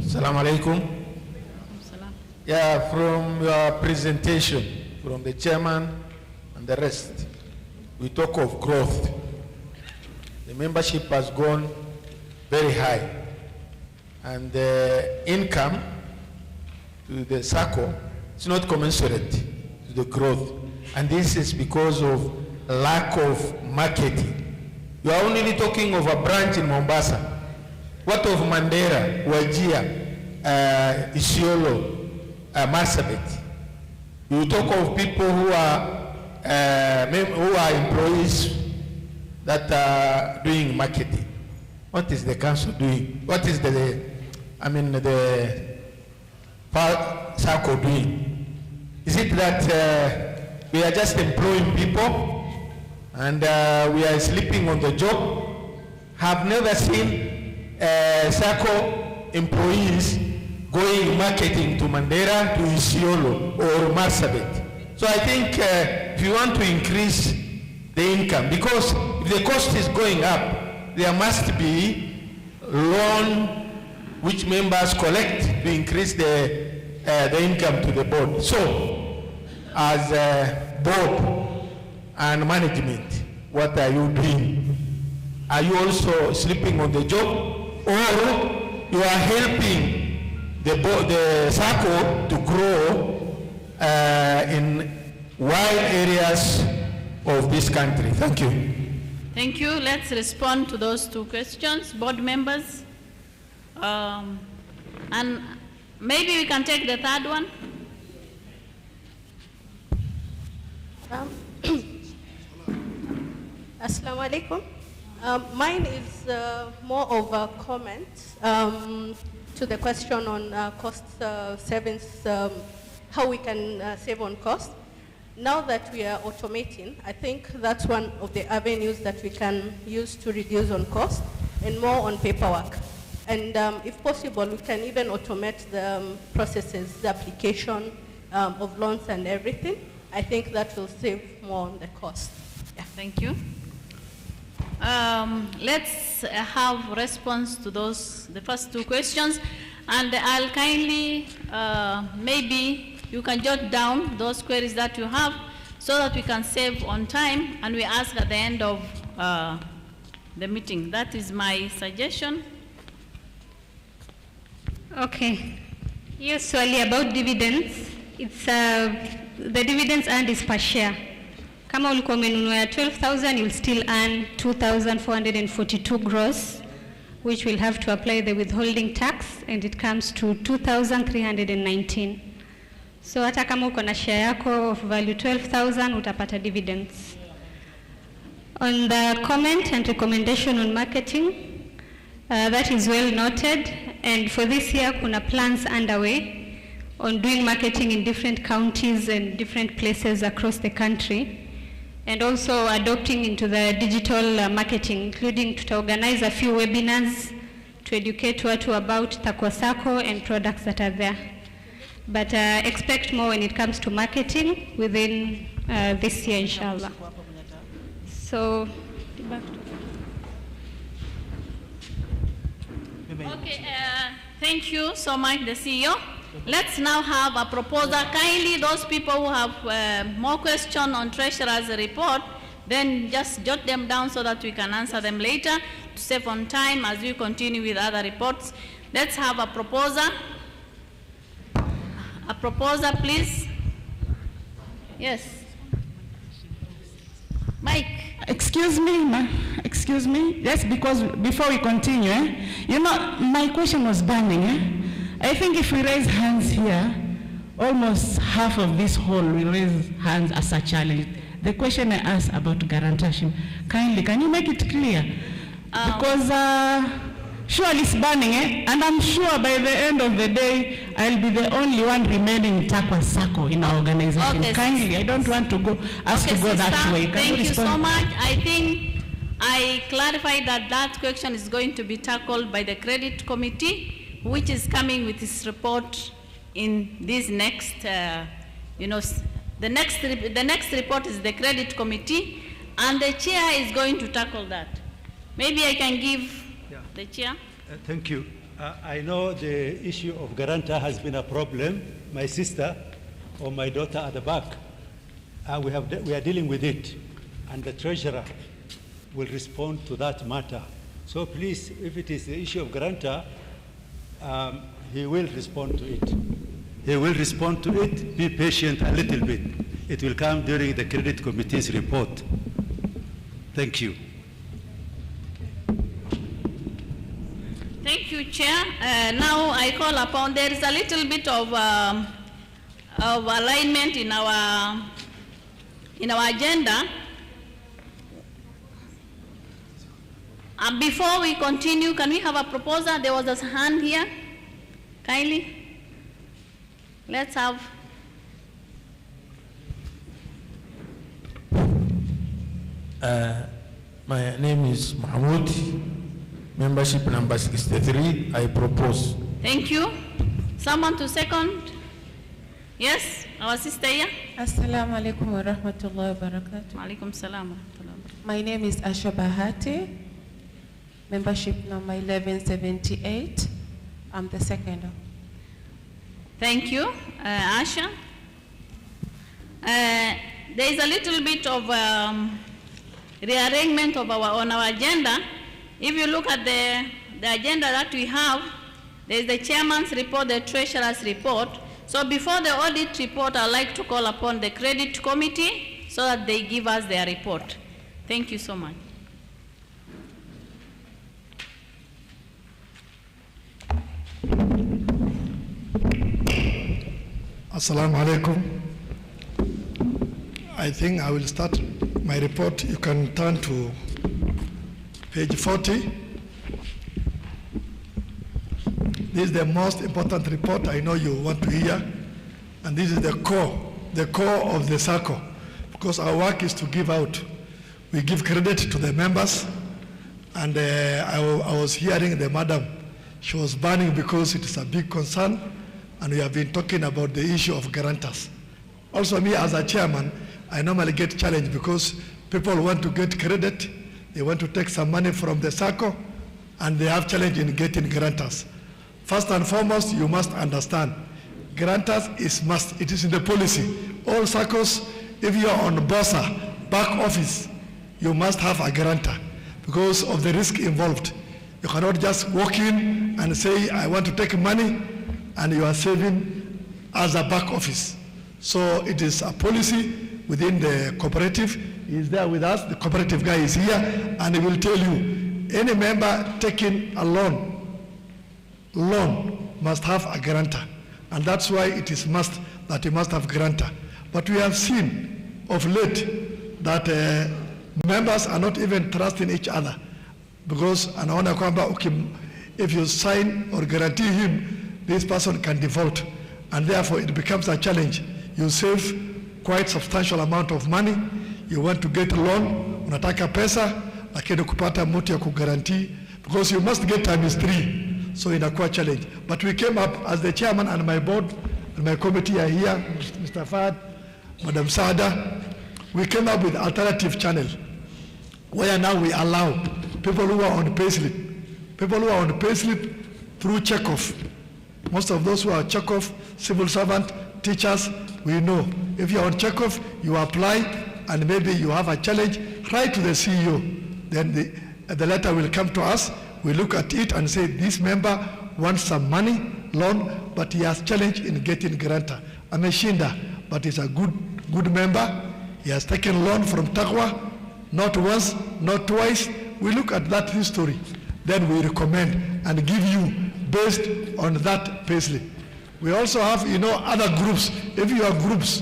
Assalamu alaikum. Yeah, from your presentation, from the chairman and the rest, we talk of growth. The membership has gone very high, and the income to the Sacco is not commensurate to the growth. And this is because of lack of marketing. You are only talking of a branch in Mombasa. What of Mandera, Wajir, Isiolo, Marsabit? You talk of people who are employees that are doing marketing. What is the council doing? What is the Sacco doing? Is it that we are just employing people and we are sleeping on the job? Have never seen Sacco employees going marketing to Mandera, to Isiolo or Marsabit. So I think if you want to increase the income, because if the cost is going up, there must be loan which members collect to increase the income to the board. So as a board and management, what are you doing? Are you also sleeping on the job, or you are helping the Sacco to grow in wide areas of this country? Thank you. Thank you. Let's respond to those two questions, board members. And maybe we can take the third one. Assalamu alaikum. Mine is more of a comment to the question on cost savings, how we can save on cost. Now that we are automating, I think that's one of the avenues that we can use to reduce on cost and more on paperwork. And if possible, we can even automate the processes, the application of loans and everything. I think that will save more on the cost. Yeah. Thank you. Let's have response to the first two questions, and I'll kindly, maybe you can jot down those queries that you have so that we can save on time, and we ask at the end of the meeting. That is my suggestion. Okay. Yes, swali about dividends. It's the dividends earned is per share. Kama ulikuwa umenunua ya 12,000, you'll still earn 2,442 gross, which will have to apply the withholding tax, and it comes to 2,319. So hata kama uko na share yako of value 12,000, utapata dividends. On the comment and recommendation on marketing, that is well noted, and for this year kuna plans underway on doing marketing in different counties and different places across the country, and also adopting into the digital marketing, including to organize a few webinars to educate watu about Taqwa Sacco and products that are there. but expect more when it comes to marketing within this year, inshallah. So, back to Okay, thank you so much, the CEO. Let's now have a proposal. Kindly, those people who have more questions on Treasurer's report, then just jot them down so that we can answer them later to save on time as we continue with other reports. Let's have a proposal. A proposal, please. Yes. Mike. Excuse me, excuse me. Just because before we continue, you know, my question was burning. I think if we raise hands here, almost half of this hall will raise hands as a challenge. The question I asked about guarantorship, kindly, can you make it clear? Because surely it's burning, and I'm sure by the end of the day, I'll be the only one remaining in Taqwa Sacco in our organization. Okay, kindly, I don't want to go go that way. Thank you so much. I think I clarified that that question is going to be tackled by the credit committee, which is coming with its report in this next, the next report is the credit committee, and the chair is going to tackle that. Maybe I can give the chair. Thank you. I know the issue of guarantor has been a problem. My sister or my daughter at the back, we are dealing with it, and the treasurer will respond to that matter. So please, if it is the issue of guarantor, he will respond to it. He will respond to it. Be patient a little bit. It will come during the credit committee's report. Thank you. Thank you, Chair. Now I call upon, there is a little bit of alignment in our agenda. Before we continue, can we have a proposal? There was a hand here. Kindly. Let's have. My name is Mahmoud. Membership number 63, I propose. Thank you. Someone to second? Yes, our sister here. Assalamu alaikum wa rahmatullahi wa barakatuh. Alaikum salam wa rahmatullahi. My name is Asha Bahati. Membership number 1178. I'm the second. Thank you, Asha. There is a little bit of rearrangement of on our agenda. If you look at the agenda that we have, there is the chairman's report, the treasurer's report. So before the audit report, I'd like to call upon the credit committee so that they give us their report. Thank you so much. Assalamu alaikum. I think I will start my report. You can turn to page 40. This is the most important report I know you want to hear, and this is the core of the Sacco, because our work is to give out. We give credit to the members, and I was hearing the madam, she was burning because it is a big concern, and we have been talking about the issue of guarantors. Also me as a chairman, I normally get challenged because people want to get credit, they want to take some money from the Sacco, and they have challenge in getting guarantors. First and foremost, you must understand, guarantors is must. It is in the policy. All Saccos, if you are on BOSA, back office, you must have a guarantor because of the risk involved. You cannot just walk in and say, I want to take money, and you are saving as a back office. So it is a policy within the cooperative. He is there with us. The cooperative guy is here, and he will tell you, any member taking a loan must have a guarantor. And that's why it is must that he must have guarantor. But we have seen of late that members are not even trusting each other, because anaona kwamba if you sign or guarantee him, this person can default, and therefore it becomes a challenge. You save quite substantial amount of money. You want to get a loan, unataka pesa, lakini kupata mtu ya kuguarantee, because you must get times 3, so inakuwa challenge. But we came up as the chairman and my board and my committee are here, Mr. Fad, Madam Sada. We came up with alternative channel where now we allow people who are on payslip, through checkoff. Most of those who are checkoff, civil servant, teachers, we know. If you are on checkoff, you apply, and maybe you have a challenge, write to the CEO. Then the letter will come to us. We look at it and say, this member wants some money, loan, but he has challenge in getting grantor. Ameshinda, but he's a good member. He has taken loan from Taqwa, not once, not twice. We look at that history. Then we recommend and give you based on that payslip. We also have, other groups. If you are groups,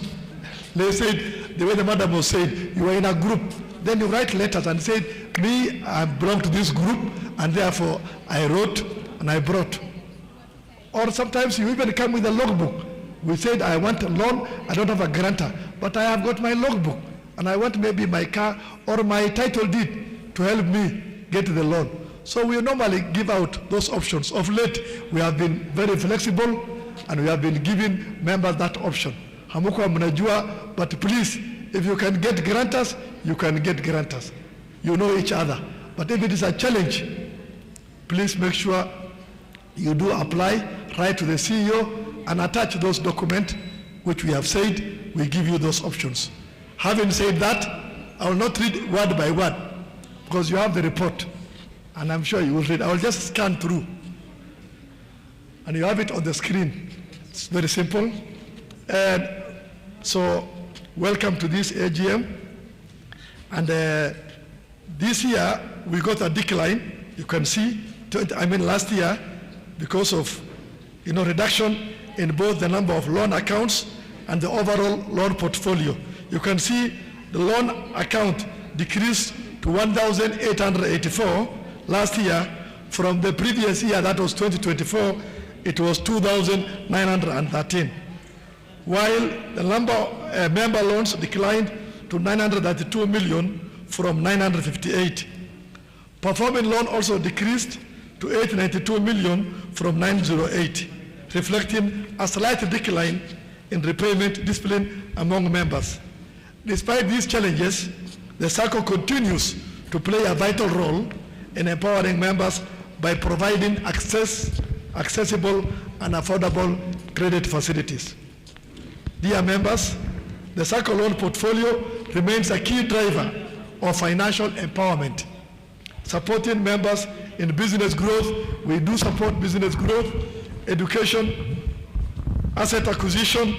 they said, the way the madam was saying, you are in a group, then you write letters and say, me, I belong to this group, and therefore I wrote and I brought. Or sometimes you even come with a logbook. We said, I want a loan, I don't have a grantor, but I have got my logbook, and I want maybe my car or my title deed to help me get the loan. So we normally give out those options. Of late, we have been very flexible, and we have been giving members that option. Hamuko mnajua, but please, if you can get grantors, you can get grantors. You know each other. But if it is a challenge, please make sure you do apply, write to the CEO, and attach those documents which we have said, we give you those options. Having said that, I will not read word by word, because you have the report, and I'm sure you will read. I will just scan through, and you have it on the screen. It's very simple. And so, welcome to this AGM. And this year, we got a decline. You can see, last year, because of reduction in both the number of loan accounts and the overall loan portfolio. You can see the loan account decreased to 1,884 last year. From the previous year, that was 2024, it was 2,913. While the number of member loans declined to 932 million from 958. Performing loan also decreased to 892 million from 908, reflecting a slight decline in repayment discipline among members. Despite these challenges, the Sacco continues to play a vital role in empowering members by providing accessible and affordable credit facilities. Dear members, the Sacco loan portfolio remains a key driver of financial empowerment, supporting members in business growth. We do support business growth, education, asset acquisition,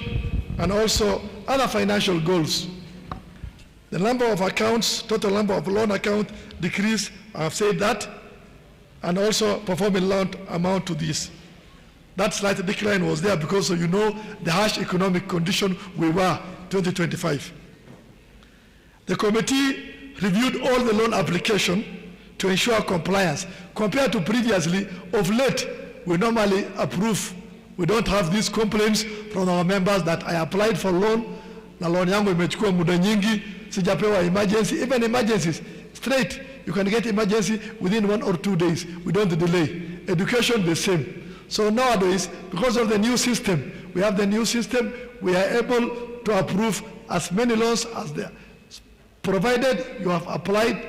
and also other financial goals. The number of accounts, total number of loan accounts decreased, I've said that, and also performing loan amount to this. That slight decline was there because of, the harsh economic condition we were 2025. The committee reviewed all the loan application to ensure compliance. Compared to previously, of late, we normally approve. We don't have these complaints from our members that I applied for loan, na loan yangu imechukua muda nyingi, sijapewa emergency. Even emergencies, straight, you can get emergency within 1 or 2 days. We don't delay. Education, the same. So nowadays, because of the new system, we are able to approve as many loans as there. Provided you have applied,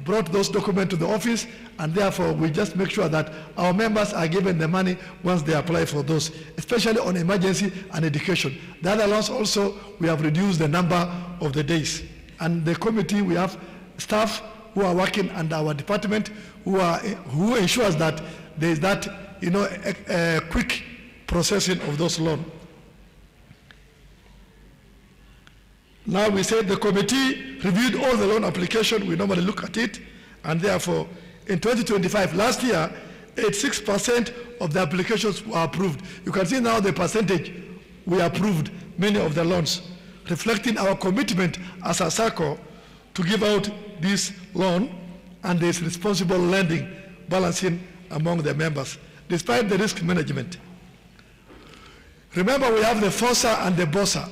brought those documents to the office, and therefore we just make sure that our members are given the money once they apply for those, especially on emergency and education. The other loans also, we have reduced the number of the days. And the committee, we have staff who are working under our department who ensures that there is that a quick processing of those loans. Now we said the committee reviewed all the loan application. We normally look at it, and therefore in 2025, last year, 86% of the applications were approved. You can see now the percentage we approved many of the loans, reflecting our commitment as a Sacco to give out this loan and this responsible lending balancing among the members, despite the risk management. Remember, we have the FOSA and the BOSA.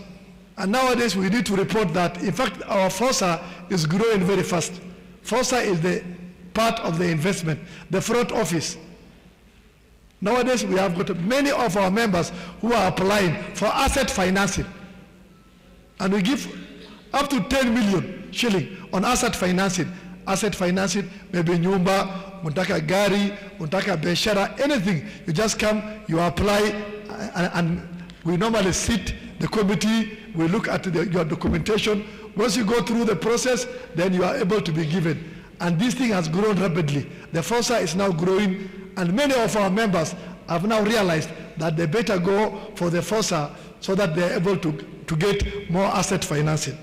And nowadays we need to report that, in fact, our FOSA is growing very fast. FOSA is the part of the investment, the front office. Nowadays, we have got many of our members who are applying for asset financing. And we give up to 10 million shilling on asset financing. Asset financing, maybe nyumba, untaka gari, untaka biashara, anything. You just come, you apply, and we normally sit, the committee, we look at your documentation. Once you go through the process, then you are able to be given. And this thing has grown rapidly. The FOSA is now growing, and many of our members have now realized that they better go for the FOSA so that they are able to get more asset financing.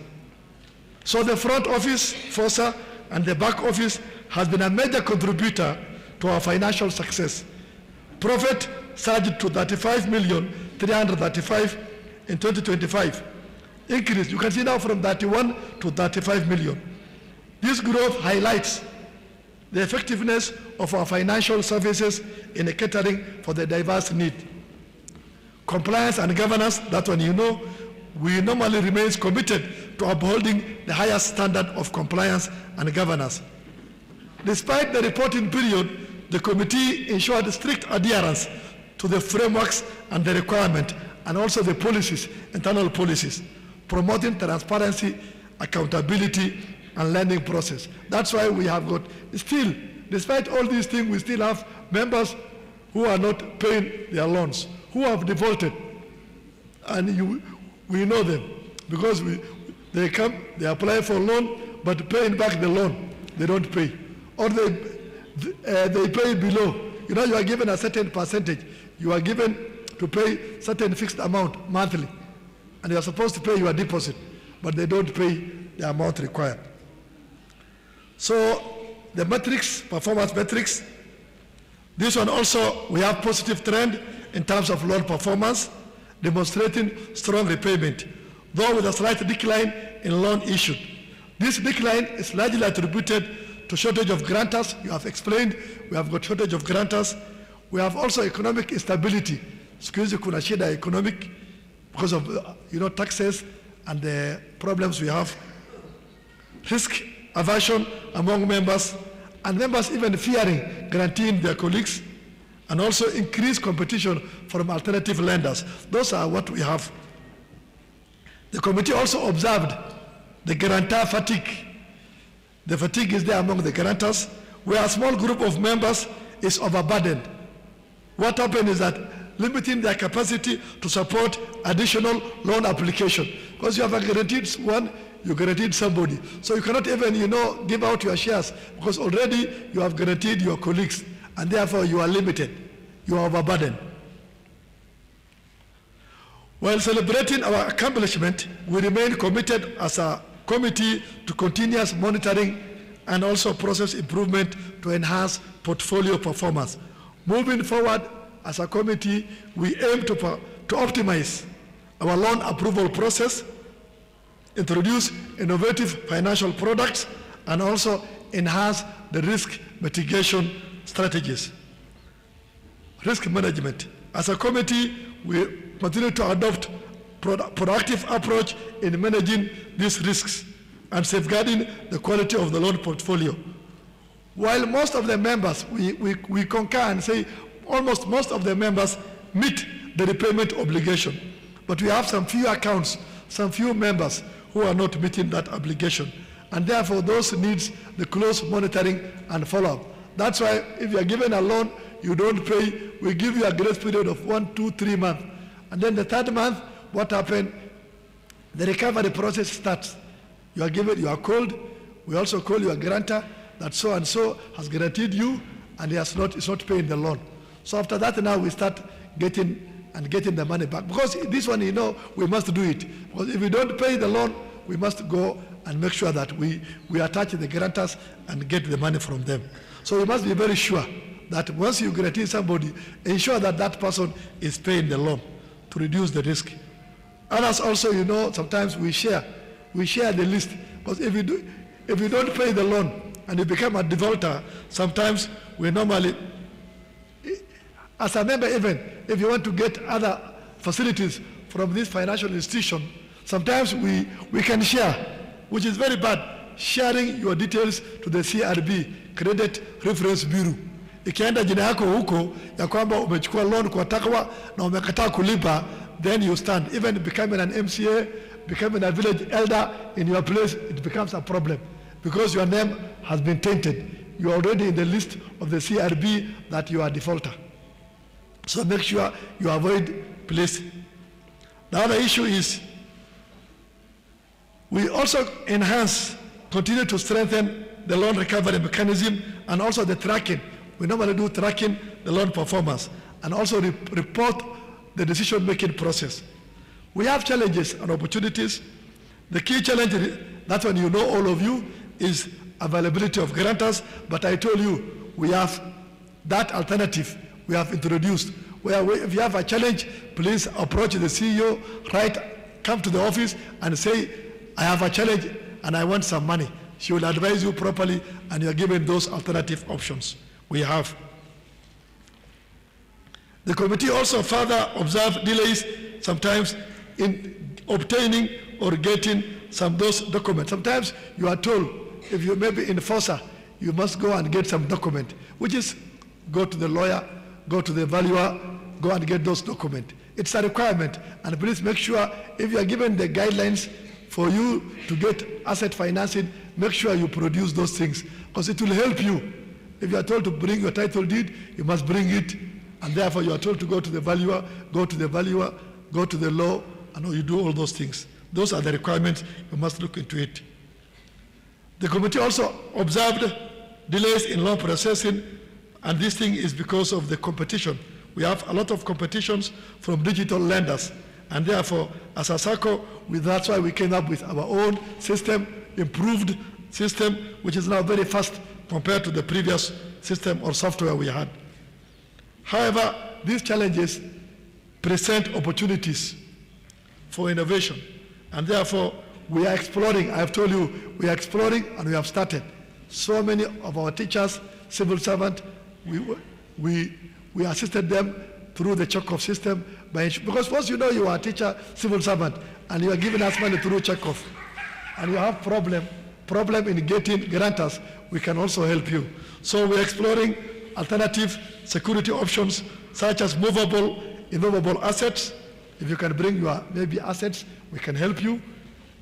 So the front office, FOSA, and the back office has been a major contributor to our financial success. Profit surged to 35,335,000 in 2025. Increase, you can see now from 31 to 35 million. This growth highlights the effectiveness of our financial services in catering for the diverse need. Compliance and governance, that one you know, we normally remain committed to upholding the highest standard of compliance and governance. Despite the reporting period, the committee ensured strict adherence to the frameworks and the requirement, and also the policies, internal policies, promoting transparency, accountability, and learning process. That's why we have got, still, despite all these things, we still have members who are not paying their loans, who have defaulted. And we know them, because they come, they apply for loan, but paying back the loan, they don't pay. Or they pay below. You know, you are given a certain percentage. You are given to pay certain fixed amount monthly, and you are supposed to pay your deposit, but they don't pay the amount required. So the metrics, performance metrics, this one also, we have positive trend in terms of loan performance, demonstrating strong repayment, though with a slight decline in loan issued. This decline is largely attributed to shortage of grantors. You have explained, we have got shortage of grantors. We have also economic instability. Squeeze kuna shida economic because of taxes and the problems we have. Risk aversion among members, and members even fearing guaranteeing their colleagues, and also increased competition from alternative lenders. Those are what we have. The committee also observed the guarantor fatigue. The fatigue is there among the guarantors, where a small group of members is overburdened. What happened is that limiting their capacity to support additional loan application. Because you have a guaranteed one, you guaranteed somebody. So you cannot even, give out your shares, because already you have guaranteed your colleagues, and therefore you are limited, you are overburdened. While celebrating our accomplishment, we remain committed as a committee to continuous monitoring and also process improvement to enhance portfolio performance. Moving forward, as a committee, we aim to optimize our loan approval process, introduce innovative financial products, and also enhance the risk mitigation strategies. Risk management. As a committee, we continue to adopt proactive approach in managing these risks and safeguarding the quality of the loan portfolio. While most of the members, we concur and say almost most of the members meet the repayment obligation, but we have some few accounts, some few members who are not meeting that obligation, and therefore those needs the close monitoring and follow-up. That's why if you are given a loan, you don't pay, we give you a grace period of 1, 2, 3 months, and then the third month, what happened? The recovery process starts. You are given, you are called, we also call your grantor that so and so has guaranteed you, and he is not paying the loan. So after that, now we start getting the money back. Because this one, we must do it. Because if we don't pay the loan, we must go and make sure that we attach the guarantors and get the money from them. So we must be very sure that once you guarantee somebody, ensure that that person is paying the loan to reduce the risk. Others also, sometimes we share the list. Because if you don't pay the loan and you become a defaulter, sometimes we normally, as a member even, if you want to get other facilities from this financial institution, sometimes we can share, which is very bad, sharing your details to the CRB, Credit Reference Bureau. Ikienda jina yako huko ya kwamba umechukua loan kwa Taqwa na umekataa kulipa, then you stand. Even becoming an MCA, becoming a village elder in your place, it becomes a problem because your name has been tainted. You are already in the list of the CRB that you are a defaulter. So make sure you avoid place. The other issue is we also continue to strengthen the loan recovery mechanism and also the tracking. We normally do tracking the loan performance and also report the decision-making process. We have challenges and opportunities. The key challenge, that one you know, all of you, is availability of grantors, but I told you we have that alternative we have introduced, where if you have a challenge, please approach the CEO, come to the office and say, I have a challenge and I want some money. She will advise you properly and you are given those alternative options we have. The committee also further observed delays sometimes in obtaining or getting some those documents. Sometimes you are told, if you may be enforcer, you must go and get some document, which is go to the lawyer, go to the valuer, go and get those documents. It's a requirement, and please make sure if you are given the guidelines for you to get asset financing, make sure you produce those things, because it will help you. If you are told to bring your title deed, you must bring it, and therefore you are told to go to the valuer, go to the law, and you do all those things. Those are the requirements. You must look into it. The committee also observed delays in loan processing, and this thing is because of the competition. We have a lot of competitions from digital lenders, and therefore, as a Sacco, that's why we came up with our own system, improved system, which is now very fast compared to the previous system or software we had. However, these challenges present opportunities for innovation, and therefore we are exploring. I have told you, we are exploring and we have started. So many of our teachers, civil servants, we assisted them through the check-off system, because once you know you are a teacher, civil servant, and you are giving us money through check-off, and you have problem in getting grantors, we can also help you. So we are exploring alternative security options such as movable, immovable assets. If you can bring your maybe assets, we can help you.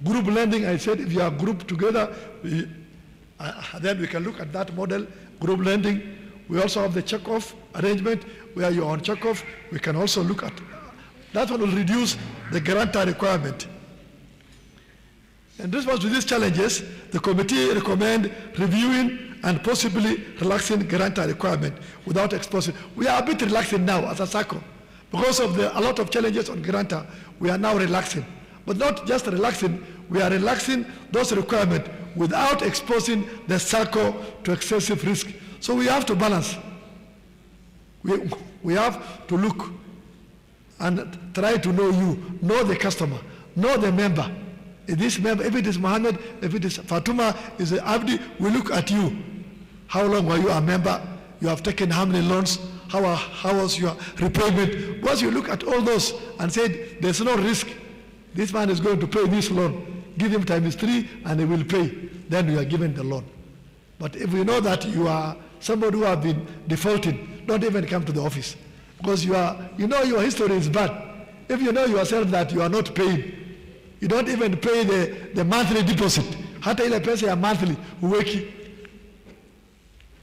Group lending, I said, if you are grouped together, then we can look at that model, group lending. We also have the check-off arrangement where you are on check-off. We can also look at that one will reduce the guarantor requirement. In response to these challenges, the committee recommend reviewing and possibly relaxing guarantor requirement without exposing. We are a bit relaxing now as a Sacco. Because of a lot of challenges on guarantor, we are now relaxing. But not just relaxing, we are relaxing those requirements without exposing the Sacco to excessive risk. So we have to balance. We have to look and try to know you, know the customer, know the member. If this member, if it is Mohammed, if it is Fatuma, is it Abdi, we look at you. How long were you a member? You have taken how many loans? How was your repayment? Once you look at all those and say there's no risk, this man is going to pay this loan, give him times 3 and he will pay, then you are given the loan. But if we know that you are somebody who have been defaulting, don't even come to the office, because you know your history is bad. If you know yourself that you are not paying, you don't even pay the monthly deposit. Hata ile pesa ya monthly huweki.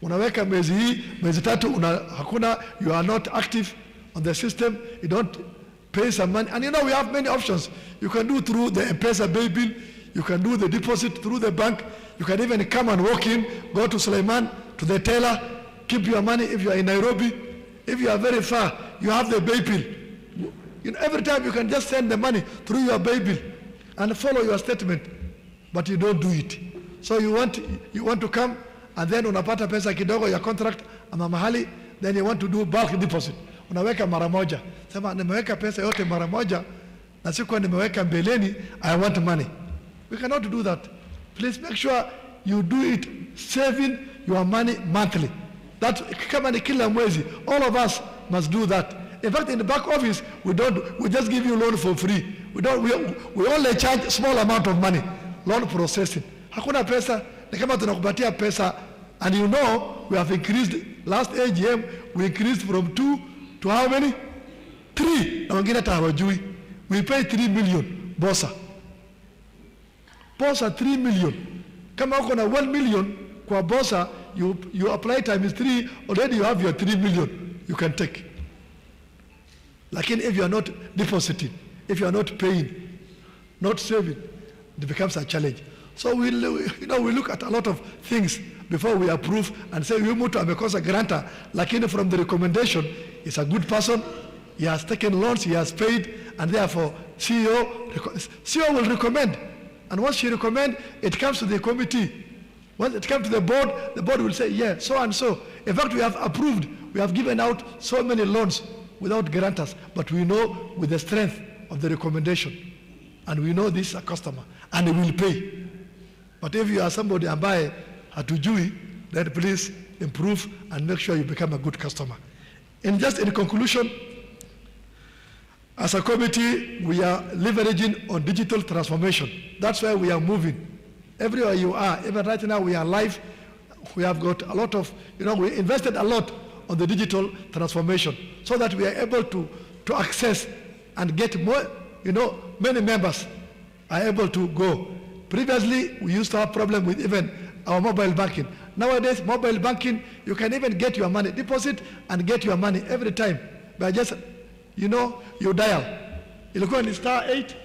Unaweka mwezi hii, mwezi 3 hakuna, you are not active on the system, you don't pay some money. And you know we have many options. You can do through the M-Pesa bill, you can do the deposit through the bank, you can even come and walk in, go to Suleiman, to the teller, keep your money if you are in Nairobi. If you are very far, you have the bill. You know, every time you can just send the money through your bill and follow your statement, but you don't do it. So you want to come and then unapata pesa kidogo ya contract ama mahali, then you want to do bulk deposit. Unaweka mara moja. Sema nimeweka pesa yote mara moja na sikuwa nimeweka mbeleni, I want money. We cannot do that. Please make sure you do it saving your money monthly. That kama ni kila mwezi, all of us must do that. In fact, in the back office, we just give you loan for free. We only charge small amount of money, loan processing. Hakuna pesa, ni kama tunakupatia pesa And you know, we have increased, last AGM, we increased from 2 to how many? 3. Na wengine hata hawajui. We pay 3 million, Bosa. Bosa 3 million. Kama uko na 1 million kwa Bosa, you apply times 3, already you have your 3 million you can take. Lakini if you are not depositing, if you are not paying, not saving, it becomes a challenge. So we look at a lot of things before we approve and say, huyu mtu amekosa granta, lakini from the recommendation, he's a good person, he has taken loans, he has paid, and therefore CEO will recommend. And once she recommend, it comes to the committee. Once it comes to the board will say, yeah, so and so. In fact, we have approved, we have given out so many loans without guarantors, but we know with the strength of the recommendation, and we know this is a customer, and he will pay. But if you are somebody ambaye hatujui, then please improve and make sure you become a good customer. And just in conclusion, as a committee, we are leveraging on digital transformation. That's why we are moving. Everywhere you are, even right now we are live. We have got a lot of, we invested a lot on the digital transformation so that we are able to access and get more, many members are able to go. Previously, we used to have problem with even our mobile banking. Nowadays, mobile banking, you can even get your money, deposit and get your money every time by just, you dial. Ilikuwa ni *8,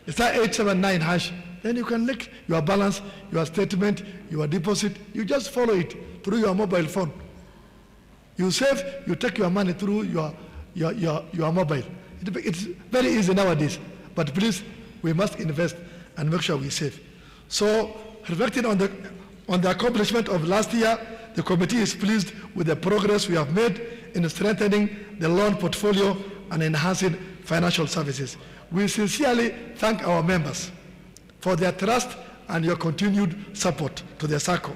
*879 hash. Then you can link your balance, your statement, your deposit. You just follow it through your mobile phone. You save, you take your money through your mobile. It's very easy nowadays. But please, we must invest and make sure we save. So, reflecting on the accomplishment of last year, the committee is pleased with the progress we have made in strengthening the loan portfolio and enhancing financial services. We sincerely thank our members for their trust and your continued support to the Sacco.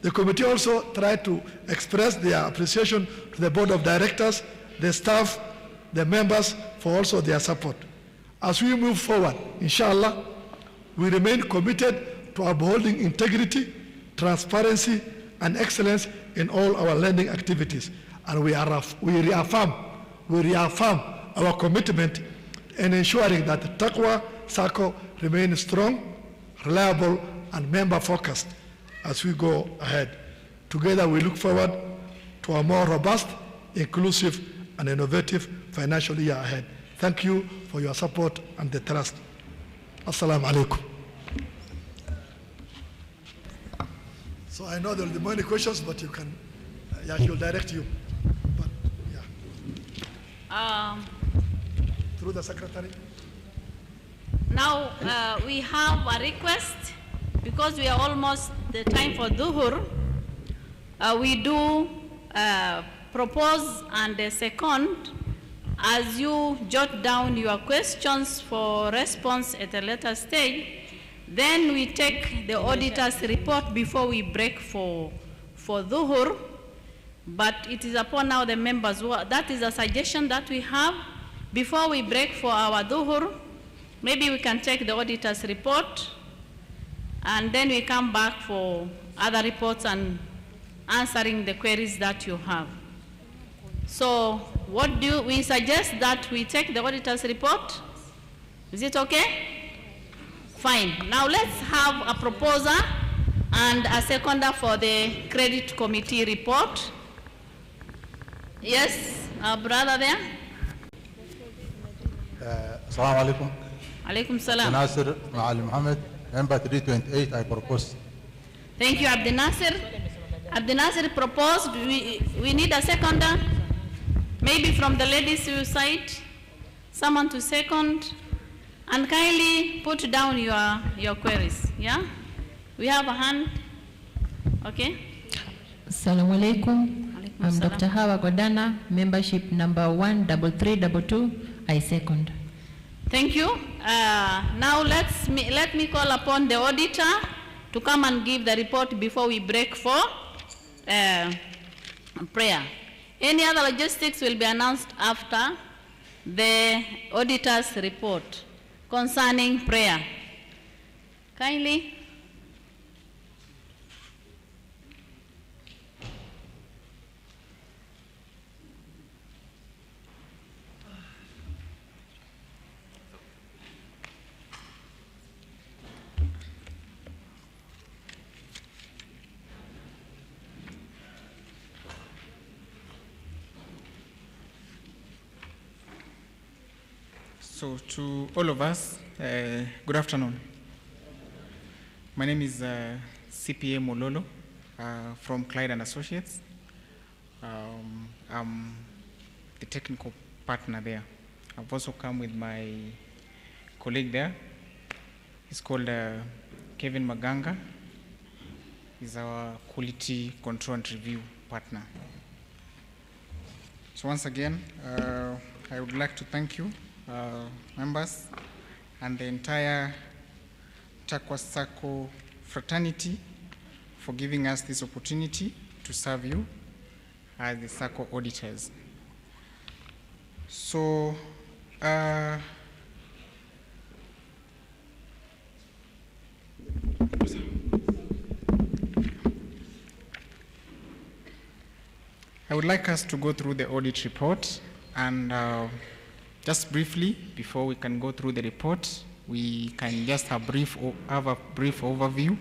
The committee also tried to express their appreciation to the board of directors, the staff, the members for also their support. As we move forward, inshallah, we remain committed to upholding integrity, transparency, and excellence in all our lending activities. And we reaffirm our commitment in ensuring that Taqwa Sacco remains strong, reliable, and member-focused as we go ahead. Together, we look forward to a more robust, inclusive, and innovative financial year ahead. Thank you for your support and the trust. Assalamu alaikum. So I know there will be many questions, but you can, she'll direct you. But, through the secretary. Now we have a request, because we are almost the time for Dhuhr. We do propose and second, as you jot down your questions for response at a later stage, then we take the auditor's report before we break for Dhuhr. But it is upon now the members, that is a suggestion that we have. Before we break for our Dhuhr, maybe we can take the auditor's report, and then we come back for other reports and answering the queries that you have. So what do we suggest that we take the auditor's report? Is it okay? Fine. Now let's have a proposer and a seconder for the credit committee report. Yes, our brother there. Assalamu alaikum. Alaikum salam. Nasir Ma'al Muhammad, member 328, I propose. Thank you, Abdel Nasir. Abdel Nasir proposed. We need a seconder. Maybe from the ladies' side, someone to second. And kindly put down your queries. Yeah? We have a hand. Okay? Assalamu alaikum. I'm Dr. Hawa Godana, membership number 13322. I second. Thank you. Now let me call upon the auditor to come and give the report before we break for prayer. Any other logistics will be announced after the auditor's report concerning prayer. Kindly. So to all of us, good afternoon. My name is CPA Mololo from Clyde and Associates. I'm the technical partner there. I've also come with my colleague there. He's called Kevin Maganga. He's our quality control and review partner. So once again, I would like to thank you, members, and the entire Taqwa Sacco fraternity for giving us this opportunity to serve you as the Sacco auditors. So, I would like us to go through the audit report, and just briefly, before we can go through the report, we can just have a brief overview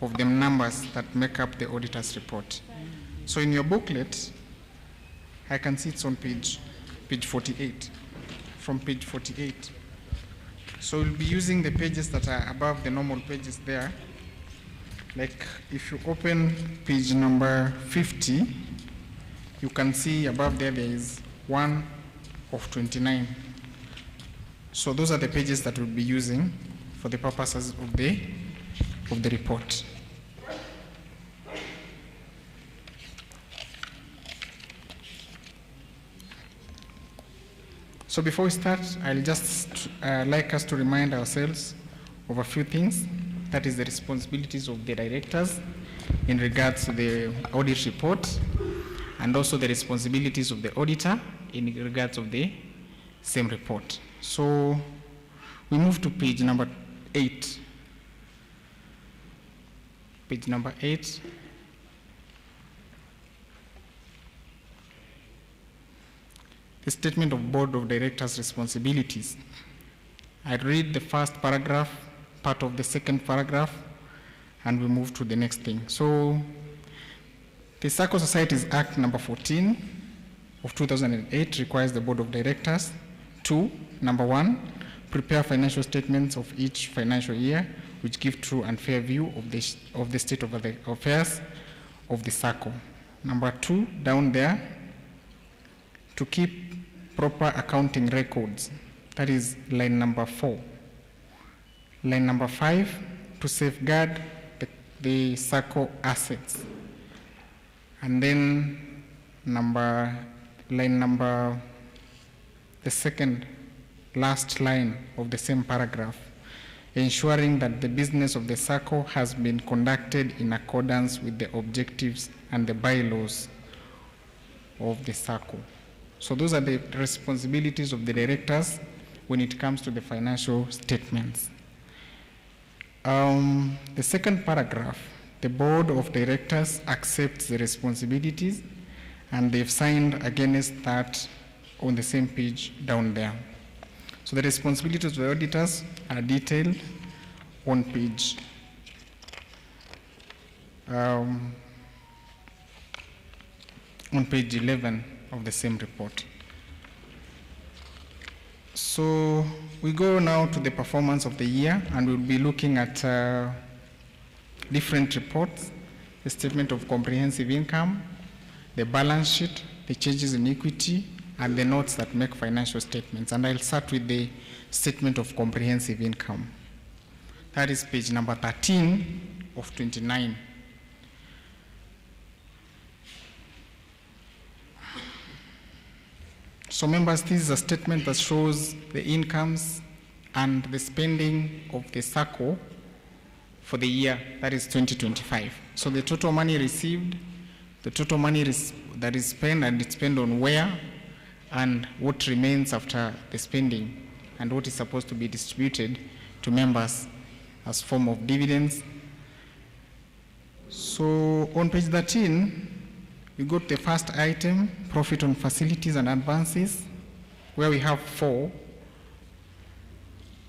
of the numbers that make up the auditor's report. So in your booklet, I can see it's on page 48, from page 48. So we'll be using the pages that are above the normal pages there. Like if you open page number 50, you can see above there is 1 of 29. So those are the pages that we'll be using for the purposes of the report. So before we start, I'll just like us to remind ourselves of a few things. That is the responsibilities of the directors in regards to the audit report, and also the responsibilities of the auditor in regards of the same report. So we move to page number 8. Page number 8. The statement of Board of Directors' responsibilities. I read the first paragraph, part of the second paragraph, and we move to the next thing. So the Sacco Societies Act number 14 of 2008 requires the Board of Directors to, number 1, prepare financial statements of each financial year which give true and fair view of the state of the affairs of the Sacco. Number 2, down there, to keep proper accounting records. That is line number 4. Line number 5, to safeguard the Sacco assets. And then the second last line of the same paragraph, ensuring that the business of the Sacco has been conducted in accordance with the objectives and the bylaws of the Sacco. So those are the responsibilities of the directors when it comes to the financial statements. The second paragraph, the Board of Directors accepts the responsibilities, and they've signed against that on the same page down there. So the responsibilities of the auditors are detailed on page 11 of the same report. So we go now to the performance of the year, and we'll be looking at different reports: the statement of comprehensive income, the balance sheet, the changes in equity, and the notes that make financial statements. And I'll start with the statement of comprehensive income. That is page number 13 of 29. So members, this is a statement that shows the incomes and the spending of the Sacco for the year, that is 2025. So the total money received, the total money that is spent, and it's spent on where, and what remains after the spending, and what is supposed to be distributed to members as form of dividends. So on page 13, we got the first item, profit on facilities and advances, where we have 4.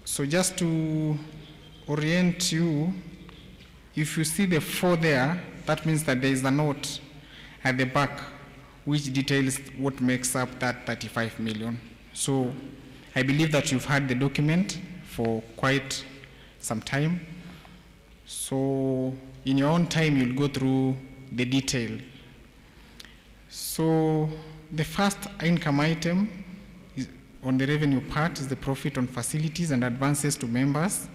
So just to orient you, if you see the 4 there, that means that there is a note at the back which details what makes up that 35 million. So I believe that you've had the document for quite some time. So in your own time, you'll go through the detail. So the first income item is on the revenue part is the profit on facilities and advances to members.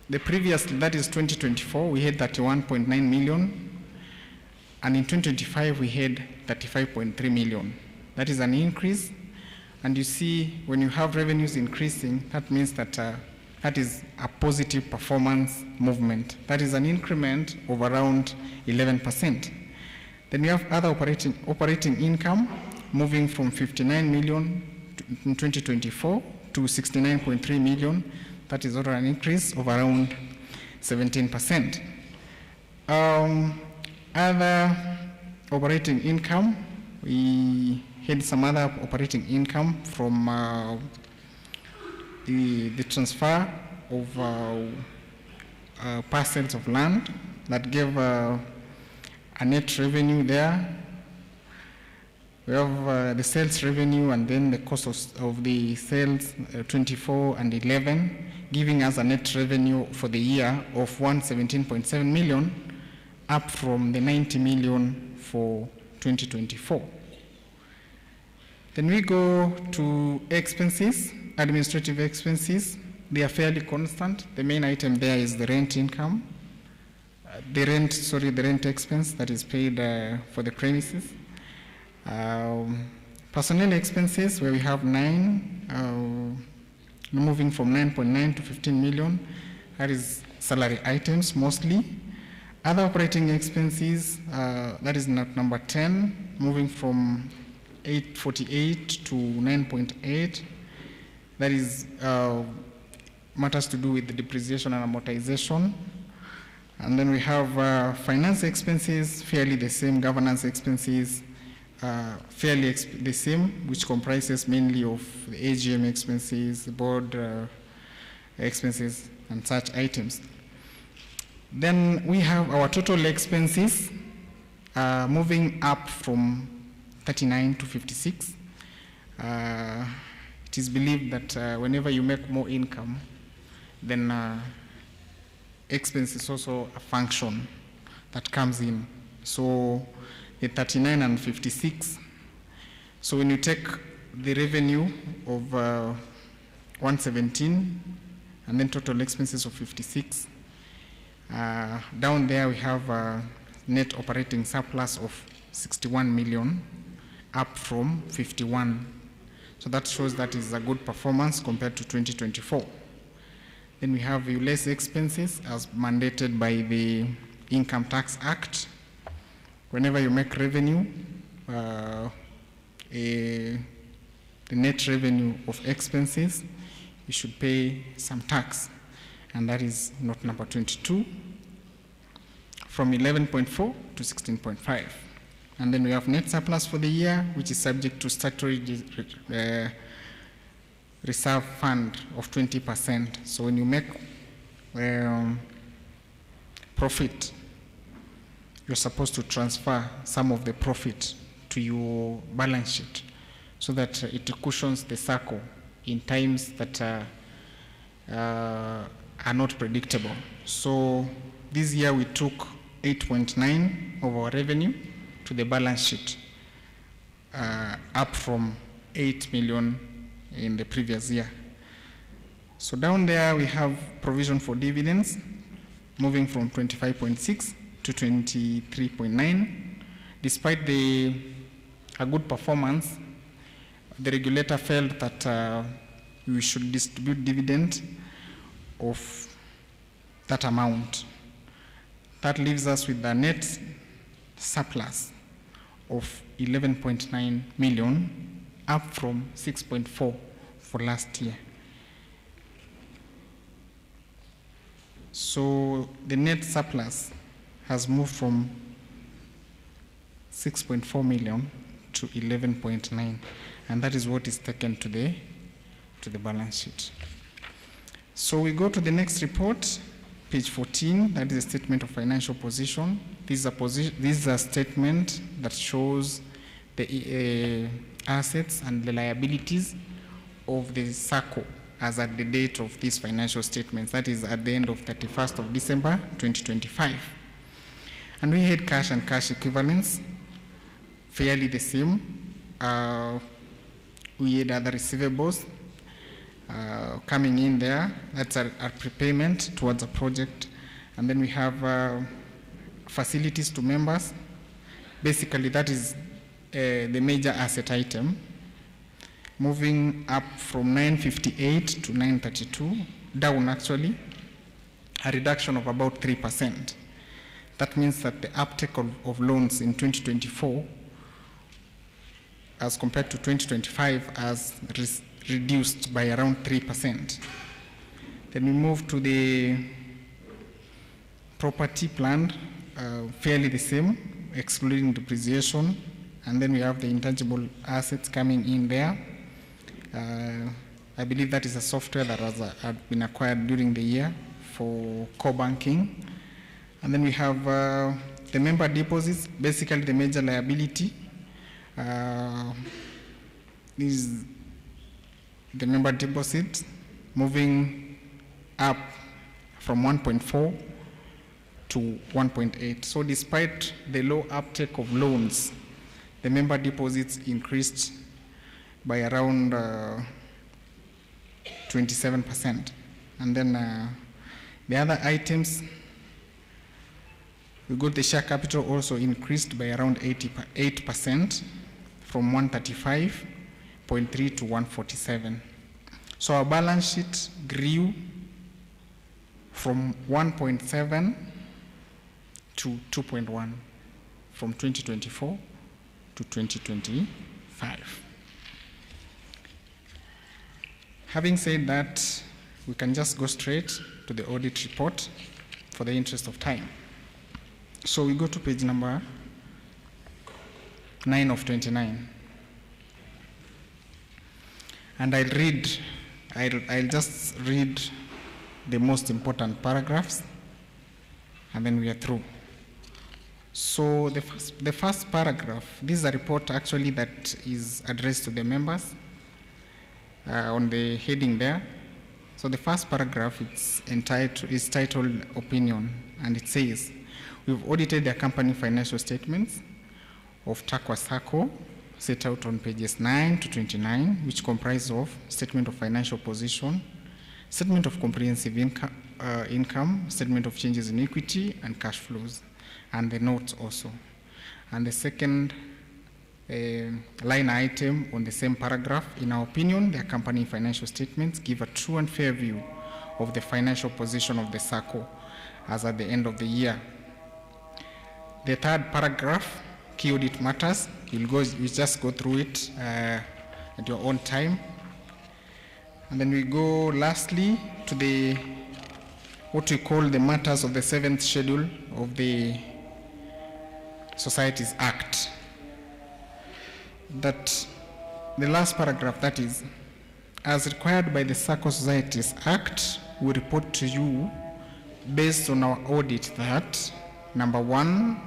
The previous, that is 2024, we had 31.9 million, and in 2025 we had 35.3 million. That is an increase, and you see when you have revenues increasing, that means that that is a positive performance movement. That is an increment of around 11%. Then we have other operating income moving from 59 million in 2024 to 69.3 million. That is also an increase of around 17%. Other operating income, we had some other operating income from the transfer of parcels of land that gave a net revenue there. We have the sales revenue and then the cost of the sales 24 and 11, giving us a net revenue for the year of 117.7 million, up from the 90 million for 2024. Then we go to expenses, administrative expenses. They are fairly constant. The main item there is the rent income, the rent expense that is paid for the premises. Personnel expenses, where we have 9, moving from 9.9 to 15 million. That is salary items mostly. Other operating expenses, that is number 10, moving from 848 to 9.8. That is matters to do with the depreciation and amortization. And then we have finance expenses, fairly the same, governance expenses, fairly the same, which comprises mainly of the AGM expenses, the board expenses, and such items. Then we have our total expenses moving up from 39 to 56. It is believed that whenever you make more income, then expense is also a function that comes in. So the 39 and 56. So when you take the revenue of 117 and then total expenses of 56, down there we have a net operating surplus of 61 million, up from 51. So that shows that is a good performance compared to 2024. Then we have less expenses as mandated by the Income Tax Act. Whenever you make revenue, the net revenue of expenses, you should pay some tax, and that is note number 22, from 11.4 to 16.5. And then we have net surplus for the year, which is subject to statutory reserve fund of 20%. So when you make profit, you're supposed to transfer some of the profit to your balance sheet so that it cushions the circle in times that are not predictable. So this year we took 8.9 of our revenue to the balance sheet, up from 8 million in the previous year. So down there we have provision for dividends, moving from 25.6 to 23.9. Despite a good performance, the regulator felt that we should distribute dividend of that amount. That leaves us with a net surplus of 11.9 million, up from 6.4 for last year. So the net surplus has moved from 6.4 million to 11.9, and that is what is taken to the balance sheet. So we go to the next report, page 14, that is a statement of financial position. This is a statement that shows the assets and the liabilities of the SACCO as at the date of these financial statements, that is at the end of 31st of December 2025. And we had cash and cash equivalents fairly the same. We had other receivables coming in there. That's our prepayment towards a project. And then we have facilities to members. Basically, that is the major asset item. Moving up from 958 to 932, down actually, a reduction of about 3%. That means that the uptake of loans in 2024 as compared to 2025 has reduced by around 3%. Then we move to the property plant, fairly the same, excluding depreciation. And then we have the intangible assets coming in there. I believe that is a software that has been acquired during the year for core banking. And then we have the member deposits, basically the major liability. Is the member deposit moving up from 1.4 to 1.8. So despite the low uptake of loans, the member deposits increased by around 27%. And then the other items, we got the share capital also increased by around 8% from 135.3 to 147. So our balance sheet grew from 1.7 to 2.1 from 2024 to 2025. Having said that, we can just go straight to the audit report for the interest of time. So we go to page number 9 of 29. And I'll just read the most important paragraphs, and then we are through. So the first paragraph, this is a report actually that is addressed to the members on the heading there. So the first paragraph is titled Opinion, and it says, we've audited the company financial statements of Taqwa Sacco set out on pages 9 to 29, which comprise of statement of financial position, statement of comprehensive income, statement of changes in equity and cash flows, and the notes also. And the second line item on the same paragraph, in our opinion, the company financial statements give a true and fair view of the financial position of the SACCO as at the end of the year. The third paragraph, key audit matters, you just go through it at your own time. And then we go lastly to what we call the matters of the 7th schedule of the Societies Act. That the last paragraph, that is, as required by the SACCO Societies Act, we report to you based on our audit that, number 1,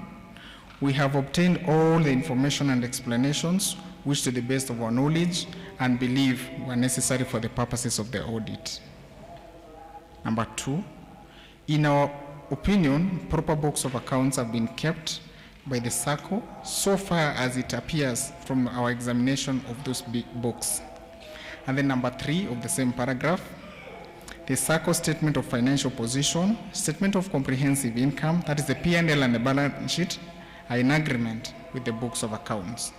we have obtained all the information and explanations which to the best of our knowledge and believe were necessary for the purposes of the audit. Number 2, in our opinion, proper books of accounts have been kept by the SACCO so far as it appears from our examination of those big books. And then number 3 of the same paragraph, the SACCO statement of financial position, statement of comprehensive income, that is the P&L and the balance sheet, are in agreement with the books of accounts.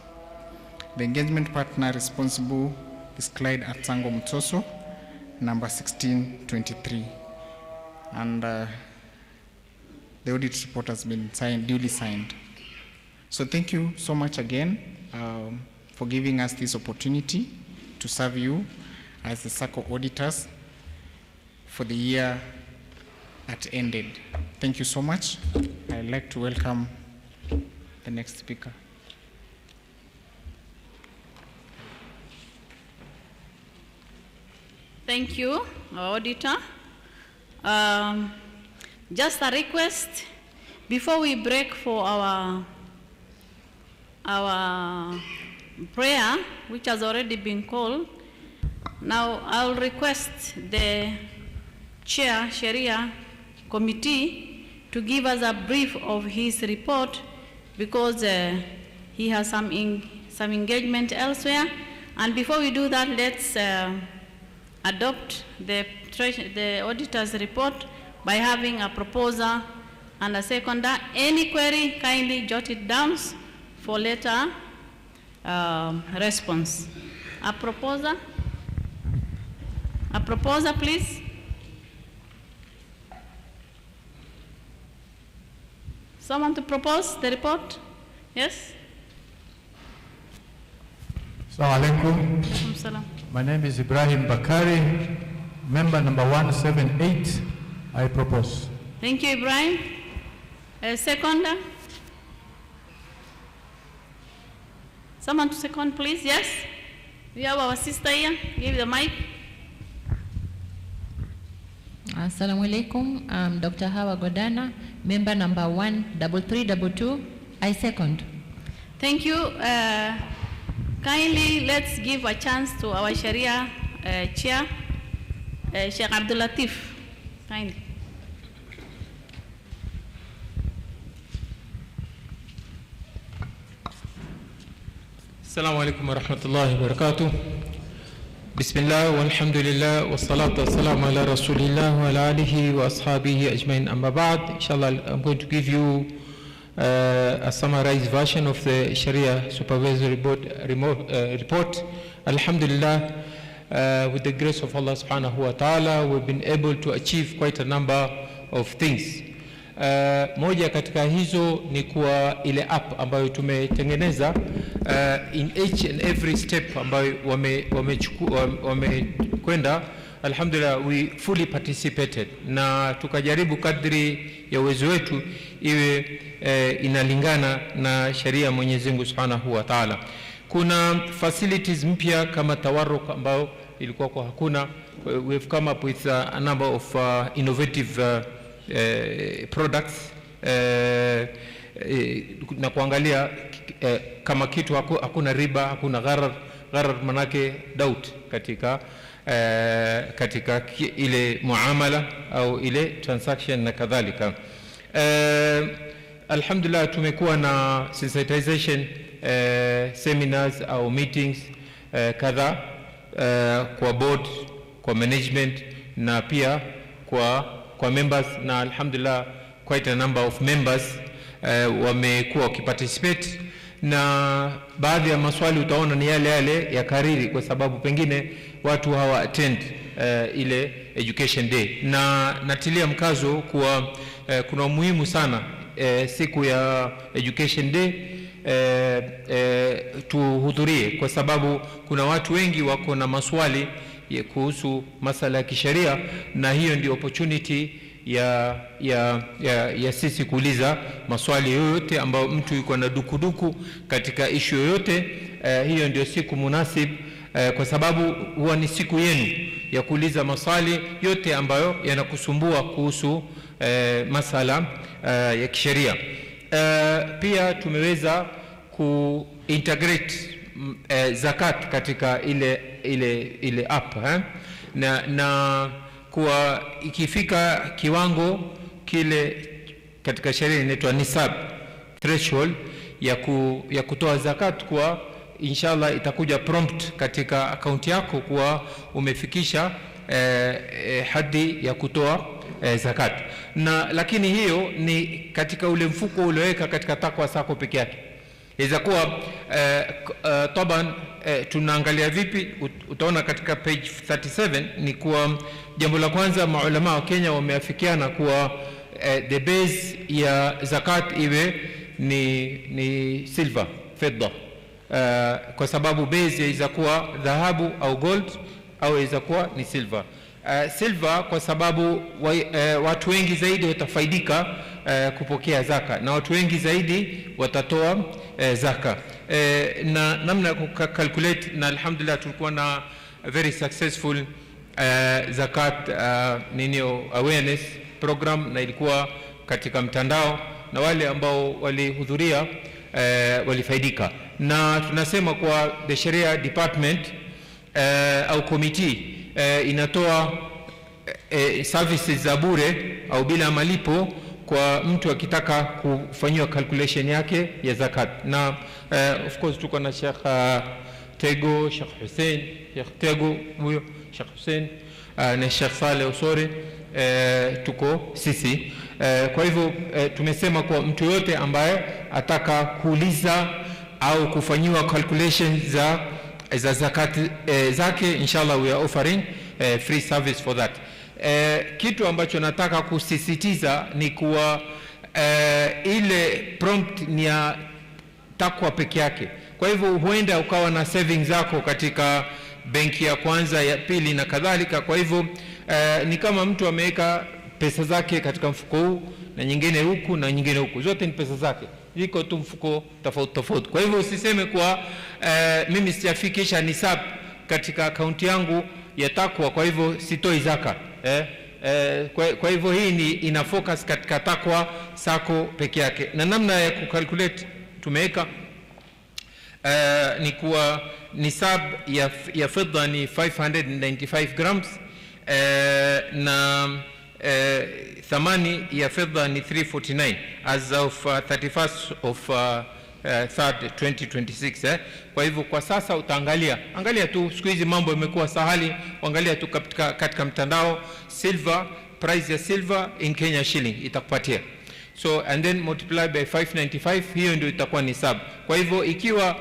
The engagement partner responsible is Clyde Atsango Mutsoso, number 1623. And the audit report has been duly signed. So thank you so much again for giving us this opportunity to serve you as the SACCO auditors for the year that ended. Thank you so much. I'd like to welcome the next speaker. Thank you, our auditor. Just a request, before we break for our our prayer, which has already been called. Now I'll request the Chair, Sharia Committee, to give us a brief of his report, because he has some engagement elsewhere. And before we do that, let's adopt the auditor's report by having a proposer and a seconder. Any query, kindly jot it down for later response. A proposer? A proposer, please. Someone to propose the report? Yes? Assalamu alaikum. My name is Ibrahim Bakari, member number 178. I propose. Thank you, Ibrahim. A seconder? Someone to second, please. Yes? We have our sister here. Give the mic. Assalamu alaikum. I'm Dr. Hawa Godana, member number 13322. I second. Thank you. Kindly, let's give a chance to our Sharia chair, Sheikh Abdul Latif. Kindly. Assalamu alaikum wa rahmatullahi wa barakatuh. Bismillah walhamdulillah wa salatu wa salamu ala rasulillah wa ala alihi wa ashabihi ajmain amma ba'd. Inshallah, I'm going to give you a summarized version of the Sharia Supervisory Board report. Alhamdulillah, with the grace of Allah subhanahu wa ta'ala, we've been able to achieve quite a number of things. Moja katika hizo ni kuwa ile app ambayo tumetengeneza in each and every step ambayo wamekwenda. Alhamdulillah, we fully participated na tukajaribu kadri ya uwezo wetu iwe inalingana na sharia Mwenyezi Mungu Subhanahu wa Ta'ala. Kuna facilities mpya kama tawarruk ambao ilikuwa kwa hakuna. We've come up with a number of innovative products na kuangalia kama kitu hakuna riba, hakuna gharar manake doubt katika ile muamala au ile transaction na kadhalika. Alhamdulillah, tumekuwa na sensitization seminars au meetings kadhaa kwa board, kwa management na pia kwa members, na alhamdulillah quite a number of members wamekuwa wakiparticipate, na baadhi ya maswali utaona ni yale ya kariri kwa sababu pengine watu hawa attend ile education day, na natilia mkazo kuwa kuna umuhimu sana siku ya education day tuhudhurie, kwa sababu kuna watu wengi wako na maswali kuhusu masala ya kisheria, na hiyo ndio opportunity ya sisi kuuliza maswali yoyote ambayo mtu yuko na dukuduku katika issue yoyote. Hiyo ndio siku munasib, kwa sababu huwa ni siku yenu ya kuuliza maswali yote ambayo yanakusumbua kuhusu masala ya kisheria. Pia tumeweza kuintegrate zakat katika ile app na kuwa ikifika kiwango kile katika sheria inaitwa nisab threshold ya kutoa zakat, kwa inshallah itakuja prompt katika account yako kuwa umefikisha hadi ya kutoa zakat. Na lakini hiyo ni katika ule mfuko ulioweka katika Taqwa Sacco peke yake. Iza kuwa taban tunaangalia vipi, utaona katika page 37 ni kuwa jambo la kwanza maulama wa Kenya wameafikiana kuwa the base ya zakat iwe ni silver, fedha, kwa sababu base yaweza kuwa dhahabu au gold au yaweza kuwa ni silver. Silver kwa sababu watu wengi zaidi watafaidika kupokea zaka, na watu wengi zaidi watatoa zaka, na namna ya kucalculate, na alhamdulillah tulikuwa na very successful zakat awareness program, na ilikuwa katika mtandao, na wale ambao walihudhuria walifaidika, na tunasema kwa the Sharia department au committee inatoa services za bure au bila malipo kwa mtu akitaka kufanyiwa calculation yake ya zakat. Na of course tuko na Sheikh Tego, Sheikh Hussein, Sheikh Tego huyo, Sheikh Hussein na Sheikh Saleh Usore, tuko sisi. Kwa hivyo tumesema kwa mtu yote ambaye ataka kuuliza au kufanyiwa calculation za zakat zake, inshallah we are offering free service for that. Kitu ambacho nataka kusisitiza ni kuwa ile prompt ni ya Taqwa peke yake. Kwa hivyo huenda ukawa na savings zako katika benki ya kwanza, ya pili na kadhalika. Kwa hivyo ni kama mtu ameweka pesa zake katika mfuko huu na nyingine huku na nyingine huku, zote ni pesa zake, ziko tu mfuko tofauti tofauti. Kwa hivyo usiseme kwa mimi sijafikisha nisab katika akaunti yangu ya Taqwa, kwa hivyo sitoi zaka. Kwa hivyo hii ni ina focus katika Taqwa Sacco peke yake. Na namna ya kucalculate tumeweka ni kuwa nisab ya fedha ni 595 grams, na thamani ya fedha ni 349 as of 31st of 3rd 2026. Kwa hivyo kwa sasa angalia tu, siku hizi mambo yamekuwa sahali, angalia tu katika mtandao silver, price ya silver in Kenya shilling itakupatia, so and then multiply by 595, hiyo ndio itakuwa nisab. Kwa hivyo ikiwa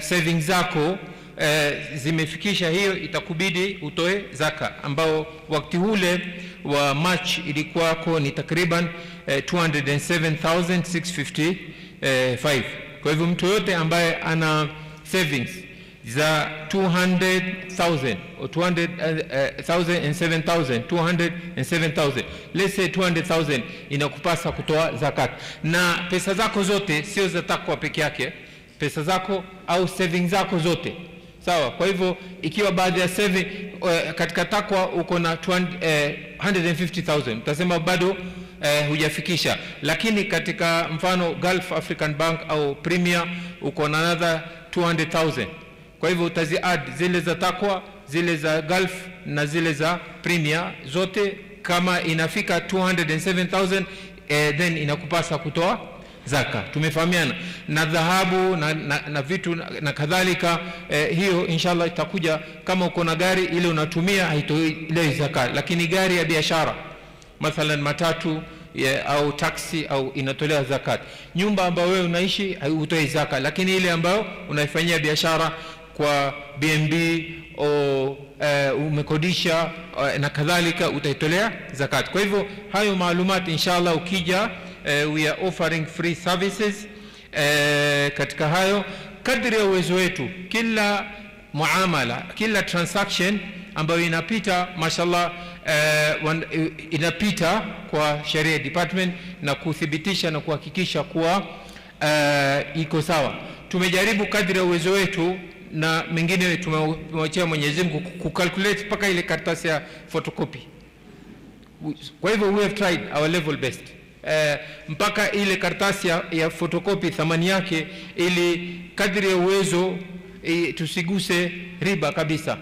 savings zako zimefikisha hiyo, itakubidi utoe zaka, ambao wakati ule wa March ilikuwa ni takriban 207,655. Kwa hivyo mtu yote ambaye ana savings za 200,000 or 200,000 and 7,000, 207,000, let's say 200,000, inakupasa kutoa zakat. Na pesa zako zote sio za Taqwa peke yake, pesa zako au savings zako zote, sawa. Kwa hivyo ikiwa baadhi ya saving katika Taqwa uko na 150,000, utasema bado hujafikisha, lakini katika mfano Gulf African Bank au Premier uko na another 200,000. Kwa hivyo utaziadd zile za Taqwa, zile za Gulf na zile za Premier, zote kama inafika 207,000, then inakupasa kutoa zaka. Tumefahamiana? Na dhahabu na vitu na kadhalika, hiyo inshallah itakuja. Kama uko na gari ile unatumia haitoi ile zaka, lakini gari ya biashara mathalan matatu au taxi au inatolewa zakat. Nyumba ambayo wewe unaishi hautoi zaka, lakini ile ambayo unaifanyia biashara kwa BNB au umekodisha na kadhalika utaitolea zakat. Kwa hivyo hayo maalumati inshallah ukija, we are offering free services katika hayo kadri ya uwezo wetu. Kila muamala, kila transaction ambayo inapita mashallah inapita kwa Sharia department na kuthibitisha na kuhakikisha kuwa iko sawa. Tumejaribu kadri ya uwezo wetu, na mengine tumewachia Mwenyezi Mungu kucalculate mpaka ile karatasi ya photocopy. Kwa hivyo we have tried our level best mpaka ile karatasi ya photocopy thamani yake, ili kadri ya uwezo tusiguse riba kabisa.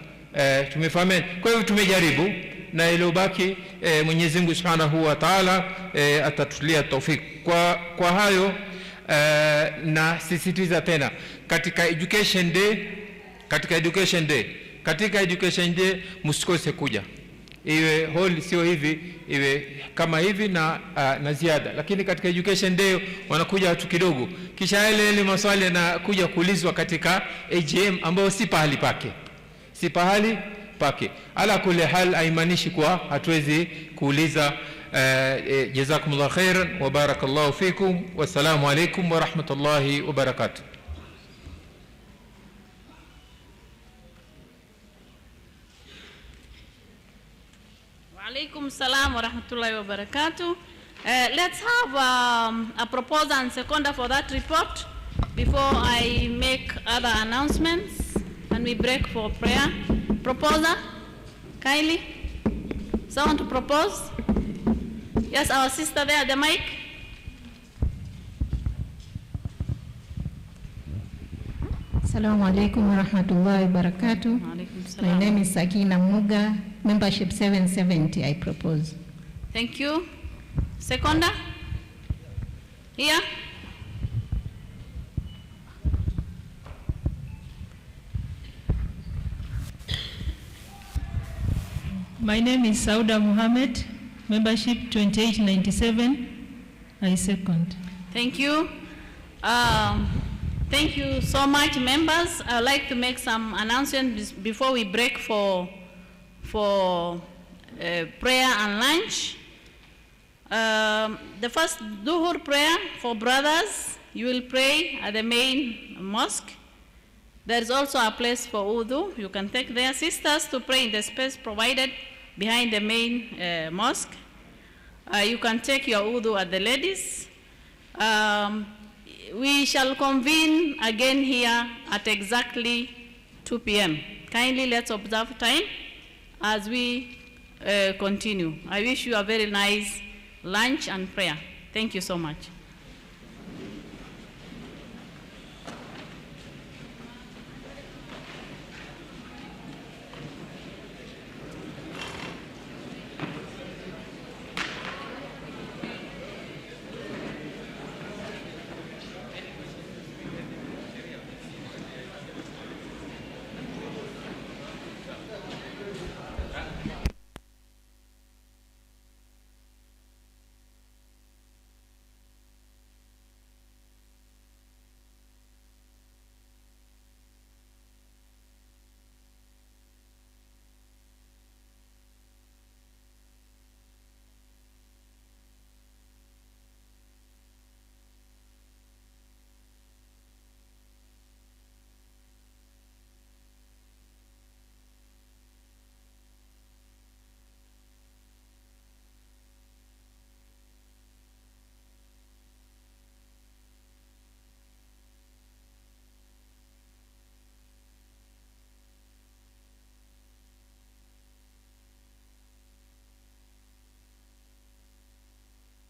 Tumefahamu. Kwa hivyo tumejaribu, na iliyobaki Mwenyezi Mungu Subhanahu wa Ta'ala atatulia taufiki. Kwa hayo na sisitiza tena katika education day msikose kuja, iwe hall sio hivi, iwe kama hivi na ziada, lakini katika education day wanakuja watu kidogo, kisha ile maswali yanakuja kuulizwa katika AGM ambao si pahali pake. Ala kule hal haimaanishi kwa hatuwezi kuuliza. Jazakumullah khairan wa barakallahu fikum, wassalamu alaikum wa rahmatullahi wa barakatuh. Wa alaikum salam wa rahmatullahi wa barakatuh. Let's have a proposer and seconder for that report before I make other announcements and we break for prayer. Proposer, Kylie, someone to propose? Yes, our sister there at the mic. Assalamu alaikum wa rahmatullahi wa barakatuh. My name is Sakina Muga, membership 770, I propose. Thank you. Seconder? Here? My name is Sauda Mohammed, membership 2897, I second. Thank you. Thank you so much, members. I would like to make some announcements before we break for prayer and lunch. The first Duhur prayer for brothers, you will pray at the main mosque. There is also a place for wudu. You can take their sisters to pray in the space provided behind the main mosque. You can take your wudu at the ladies. We shall convene again here at exactly 2 p.m. Kindly let's observe time as we continue. I wish you a very nice lunch and prayer. Thank you so much.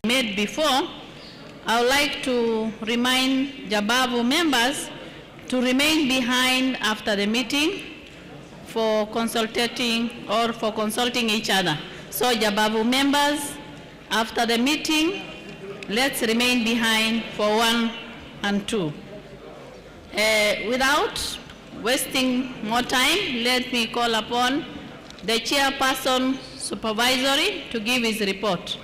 Made before, I would like to remind Jabavu members to remain behind after the meeting for consulting each other. So Jabavu members, after the meeting, let's remain behind for 1 and 2. Without wasting more time, let me call upon the chairperson supervisory to give his report.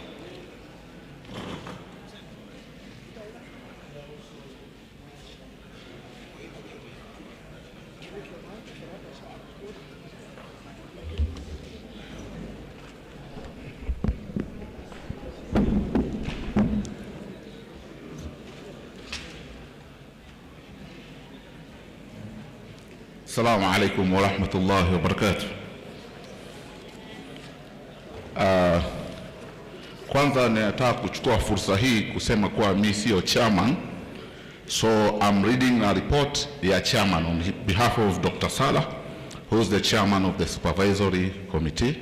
Assalamu alaikum wa rahmatullahi wa barakatuh. Kwanza nataka kuchukua fursa hii kusema kuwa mimi sio chairman, so I'm reading a report ya chairman on behalf of Dr. Salah, who is the chairman of the supervisory committee.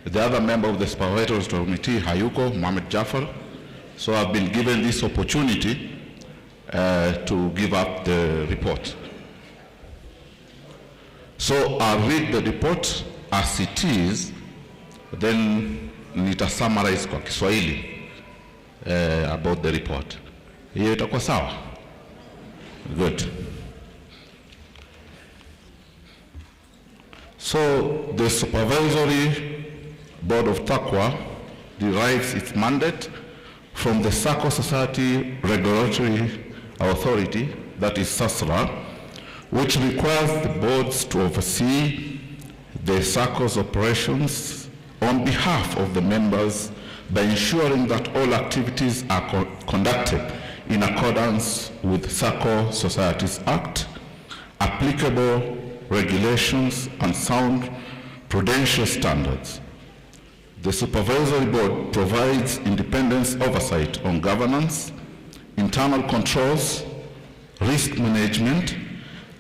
The other member of the supervisory committee, Hayuko Mohamed Jafar. So I've been given this opportunity to give up the report. So I'll read the report as it is, then nita summarize kwa Kiswahili about the report. Hiyo itakuwa sawa? Good. So the supervisory board of Taqwa derives its mandate from the Sacco Society Regulatory Authority, that is SASRA, which requires the boards to oversee the Sacco's operations on behalf of the members by ensuring that all activities are conducted in accordance with Sacco Societies Act, applicable regulations, and sound prudential standards. The supervisory board provides independent oversight on governance, internal controls, risk management,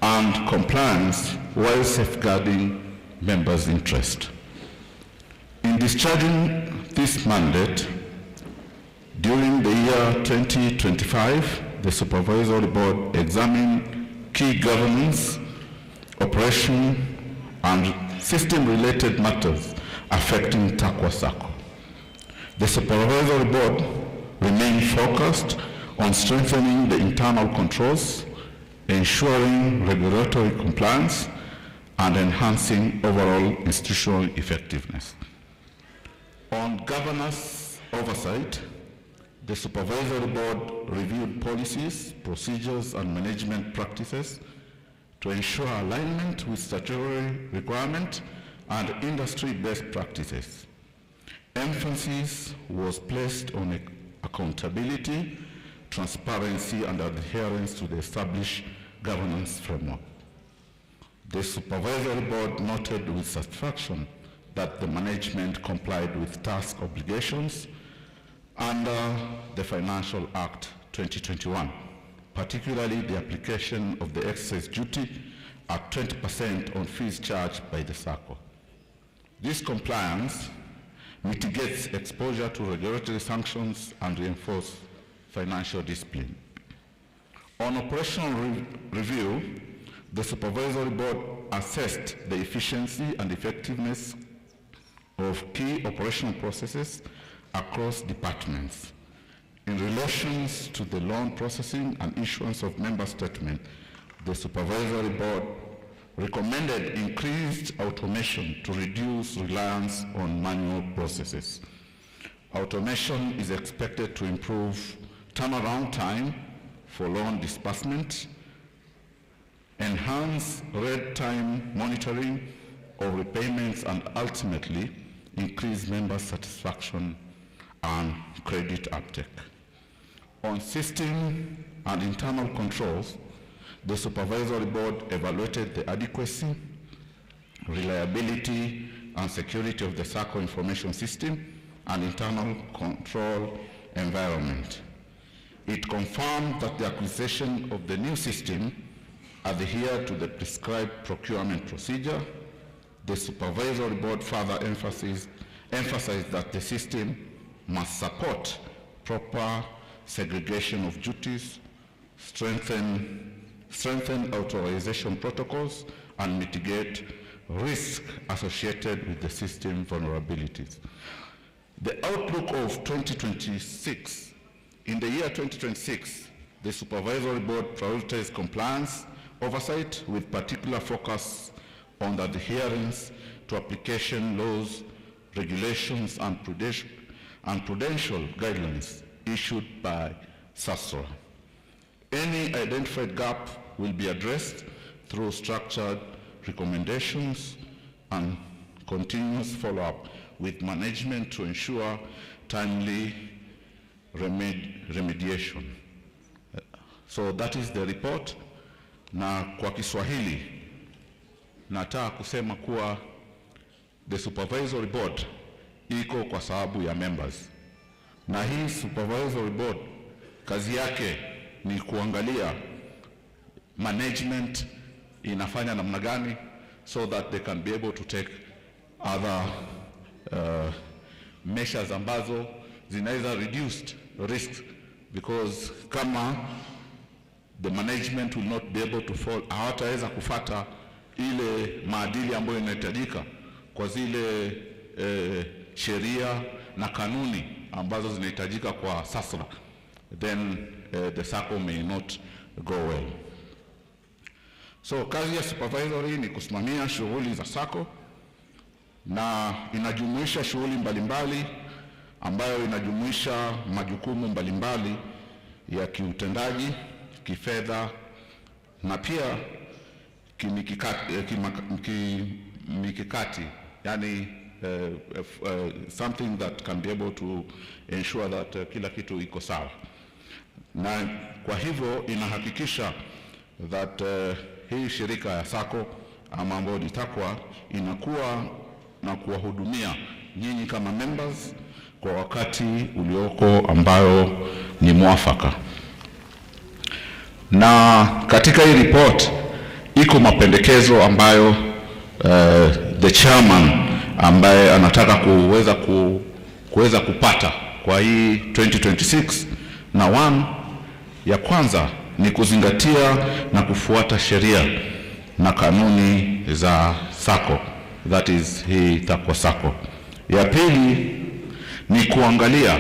and compliance while safeguarding members' interest. In discharging this mandate, during the year 2025, the Supervisory Board examined key governance, operation, and system-related matters affecting Taqwa Sacco. The Supervisory Board remains focused on strengthening the internal controls, ensuring regulatory compliance, and enhancing overall institutional effectiveness. On governance oversight, the Supervisory Board reviewed policies, procedures, and management practices to ensure alignment with statutory requirement and industry best practices. Emphasis was placed on accountability, transparency, and adherence to the established governance framework. The Supervisory Board noted with satisfaction that the management complied with task obligations under the Financial Act 2021, particularly the application of the excess duty at 20% on fees charged by the Sacco. This compliance mitigates exposure to regulatory sanctions and reinforces financial discipline. On operational review, the Supervisory Board assessed the efficiency and effectiveness of key operational processes across departments. In relation to the loan processing and issuance of member statements, the Supervisory Board recommended increased automation to reduce reliance on manual processes. Automation is expected to improve turnaround time for loan disbursement, enhance real-time monitoring of repayments, and ultimately increase member satisfaction and credit uptake. On system and internal controls, the Supervisory Board evaluated the adequacy, reliability, and security of the Sacco information system and internal control environment. It confirmed that the acquisition of the new system adhered to the prescribed procurement procedure. The Supervisory Board further emphasized that the system must support proper segregation of duties, strengthen authorization protocols, and mitigate risk associated with the system vulnerabilities. The outlook of 2026. In the year 2026, the Supervisory Board prioritized compliance oversight with particular focus on the adherence to application laws, regulations, and prudential guidelines issued by SASRA. Any identified gap will be addressed through structured recommendations and continuous follow-up with management to ensure timely remediation. So that is the report. Na kwa Kiswahili nataka kusema kuwa the Supervisory Board iko kwa sababu ya members. Na hii Supervisory Board kazi yake ni kuangalia management inafanya namna gani so that they can be able to take other measures ambazo zinaweza reduced risk, because kama the management will not be able to follow, hawataweza kufata ile maadili ambayo inahitajika kwa zile sheria na kanuni ambazo zinahitajika kwa SASRA, then the Sacco may not go well. So kazi ya supervisory ni kusimamia shughuli za Sacco na inajumuisha shughuli mbalimbali ambayo inajumuisha majukumu mbalimbali ya kiutendaji, kifedha na pia kimikakati, yani something that can be able to ensure that kila kitu iko sawa. Na kwa hivyo inahakikisha that hii shirika ya Sacco ama ambayo ni Taqwa inakuwa na kuwahudumia nyinyi kama members kwa wakati ulioko ambayo ni mwafaka. Na katika hii report iko mapendekezo ambayo the chairman ambaye anataka kuweza kupata kwa hii 2026, na one ya kwanza ni kuzingatia na kufuata sheria na kanuni za Sacco, that is hii Taqwa Sacco. Ya pili ni kuangalia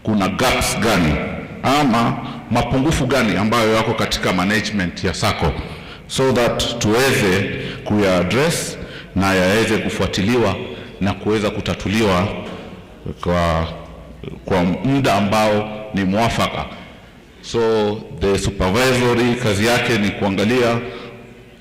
kuna gaps gani ama mapungufu gani ambayo yako katika management ya Sacco, so that tuweze kuya-address na yaweze kufuatiliwa na kuweza kutatuliwa kwa muda ambao ni mwafaka. So the supervisory kazi yake ni kuangalia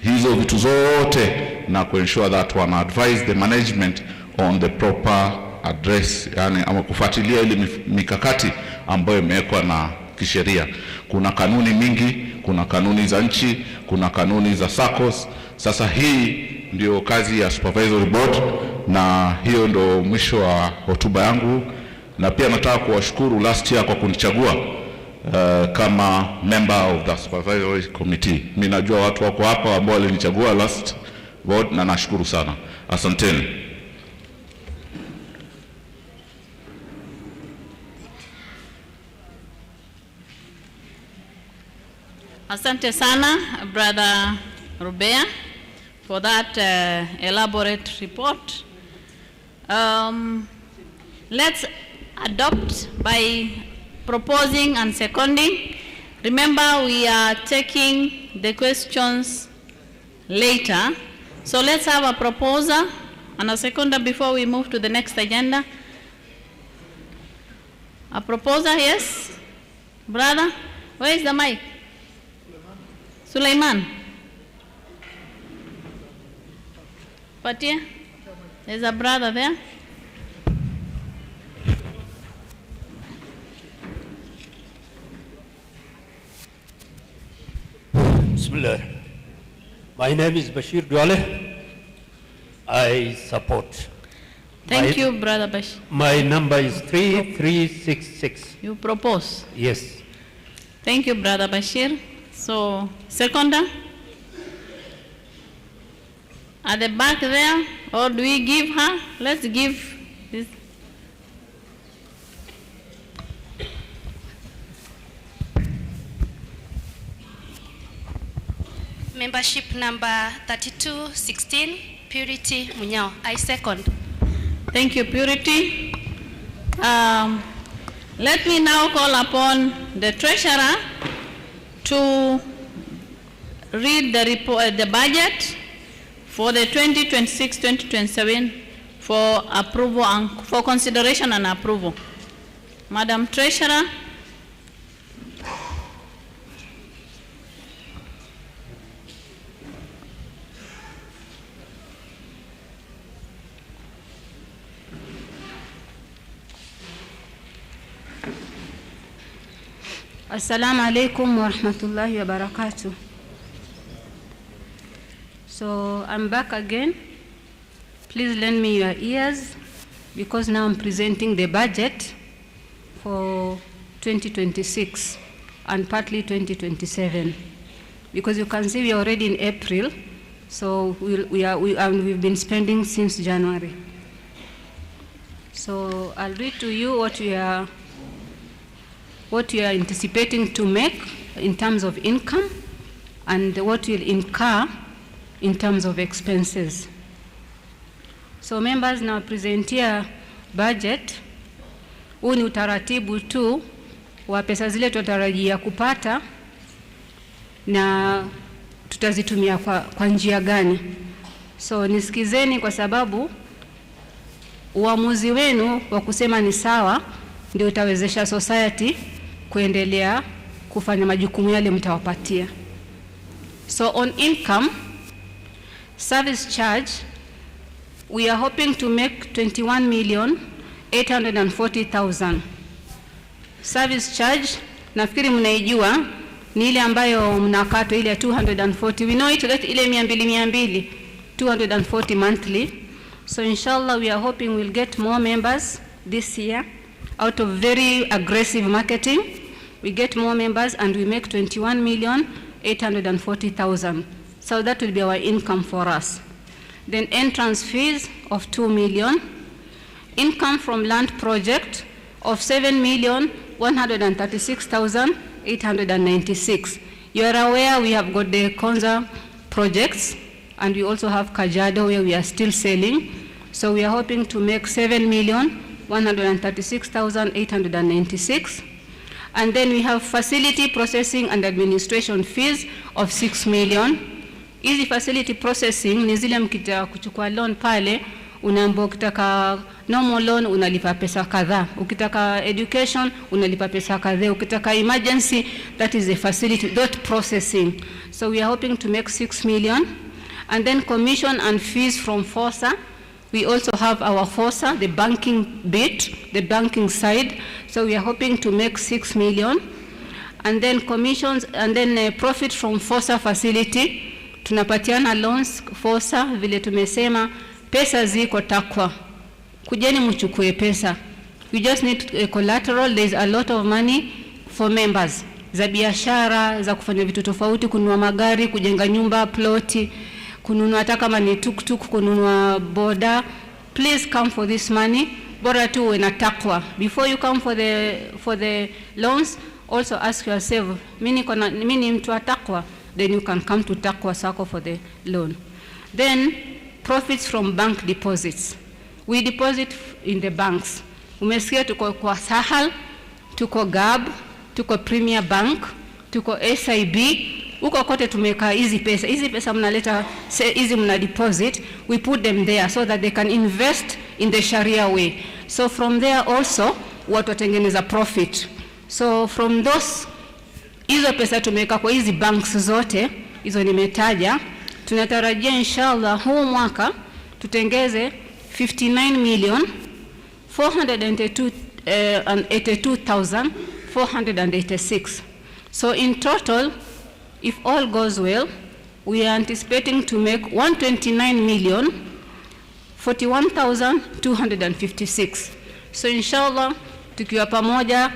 hizo vitu zote na kuensure that wana advise the management on the proper address, yani ama kufuatilia ile mikakati ambayo imewekwa na kisheria. Kuna kanuni mingi, kuna kanuni za nchi, kuna kanuni za SACCOS. Sasa hii ndio kazi ya supervisory board, na hiyo ndio mwisho wa hotuba yangu. Na pia nataka kuwashukuru last year kwa kunichagua kama member of the supervisory committee. Mimi najua watu wako hapa ambao walinichagua last board, na nashukuru sana. Asanteni. Asante sana, Brother Rubea, for that elaborate report. Let's adopt by proposing and seconding. Remember, we are taking the questions later. So let's have a proposer and a seconder before we move to the next agenda. A proposer, yes? Brother, where is the mic? Sulaiman. Patia, there's a brother there. Bismillah. My name is Bashir Duale. I support. Thank you, Brother Bashir. My number is 3366. You propose? Yes. Thank you, Brother Bashir. So, seconder? At the back there, or do we give her? Let's give this. Membership number 3216, Purity Munyao. I second. Thank you, Purity. Let me now call upon the treasurer to read the report, the budget for the 2026-2027 for approval and for consideration and approval. Madam Treasurer. Assalamu alaikum wa rahmatullahi wa barakatuh. So I'm back again. Please lend me your ears because now I'm presenting the budget for 2026 and partly 2027. Because you can see we are already in April, so we've been spending since January. So I'll read to you what you are anticipating to make in terms of income and what you'll incur in terms of expenses. So members, now present here budget. Huu ni utaratibu tu wa pesa zile tutarajia kupata na tutazitumia kwa njia gani. So nisikizeni, kwa sababu uamuzi wenu wa kusema ni sawa ndio utawezesha society kuendelea kufanya majukumu yale mtawapatia. So on income, service charge, we are hoping to make 21,840,000. Service charge, nafikiri mnaijua, ni ile ambayo mnakatwa ile 240. We know it, that ile 200 240 monthly. So inshallah we are hoping we'll get more members this year. Out of very aggressive marketing, we get more members and we make 21,840,000. So that will be our income for us. Then entrance fees of 2 million. Income from land project of 7,136,800. 896. You are aware we have got the Konza projects, and we also have Kajiado where we are still selling. So we are hoping to make 7,136,896. And then we have facility processing and administration fees of 6 million. Easy facility processing ni zile mkitaka kuchukua loan pale, unaambiwa ukitaka normal loan unalipa pesa kadhaa, ukitaka education unalipa pesa kadhaa, ukitaka emergency, that is the facility, that processing. So we are hoping to make 6 million. And then commission and fees from FOSA. We also have our FOSA, the banking bit, the banking side. So we are hoping to make 6 million. And then commissions, and then profit from FOSA facility. Tunapatiana loans, FOSA, vile tumesema, pesa ziko Taqwa. Kujeni mchukue pesa. We just need collateral. There is a lot of money for members. Za biashara, za kufanya vitu tofauti, kununua magari, kujenga nyumba, ploti, kununua hata kama ni tuk-tuk, kununua boda. Please come for this money. Bora tu uwe na Taqwa. Before you come for the loans, also ask yourself, mimi ni mtu wa Taqwa? Then you can come to Taqwa Sacco for the loan. Then profits from bank deposits. We deposit in the banks. Umesikia tuko kwa Sahal, tuko GAB, tuko Premier Bank, tuko SIB. Uko kote tumeka hizi pesa. Hizi pesa mnaleta, hizi mna deposit, we put them there so that they can invest in the Sharia way. So from there also, watu watengeneza profit. So from those, hizo pesa tumeka kwa hizi banks zote, hizo nimetaja, tunatarajia inshallah huu mwaka tutengeze 59,482,486. So in total, if all goes well, we are anticipating to make 129,041,256. So inshallah, tukiwa pamoja,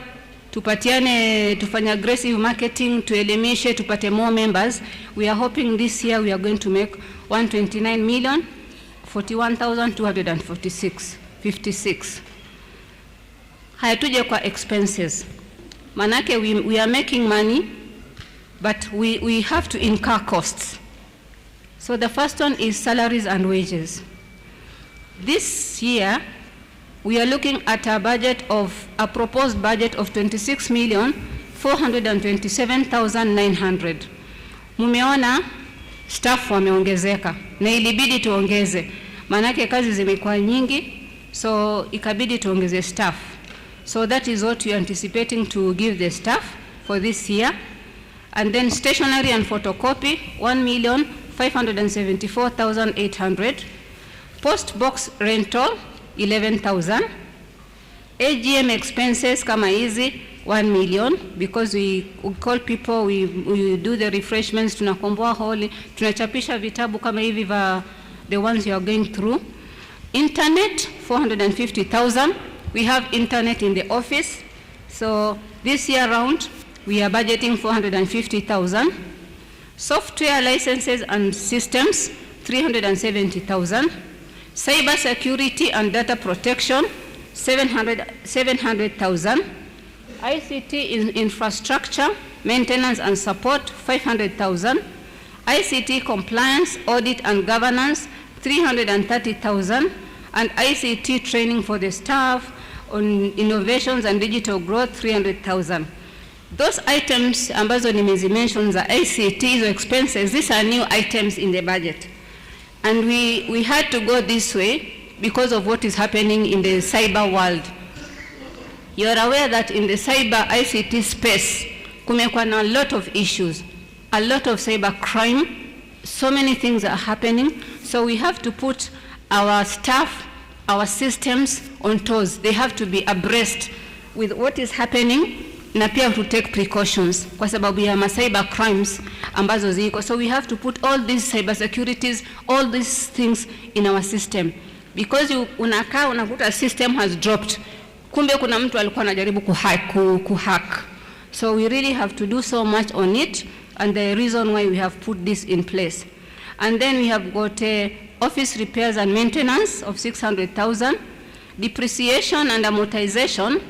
tupatiane, tufanya aggressive marketing, tuelimishe, tupate more members. We are hoping this year we are going to make 129,041,256. Haya tuje kwa expenses. Manake we are making money, but we have to incur costs. So the first one is salaries and wages. This year, we are looking at a proposed budget of 26,427,900. Mumeona staff wameongezeka na ilibidi tuongeze. Manake kazi zimekuwa nyingi, so ikabidi tuongeze staff. So that is what we are anticipating to give the staff for this year. And then stationery and photocopy, 1,574,800. Post box rental, 11,000. AGM expenses kama hizi, 1 million, because we call people, we do the refreshments, tunakomboa holi, tunachapisha vitabu kama hivi the ones you are going through. Internet, 450,000. We have internet in the office. So this year round, we are budgeting 450,000. Software licenses and systems, 370,000. Cyber security and data protection, 700,000. ICT infrastructure, maintenance and support, 500,000. ICT compliance, audit and governance, 330,000. And ICT training for the staff on innovations and digital growth, 300,000. Those items ambazo nimezimention za ICT, hizo expenses, these are new items in the budget. And we had to go this way because of what is happening in the cyber world. You are aware that in the cyber ICT space, kumekuwa na a lot of issues, a lot of cyber crime, so many things are happening. So we have to put our staff, our systems on toes. They have to be abreast with what is happening, na pia to take precautions kwa sababu ya cyber crimes ambazo ziko. So we have to put all these cyber securities, all these things in our system, because unakuta system has dropped, kumbe kuna mtu alikuwa anajaribu kuhack. So we really have to do so much on it, and the reason why we have put this in place. And then we have got office repairs and maintenance of 600,000, depreciation and amortization,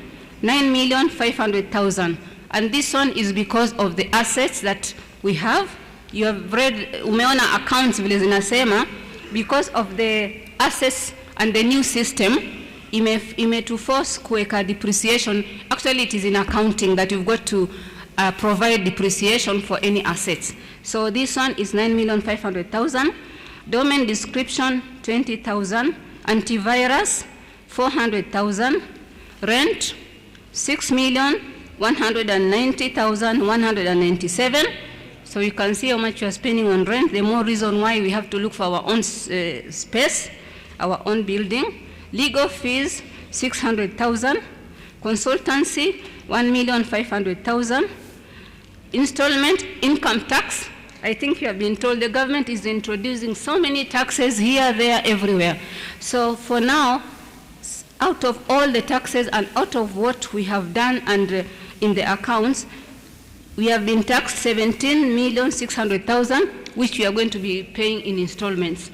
9,500,000. And this one is because of the assets that we have. You have read, umeona accounts vile zinasema, because of the assets and the new system, to force kuweka depreciation. Actually, it is in accounting that you've got to provide depreciation for any assets. So this one is 9,500,000. Domain description, 20,000. Antivirus, 400,000. Rent, 6,190,197. So you can see how much you are spending on rent. The more reason why we have to look for our own space, our own building. Legal fees, 600,000. Consultancy, 1,500,000. Installment, income tax. I think you have been told the government is introducing so many taxes here, there, everywhere. So for now, out of all the taxes and out of what we have done and in the accounts, we have been taxed 17,600,000, which we are going to be paying in installments.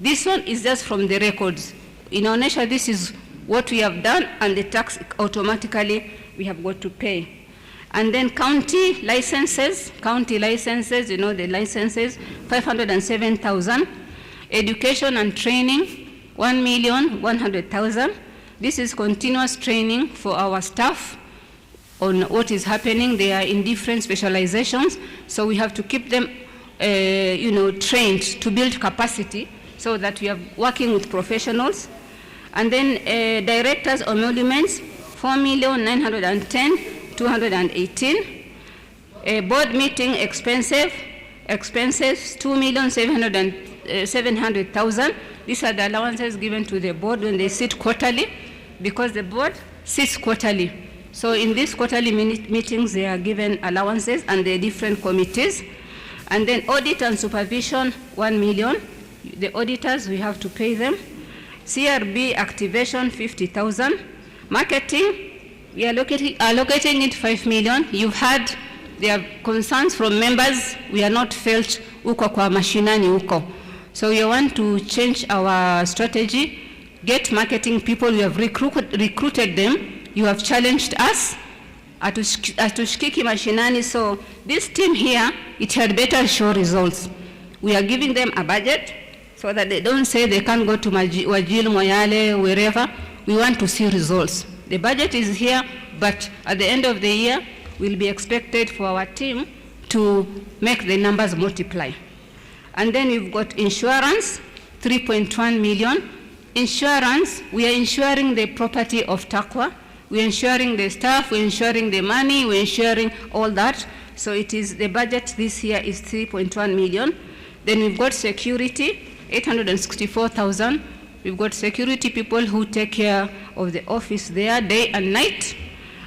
This one is just from the records. In Onesha, this is what we have done, and the tax automatically we have got to pay. And then county licenses, you know the licenses, 507,000. Education and training, 1,100,000. This is continuous training for our staff on what is happening. They are in different specializations, so we have to keep them trained to build capacity so that we are working with professionals. And then directors or emoluments, 4,910,218. Board meeting expenses, 2,700,000. These are the allowances given to the board when they sit quarterly, because the board sits quarterly. So in these quarterly meetings, they are given allowances and the different committees. And then audit and supervision, 1 million. The auditors, we have to pay them. CRB activation, 50,000. Marketing, we are allocating it 5 million. You've had there are concerns from members. We are not felt uko kwa mashinani uko. So we want to change our strategy, get marketing people. We have recruited them. You have challenged us. Atushikiki mashinani. So this team here, it had better show results. We are giving them a budget so that they don't say they can't go to Wajil, Moyale, wherever. We want to see results. The budget is here, but at the end of the year, we'll be expected for our team to make the numbers multiply. And then we've got insurance, 3.1 million. Insurance, we are insuring the property of Taqwa. We're insuring the staff, we're insuring the money, we're insuring all that. So it is, the budget this year is 3.1 million. Then we've got security, 864,000. We've got security people who take care of the office there day and night.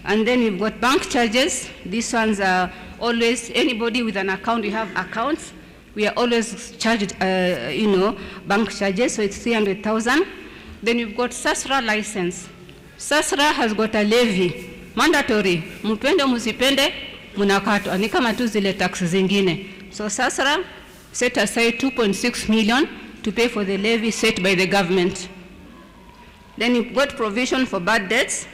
And then we've got bank charges. These ones are always, anybody with an account, we have accounts. We are always charged, bank charges, so it's 300,000. Then we've got SASRA license. SASRA has got a levy, mandatory. Mupende musipende, munakatwa. Ni kama tu zile tax zingine. So SASRA set aside 2.6 million to pay for the levy set by the government. Then you've got provision for bad debts.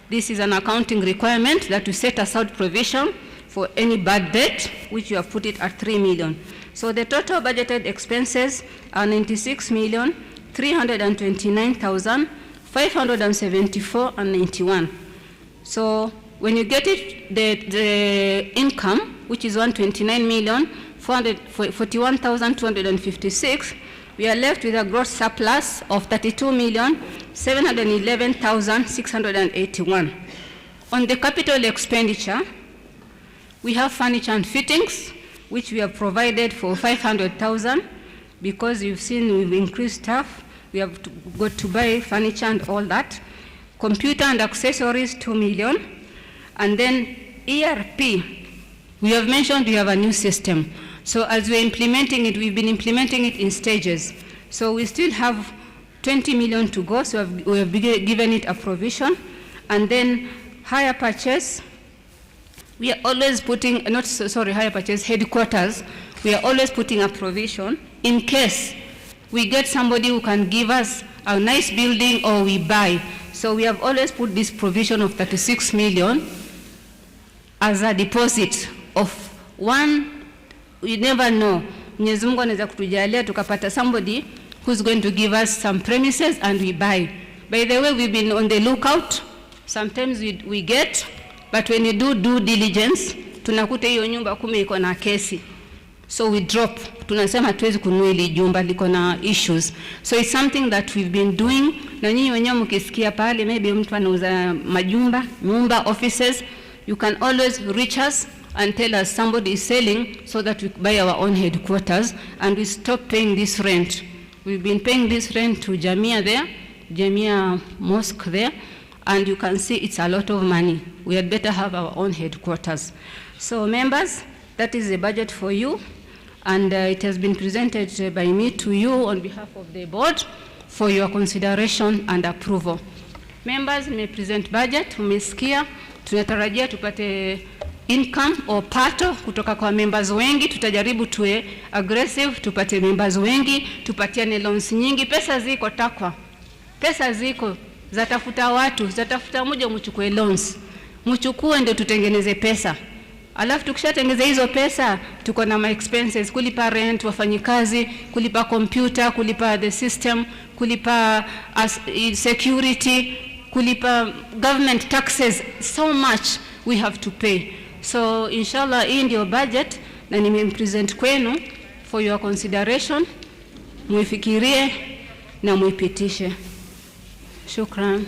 This is an accounting requirement that you set aside provision for any bad debt, which you have put it at 3 million. So the total budgeted expenses are 96,329,574.91. So when you get it, the income, which is 129,441,256, we are left with a gross surplus of 32,711,681. On the capital expenditure, we have furniture and fittings, which we have provided for 500,000, because you've seen we've increased staff. We have got to buy furniture and all that. Computer and accessories, 2 million. And then ERP, we have mentioned we have a new system. So as we're implementing it, we've been implementing it in stages. So we still have 20 million to go, so we have given it a provision. And then hire purchase, we are always putting, hire purchase, headquarters, we are always putting a provision in case we get somebody who can give us a nice building or we buy. So we have always put this provision of 36 million. as a deposit of one, we never know. Mwenyezi Mungu anaweza kutujalia tukapata somebody who's going to give us some premises and we buy. By the way, we've been on the lookout. Sometimes we get, but when you do due diligence, tunakuta hiyo nyumba kume iko na kesi. So we drop. Tunasema hatuwezi kununua ile jumba liko na issues. So it's something that we've been doing. Na nyinyi wenyewe mkisikia pale maybe mtu anauza majumba, nyumba, offices, you can always reach us and tell us somebody is selling so that we buy our own headquarters and we stop paying this rent. We've been paying this rent to Jamia there, Jamia Mosque there, and you can see it's a lot of money. We had better have our own headquarters. So members, that is the budget for you, and it has been presented by me to you on behalf of the board for your consideration and approval. Members, may present budget, umesikia, tunatarajia tupate income or pato kutoka kwa members wengi, tutajaribu tuwe aggressive, tupate members wengi, tupatiane loans nyingi, pesa ziko Taqwa. Pesa ziko, zatafuta watu, zatafuta moja mchukue loans. Mchukue ndio tutengeneze pesa. Alafu tukishatengeza hizo pesa, tuko na expenses, kulipa rent, wafanyikazi, kulipa computer, kulipa the system, kulipa security, kulipa government taxes, so much we have to pay. So inshallah hii ndio budget na nimepresent kwenu for your consideration. Muifikirie na muipitishe. Shukran.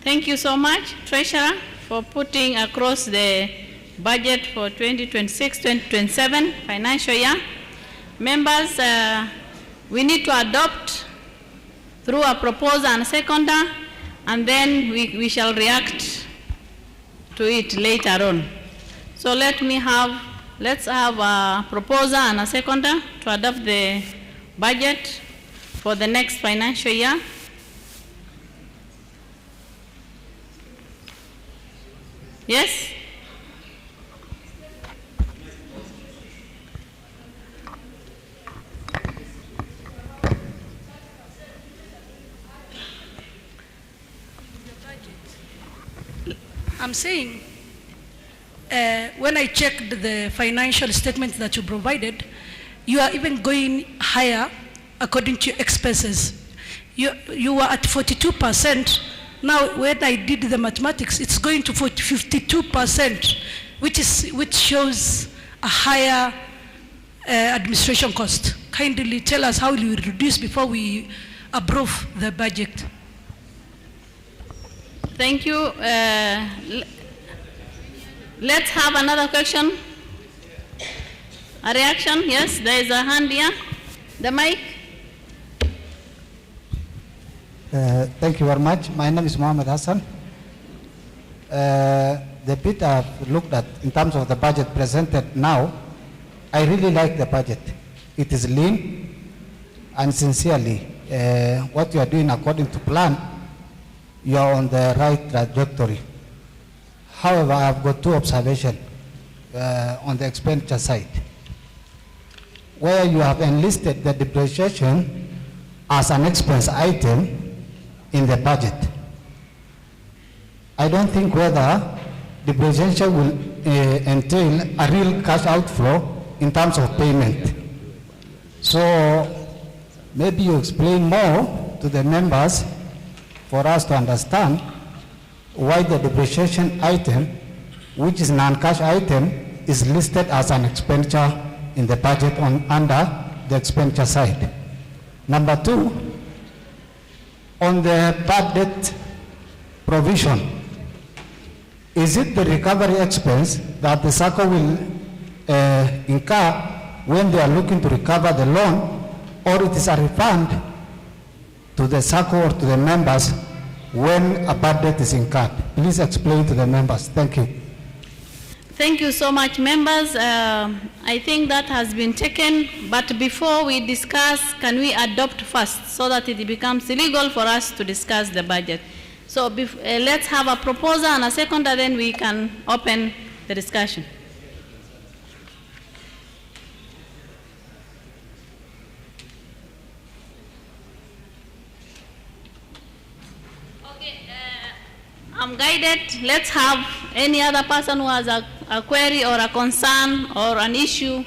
Thank you so much, Treasurer, for putting across the budget for 2026-2027 financial year. Members, we need to adopt through a proposal and seconder, and then we shall react to it later on. So let's have a proposal and a seconder to adopt the budget for the next financial year. Yes? I'm saying, when I checked the financial statement that you provided, you are even going higher according to your expenses. You were at 42%. Now, when I did the mathematics, it's going to 52%, which shows a higher administration cost. Kindly tell us how you will reduce before we approve the budget. Thank you. Let's have another question. A reaction? Yes, there is a hand here. The mic. Thank you very much. My name is Mohammed Hassan. The bit I've looked at in terms of the budget presented now, I really like the budget. It is lean and sincerely, what you are doing according to plan, you are on the right trajectory. However, I have got two observations on the expenditure side. Where you have enlisted the depreciation as an expense item in the budget. I don't think whether depreciation will entail a real cash outflow in terms of payment. So maybe you explain more to the members for us to understand why the depreciation item, which is non-cash item, is listed as an expenditure in the budget under the expenditure side. Number two, on the bad debt provision, is it the recovery expense that the Sacco will incur when they are looking to recover the loan, or it is a refund to the Sacco or to the members when a bad debt is incurred? Please explain to the members. Thank you. Thank you so much, members. I think that has been taken, but before we discuss, can we adopt first so that it becomes illegal for us to discuss the budget? So let's have a proposal and a seconder, then we can open the discussion. I'm guided. Let's have any other person who has a query or a concern or an issue.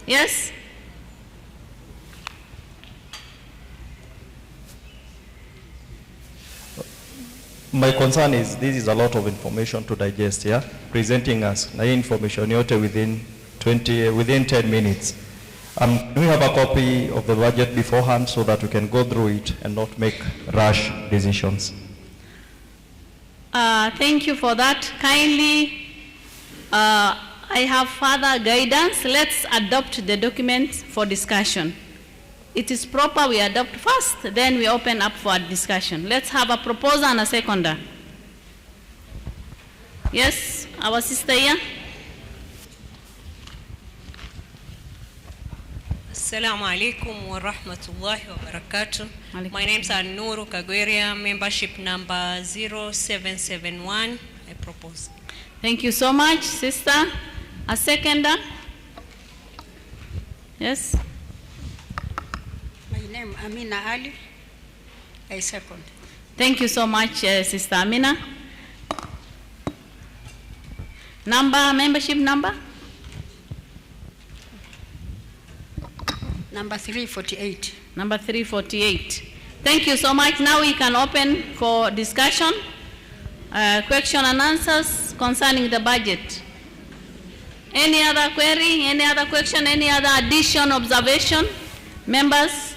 Yes? My concern is this is a lot of information to digest here, presenting us na information yote within 10 minutes. We have a copy of the budget beforehand so that we can go through it and not make rash decisions. Thank you for that. Kindly, I have further guidance. Let's adopt the document for discussion. It is proper we adopt first, then we open up for a discussion. Let's have a proposal and a seconder. Yes, our sister here. Assalamu alaikum wa rahmatullahi wa barakatuh. My name is Anuru Kagweria, membership number 0771. I propose. Thank you so much, sister. A seconder. Yes. My name Amina Ali. I second. Thank you so much, Sister Amina. Membership number? Number 348. Number 348. Thank you so much. Now we can open for discussion, question and answers concerning the budget. Any other query, any other question, any other addition, observation? Members?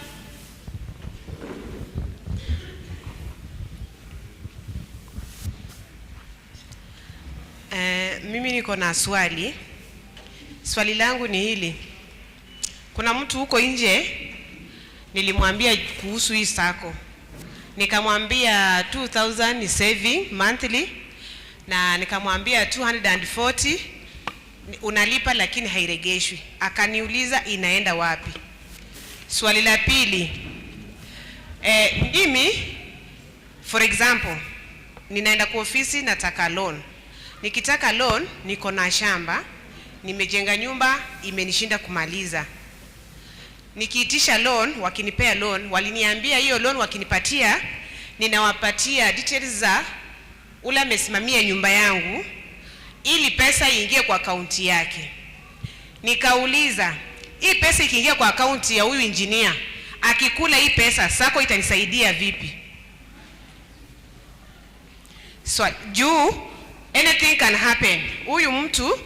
Mimi niko na swali. Swali langu ni hili. Kuna mtu huko nje nilimwambia kuhusu hii sako. Nikamwambia 2000 ni saving monthly na nikamwambia 240 unalipa lakini hairegeshwi. Akaniuliza inaenda wapi? Swali la pili. Mimi for example ninaenda kwa ofisi nataka loan. Nikitaka loan niko na shamba, nimejenga nyumba imenishinda kumaliza. Nikiitisha loan, wakinipea loan, waliniambia hiyo loan wakinipatia, ninawapatia details za ule amesimamia nyumba yangu ili pesa iingie kwa akaunti yake. Nikauliza, hii pesa ikiingia kwa akaunti ya huyu engineer, akikula hii pesa, sako itanisaidia vipi? So, anything can happen. Huyu mtu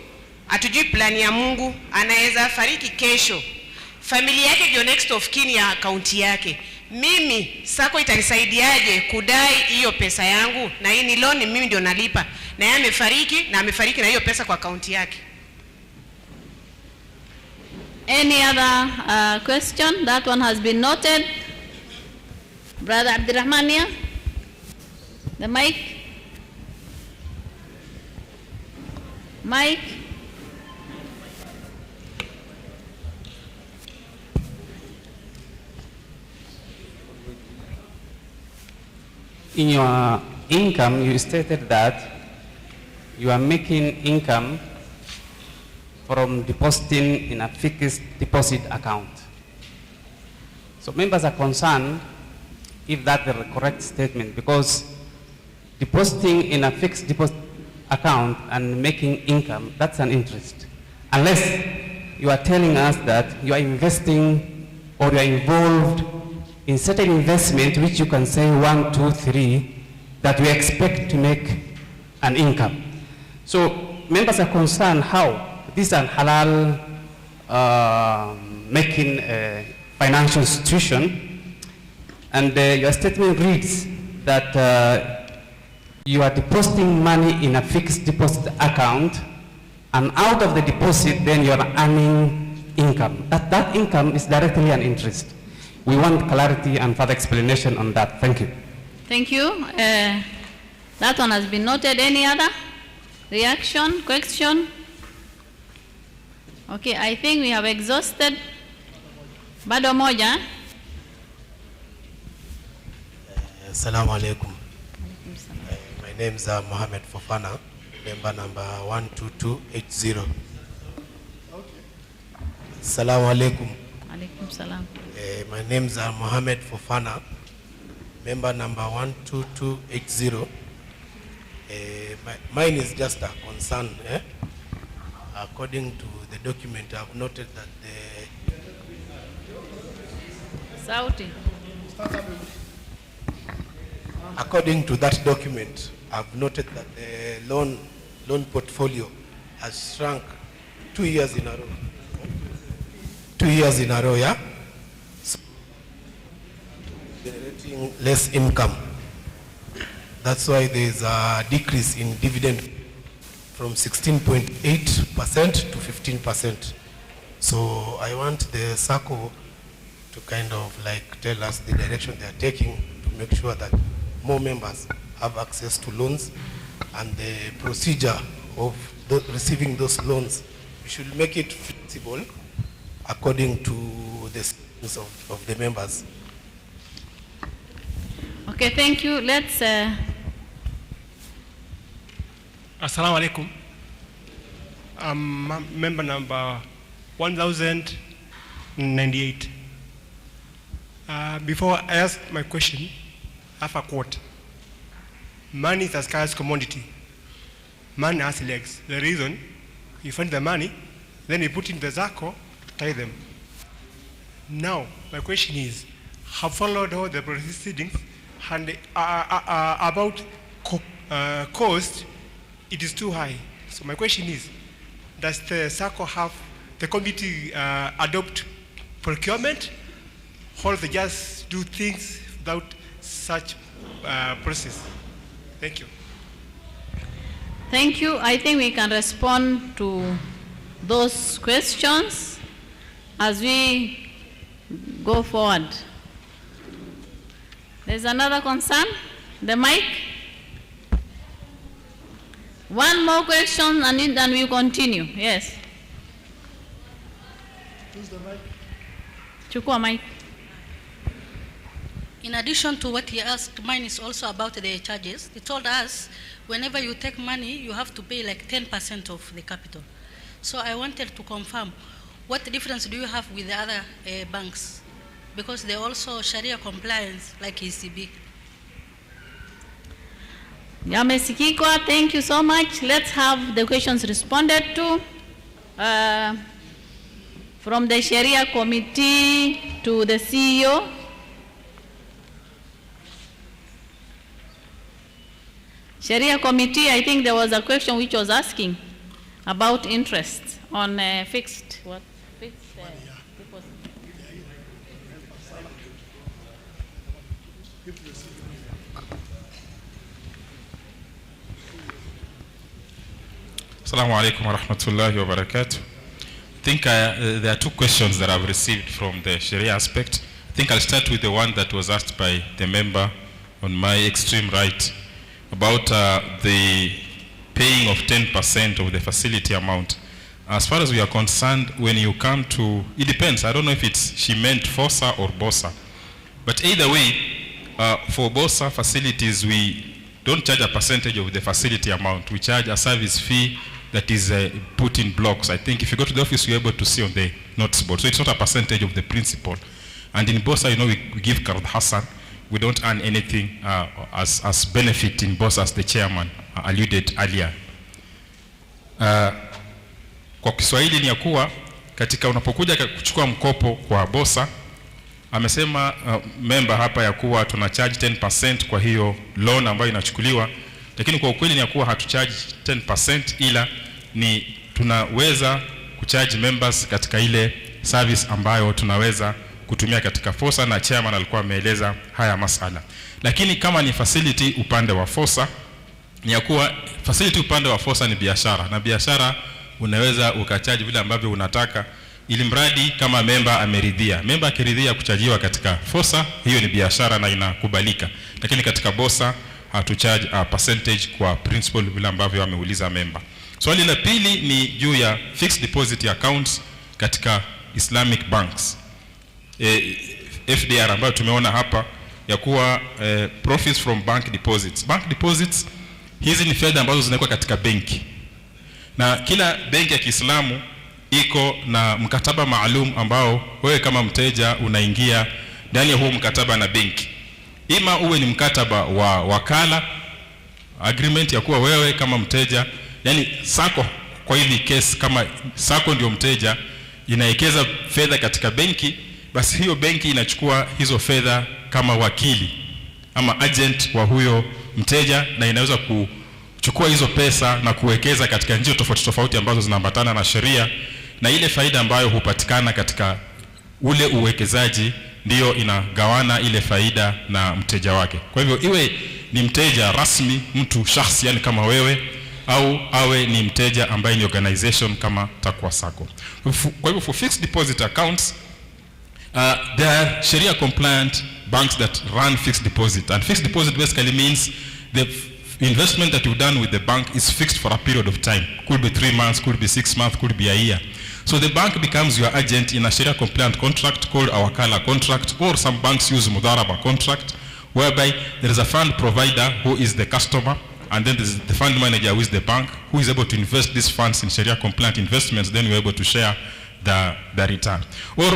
atujui plani ya Mungu, anaweza fariki kesho. Familia yake ndio next of kin ya akaunti yake. Mimi sako itanisaidiaje kudai hiyo pesa yangu? Na hii ni loan mimi ndio nalipa. Na yeye amefariki na hiyo pesa kwa akaunti yake. Any other question? That one has been noted. Brother Abdirahmania, the mic. Mike. In your income, you stated that you are making income from depositing in a fixed deposit account. So members are concerned if that's the correct statement, because depositing in a fixed deposit account and making income, that's an interest. Unless you are telling us that you are investing or you are involved in certain investment which you can say 1, 2, 3 that we expect to make an income. So members are concerned how this is an halal making financial institution, and your statement reads that you are depositing money in a fixed deposit account, and out of the deposit then you are earning income. That income is directly an interest. We want clarity and further explanation on that. Thank you. Thank you. That one has been noted. Any other reaction, question? Okay, I think we have exhausted. Bado moja. Assalamu alaikum. My name is Mohammed Fofana, member number 12280. Assalamu alaikum. Alaikum salam. My name is Mohammed Fofana, member number 12280. Mine is just a concern. According to the document, I've noted that according to that document, I've noted that the loan portfolio has shrunk 2 years in a row. 2 years in a row, yeah? So, generating less income. That's why there's a decrease in dividend from 16.8% to 15%. So I want the Sacco to kind of like tell us the direction they are taking to make sure that more members have access to loans, and the procedure of receiving those loans, we should make it flexible according to the skills of the members. Okay, thank you. Let's Assalamu alaikum. I'm member number 1098. Before I ask my question, I have a quote. Money is a scarce commodity. Man has legs. The reason you find the money, then you put in the Sacco, tie them. Now, my question is, have followed all the proceedings and about cost, it is too high. So my question is, does the Sacco have the committee adopt procurement, or they just do things without such process? Thank you. Thank you. I think we can respond to those questions as we go forward. There's another concern. The mic. One more question and then we continue. Yes. Who's the mic? Chukua mic. In addition to what he asked, mine is also about the charges. He told us whenever you take money, you have to pay like 10% of the capital. So I wanted to confirm, what difference do you have with the other banks? Because they're also Sharia-compliant like ECB. Yamesikikwa, thank you so much. Let's have the questions responded to. From the Sharia committee to the CEO. Sharia committee, I think there was a question which was asking about interest on fixed deposit. Assalamu alaikum wa rahmatullahi wa barakatuh. I think there are two questions that I've received from the Sharia aspect. I think I'll start with the one that was asked by the member on my extreme right about the paying of 10% of the facility amount. As far as we are concerned, when you come to, it depends. I don't know if she meant FOSA or BOSA. But either way, for BOSA facilities, we don't charge a percentage of the facility amount. We charge a service fee that is put in blocks. I think if you go to the office, you're able to see on the notice board. So it's not a percentage of the principal. And in BOSA, we give Qard Hassan. We don't earn anything as benefit in BOSA, as the chairman alluded earlier. Kwa Kiswahili ni ya kuwa katika unapokuja kuchukua mkopo kwa BOSA, amesema member hapa ya kuwa tuna charge 10% kwa hiyo loan ambayo inachukuliwa, lakini kwa ukweli ni ya kuwa hatucharge 10%, ila ni tunaweza kucharge members katika ile service ambayo tunaweza kutumia katika FOSA, na chairman alikuwa ameeleza haya masala. Lakini kama ni facility upande wa FOSA, ni ya kuwa facility upande wa FOSA ni biashara, na biashara unaweza ukacharge vile ambavyo unataka, ili mradi kama member ameridhia. Member akiridhia kuchajiwa katika FOSA, hiyo ni biashara na inakubalika. Lakini katika BOSA hatucharge a percentage kwa principal vile ambavyo ameuliza member. Swali la pili ni juu ya fixed deposit accounts katika Islamic banks. FDR ambayo tumeona hapa ya kuwa profits from bank deposits. Bank deposits hizi ni fedha ambazo zinawekwa katika benki. Na kila benki ya Kiislamu iko na mkataba maalum ambao wewe kama mteja unaingia ndani ya huo mkataba na benki. Ima uwe ni mkataba wa wakala, agreement ya kuwa wewe kama mteja, yani Sacco kwa hivi case kama Sacco ndio mteja inaekeza fedha katika benki, basi hiyo benki inachukua hizo fedha kama wakili ama agent wa huyo mteja, na inaweza kuchukua hizo pesa na kuwekeza katika njia tofauti tofauti ambazo zinaambatana na sheria, na ile faida ambayo hupatikana katika ule uwekezaji ndio inagawana ile faida na mteja wake. Kwa hivyo iwe ni mteja rasmi, mtu shakhsi yani kama wewe, au awe ni mteja ambaye ni organization kama Taqwa Sacco. Kwa hivyo for fixed deposit accounts, there are Shariah-compliant banks that run fixed deposit, and fixed deposit basically means the investment that you've done with the bank is fixed for a period of time. Could be 3 months, could be 6 months, could be a year. So the bank becomes your agent in a Shariah-compliant contract called a wakala contract, or some banks use mudaraba contract, whereby there is a fund provider who is the customer, and then there's the fund manager who is the bank, who is able to invest these funds in Shariah-compliant investments. Then you're able to share the return. Or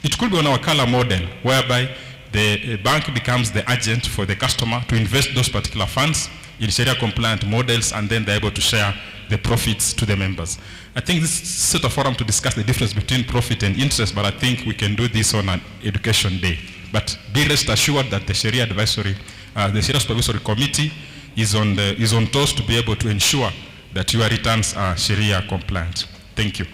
it could be on a wakala model, whereby the bank becomes the agent for the customer to invest those particular funds in Shariah-compliant models, and then they're able to share the profits to the members. I think this is sort of forum to discuss the difference between profit and interest, but I think we can do this on an education day. But be rest assured that the Sharia Advisory, the Sharia Supervisory Committee is on toes to be able to ensure that your returns are Sharia compliant. Thank you.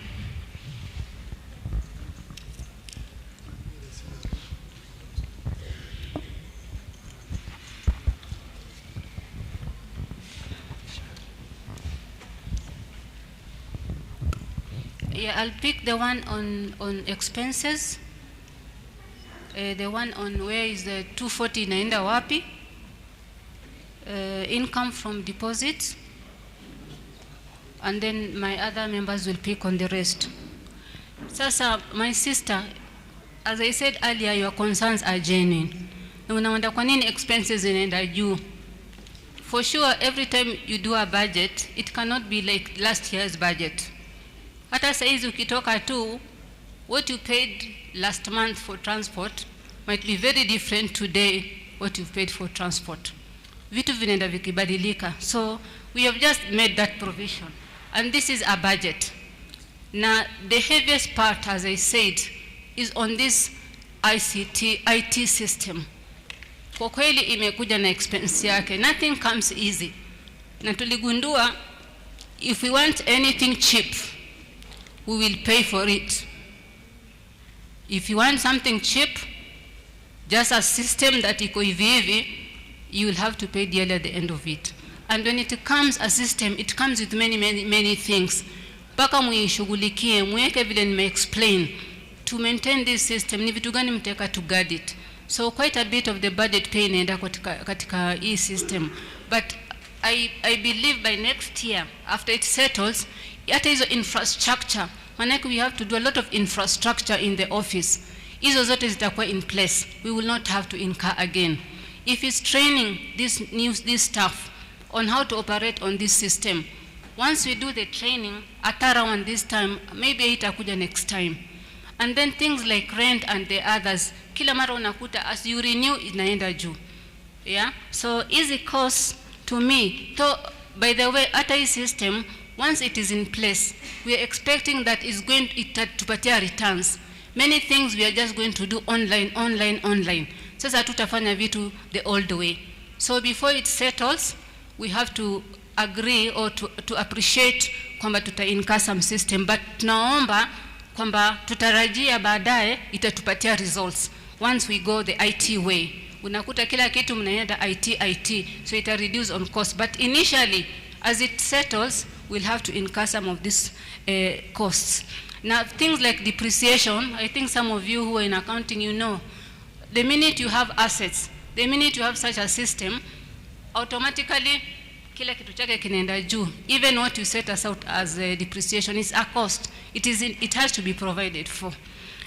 Yeah, I'll pick the one on expenses. The one on where is the 240 inaenda wapi? Income from deposits. And then my other members will pick on the rest. Sasa, my sister, as I said earlier, your concerns are genuine. Unawanda kwa nini expenses inaenda juu? For sure, every time you do a budget, it cannot be like last year's budget. Hata saizi ukitoka tu, what you paid last month for transport might be very different today what you paid for transport. Vitu vinaenda vikibadilika. So we have just made that provision. And this is a budget. Now the heaviest part, as I said, is on this IT system. Kwa kweli imekuja na expense yake. Nothing comes easy. Na tuligundua, if we want anything cheap, we will pay for it. If you want something cheap, just a system that iko hivi hivi, you will have to pay dearly at the end of it. And when it comes a system, it comes with many things. Paka muishughulikie, mweke vile nime-explain. To maintain this system, ni vitu gani mteka to guard it. So quite a bit of the budget pay inaenda katika hii system. But I believe by next year, after it settles, hata hizo infrastructure, manake we have to do a lot of infrastructure in the office. Hizo zote zitakuwa in place. We will not have to incur again. If it's training this staff on how to operate on this system, once we do the training at around this time, maybe itakuja next time. And then things like rent and the others, kila mara unakuta as you renew inaenda juu. Yeah? So easy cost to me. So by the way, hata hii system, once it is in place, we are expecting that itatupatia returns. Many things we are just going to do online. Sasa tutafanya vitu the old way. So before it settles, we have to agree or to appreciate kwamba tuta-incur some system, but tunaomba kwamba tutarajia baadaye itatupatia results once we go the IT way. Unakuta kila kitu mnaenda IT, so it reduce on cost, but initially as it settles, we'll have to incur some of these costs. Now things like depreciation, I think some of you who are in accounting, you know, the minute you have assets, the minute you have such a system, automatically kila kitu chake kinaenda juu. Even what you set us out as depreciation is a cost. It has to be provided for.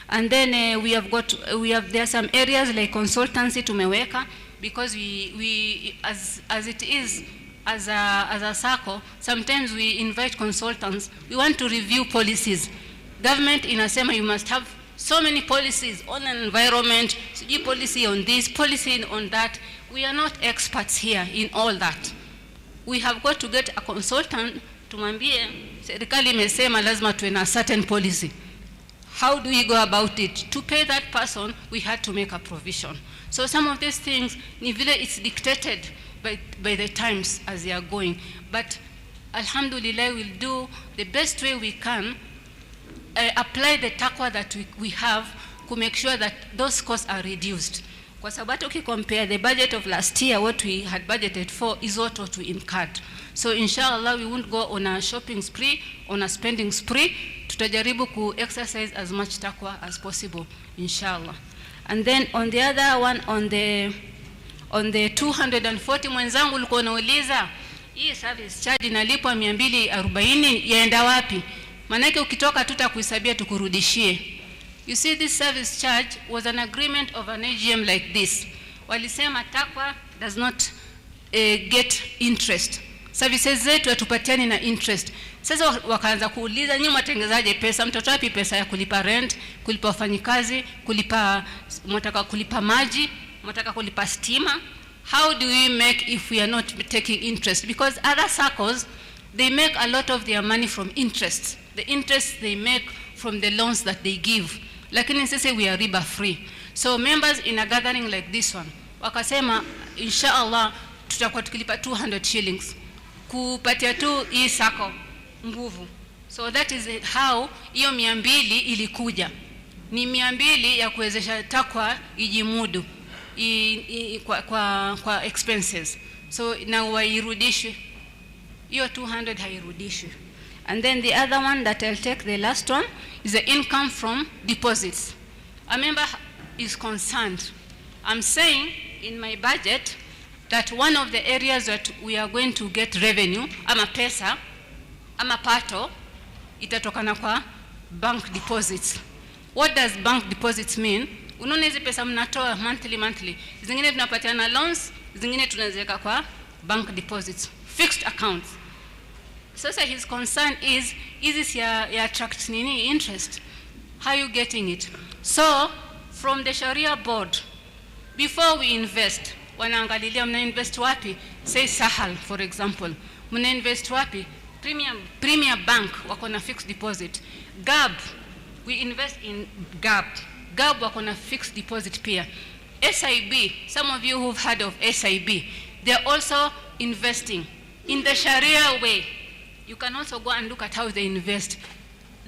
And then there are some areas like consultancy tumeweka, because we as it is as a SACCO, sometimes we invite consultants. We want to review policies. Government inasema you must have so many policies on environment, policy on this, policy on that. We are not experts here in all that. We have got to get a consultant tumwambie serikali imesema lazima tuwe na certain policy. How do we go about it? To pay that person, we had to make a provision. So some of these things, ni vile it's dictated by the times as they are going. But alhamdulillah, we'll do the best way we can, apply the taqwa that we have to make sure that those costs are reduced. Kwa sababu compare the budget of last year, what we had budgeted for is what we incurred. So inshallah, we won't go on a shopping spree, on a spending spree. Tutajaribu ku exercise as much taqwa as possible, inshallah. And then on the other one, on the 240 mwenzangu ulikuwa unauliza, hii service charge inalipwa 240 yaenda wapi? Manake ukitoka tutakuhesabia tukurudishie. You see, this service charge was an agreement of an AGM like this. Walisema taqwa does not get interest. Services zetu hatupatiani na interest. Sasa wakaanza kuuliza, nyinyi mwatengezaje pesa? Mtoto wapi pesa ya kulipa rent, kulipa wafanyikazi, mtaka kulipa maji, mtaka kulipa stima? How do we make if we are not taking interest? Because other SACCOs, they make a lot of their money from interest. The interest they make from the loans that they give. Lakini sisi we are riba free. So members in a gathering like this one, wakasema inshallah tutakuwa tukilipa 200 shillings. Kupatia tu hii SACCO nguvu. So that is how hiyo 200 ilikuja. Ni 200 ya kuwezesha taqwa ijimudu kwa expenses. So na wairudishwe. Hiyo 200 hairudishwi. And then the other one that I'll take, the last one, is the income from deposits. A member is concerned. I'm saying in my budget that one of the areas that we are going to get revenue, ama pesa, ama pato, itatokana kwa bank deposits. What does bank deposits mean? Unaona hizi pesa mnatoa monthly. Zingine tunapatiana loans, zingine tunaziweka kwa bank deposits, fixed accounts. So his concern is this ya attract nini interest? How are you getting it? So from the Sharia board, before we invest, wanaangalilia mna invest wapi? Say Sahal for example, mna invest wapi? Premier Bank wako na fixed deposit. GAB, we invest in GAB. GAB wako na fixed deposit pia. SIB, some of you who've heard of SIB, they're also investing in the Sharia way. You can also go and look at how they invest.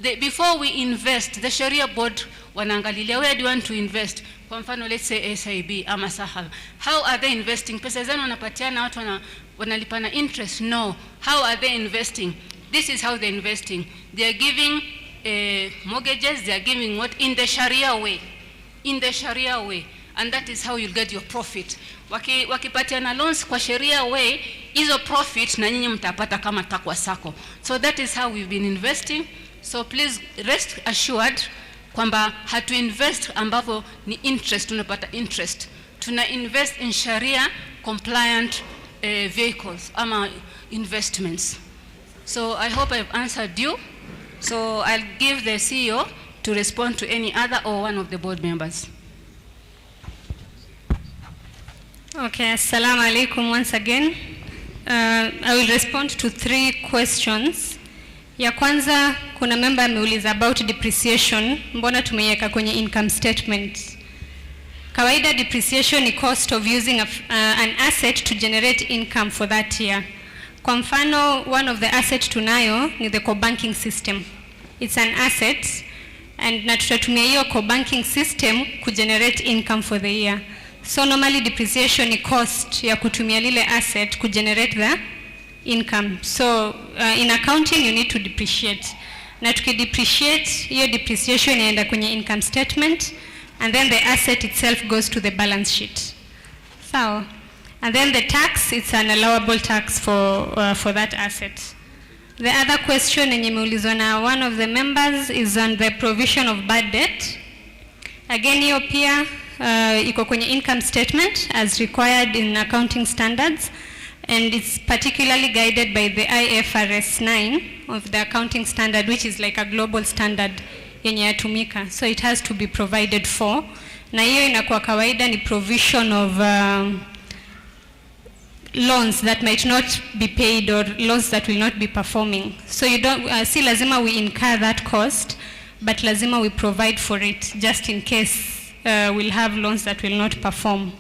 Before we invest, the Sharia board wanaangalilia, where do you want to invest? Kwa mfano, let's say SIB ama Sahal. How are they investing? Pesa zenu wanapatiana watu wanalipana interest? No. How are they investing? This is how they're investing. They are giving mortgages, they are giving what? In the Sharia way. In the Sharia way. And that is how you'll get your profit. Wakipatiana loans kwa Sharia way, hizo profit na nyinyi mtapata kama Taqwa Sacco. So that is how we've been investing. So please rest assured kwamba hatu invest ambapo ni interest, tunapata interest. Tuna invest in Sharia compliant vehicles ama investments. So I hope I've answered you. So I'll give the CEO to respond to any other or one of the board members. Okay, assalamu alaikum once again. I will respond to 3 questions. Ya kwanza, kuna member ameuliza about depreciation, mbona tumeiweka kwenye income statement. Kawaida depreciation ni cost of using an asset to generate income for that year. Kwa mfano, one of the assets tunayo ni the co-banking system. It's an asset and na tutatumia hiyo co-banking system ku generate income for the year. So normally depreciation ni cost ya kutumia lile asset ku generate the income. So in accounting you need to depreciate. Na tukidepreciate, hiyo depreciation inaenda kwenye income statement and then the asset itself goes to the balance sheet. So, And then the tax, it's an allowable tax for that asset. The other question yenye imeulizwa na one of the members is on the provision of bad debt. Again, hiyo pia iko kwenye income statement as required in accounting standards, and it's particularly guided by the IFRS 9 of the accounting standard, which is like a global standard yenye yatumika. So it has to be provided for. Na hiyo inakuwa kawaida ni provision of loans that might not be paid or loans that will not be performing. So you don't, si lazima we incur that cost, but lazima we provide for it just in case we'll have loans that will not perform.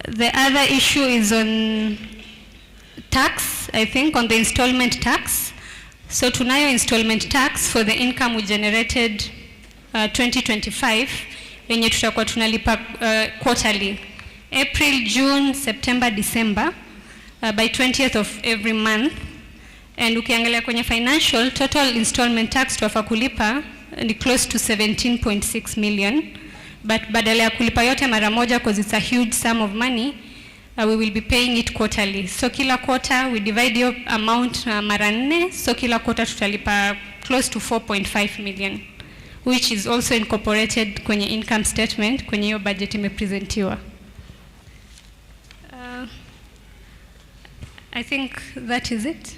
The other issue is on tax, I think, on the installment tax. So tunayo installment tax for the income we generated 2025, yenye tutakuwa tunalipa quarterly. April, June, September, December, by 20th of every month. And ukiangalia kwenye financial, total installment tax tuafa kulipa ni close to 17.6 million. But badala ya kulipa yote mara moja, because it's a huge sum of money, we will be paying it quarterly. So kila quarter, we divide your amount mara 4, so kila quarter tutalipa close to 4.5 million, which is also incorporated kwenye income statement, kwenye hiyo budget imepresentiwa. I think that is it.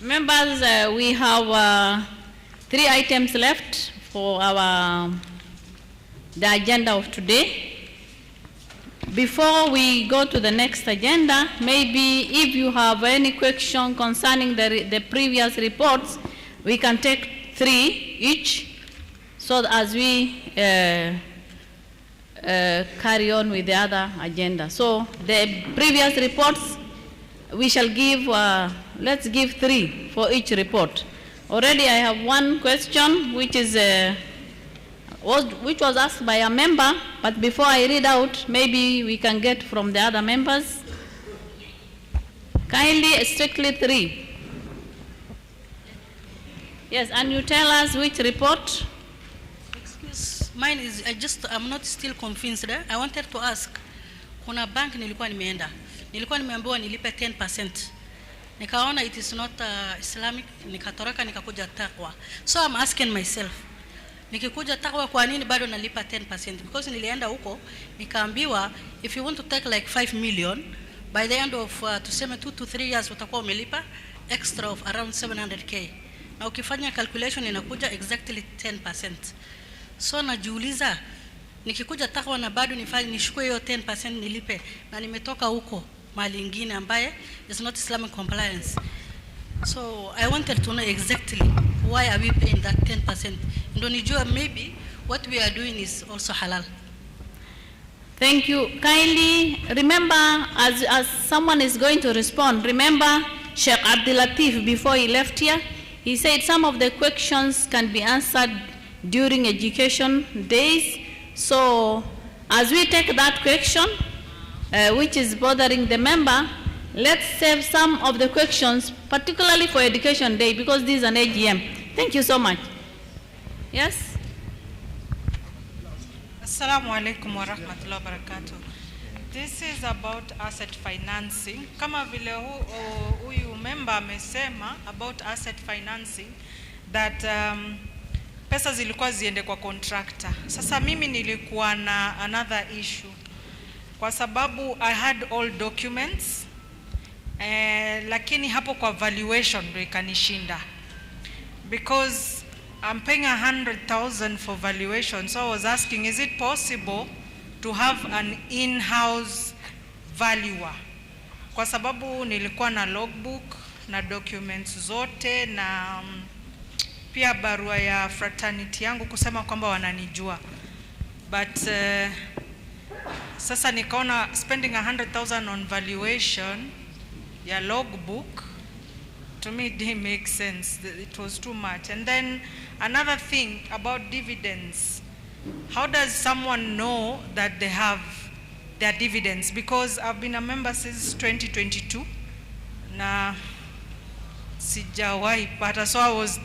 Members, we have 3 items left for the agenda of today. Before we go to the next agenda, maybe if you have any question concerning the previous reports, we can take 3 each, so as we carry on with the other agenda. So the previous reports, we shall give, let's give 3 for each report. Already I have one question which is which was asked by a member, but before I read out, maybe we can get from the other members. Kindly, strictly 3. Yes, and you tell us which report. Mine is, I'm not still convinced. I wanted to ask, kuna bank nilikuwa nimeenda. Nilikuwa nimeambiwa nilipe 10%. Nikaona it is not Islamic, nikatoroka nikakuja Taqwa. So I'm asking myself, nikikuja Taqwa kwa nini bado nalipa 10%? Because nilienda huko, nikaambiwa if you want to take like 5 million, by the end of tuseme 2 to 3 years utakuwa umelipa extra of around 700k. Na ukifanya calculation inakuja exactly 10%. So najiuliza, nikikuja Taqwa na bado nishukue hiyo 10% nilipe, na nimetoka huko mali ingine ambaye is not Islamic compliance. So I wanted to know exactly why are we paying that 10%. Ndo nijua maybe what we are doing is also halal. Thank you. Kindly remember, as someone is going to respond, remember Sheikh Abdul Latif, before he left here, he said some of the questions can be answered during education days. So as we take that question, which is bothering the member, let's save some of the questions, particularly for education day, because this is an AGM. Thank you so much. Yes? Assalamu alaikum wa rahmatullahi wa barakatuh. This is about asset financing. Kama vile huyu member amesema about asset financing, that pesa zilikuwa ziende kwa contractor. Sasa mimi nilikuwa na another issue, kwa sababu I had all documents, lakini hapo kwa valuation ndio ikanishinda, because I'm paying 100,000 for valuation. So I was asking, is it possible to have an in-house valuer? Kwa sababu nilikuwa na logbook na documents zote, na pia barua ya fraternity yangu kusema kwamba wananijua. But sasa nikaona spending 100,000 on valuation ya logbook, to me it didn't make sense. It was too much. And then another thing about dividends. How does someone know that they have their dividends? Because I've been a member since 2022. Na sijawahi pata. So I was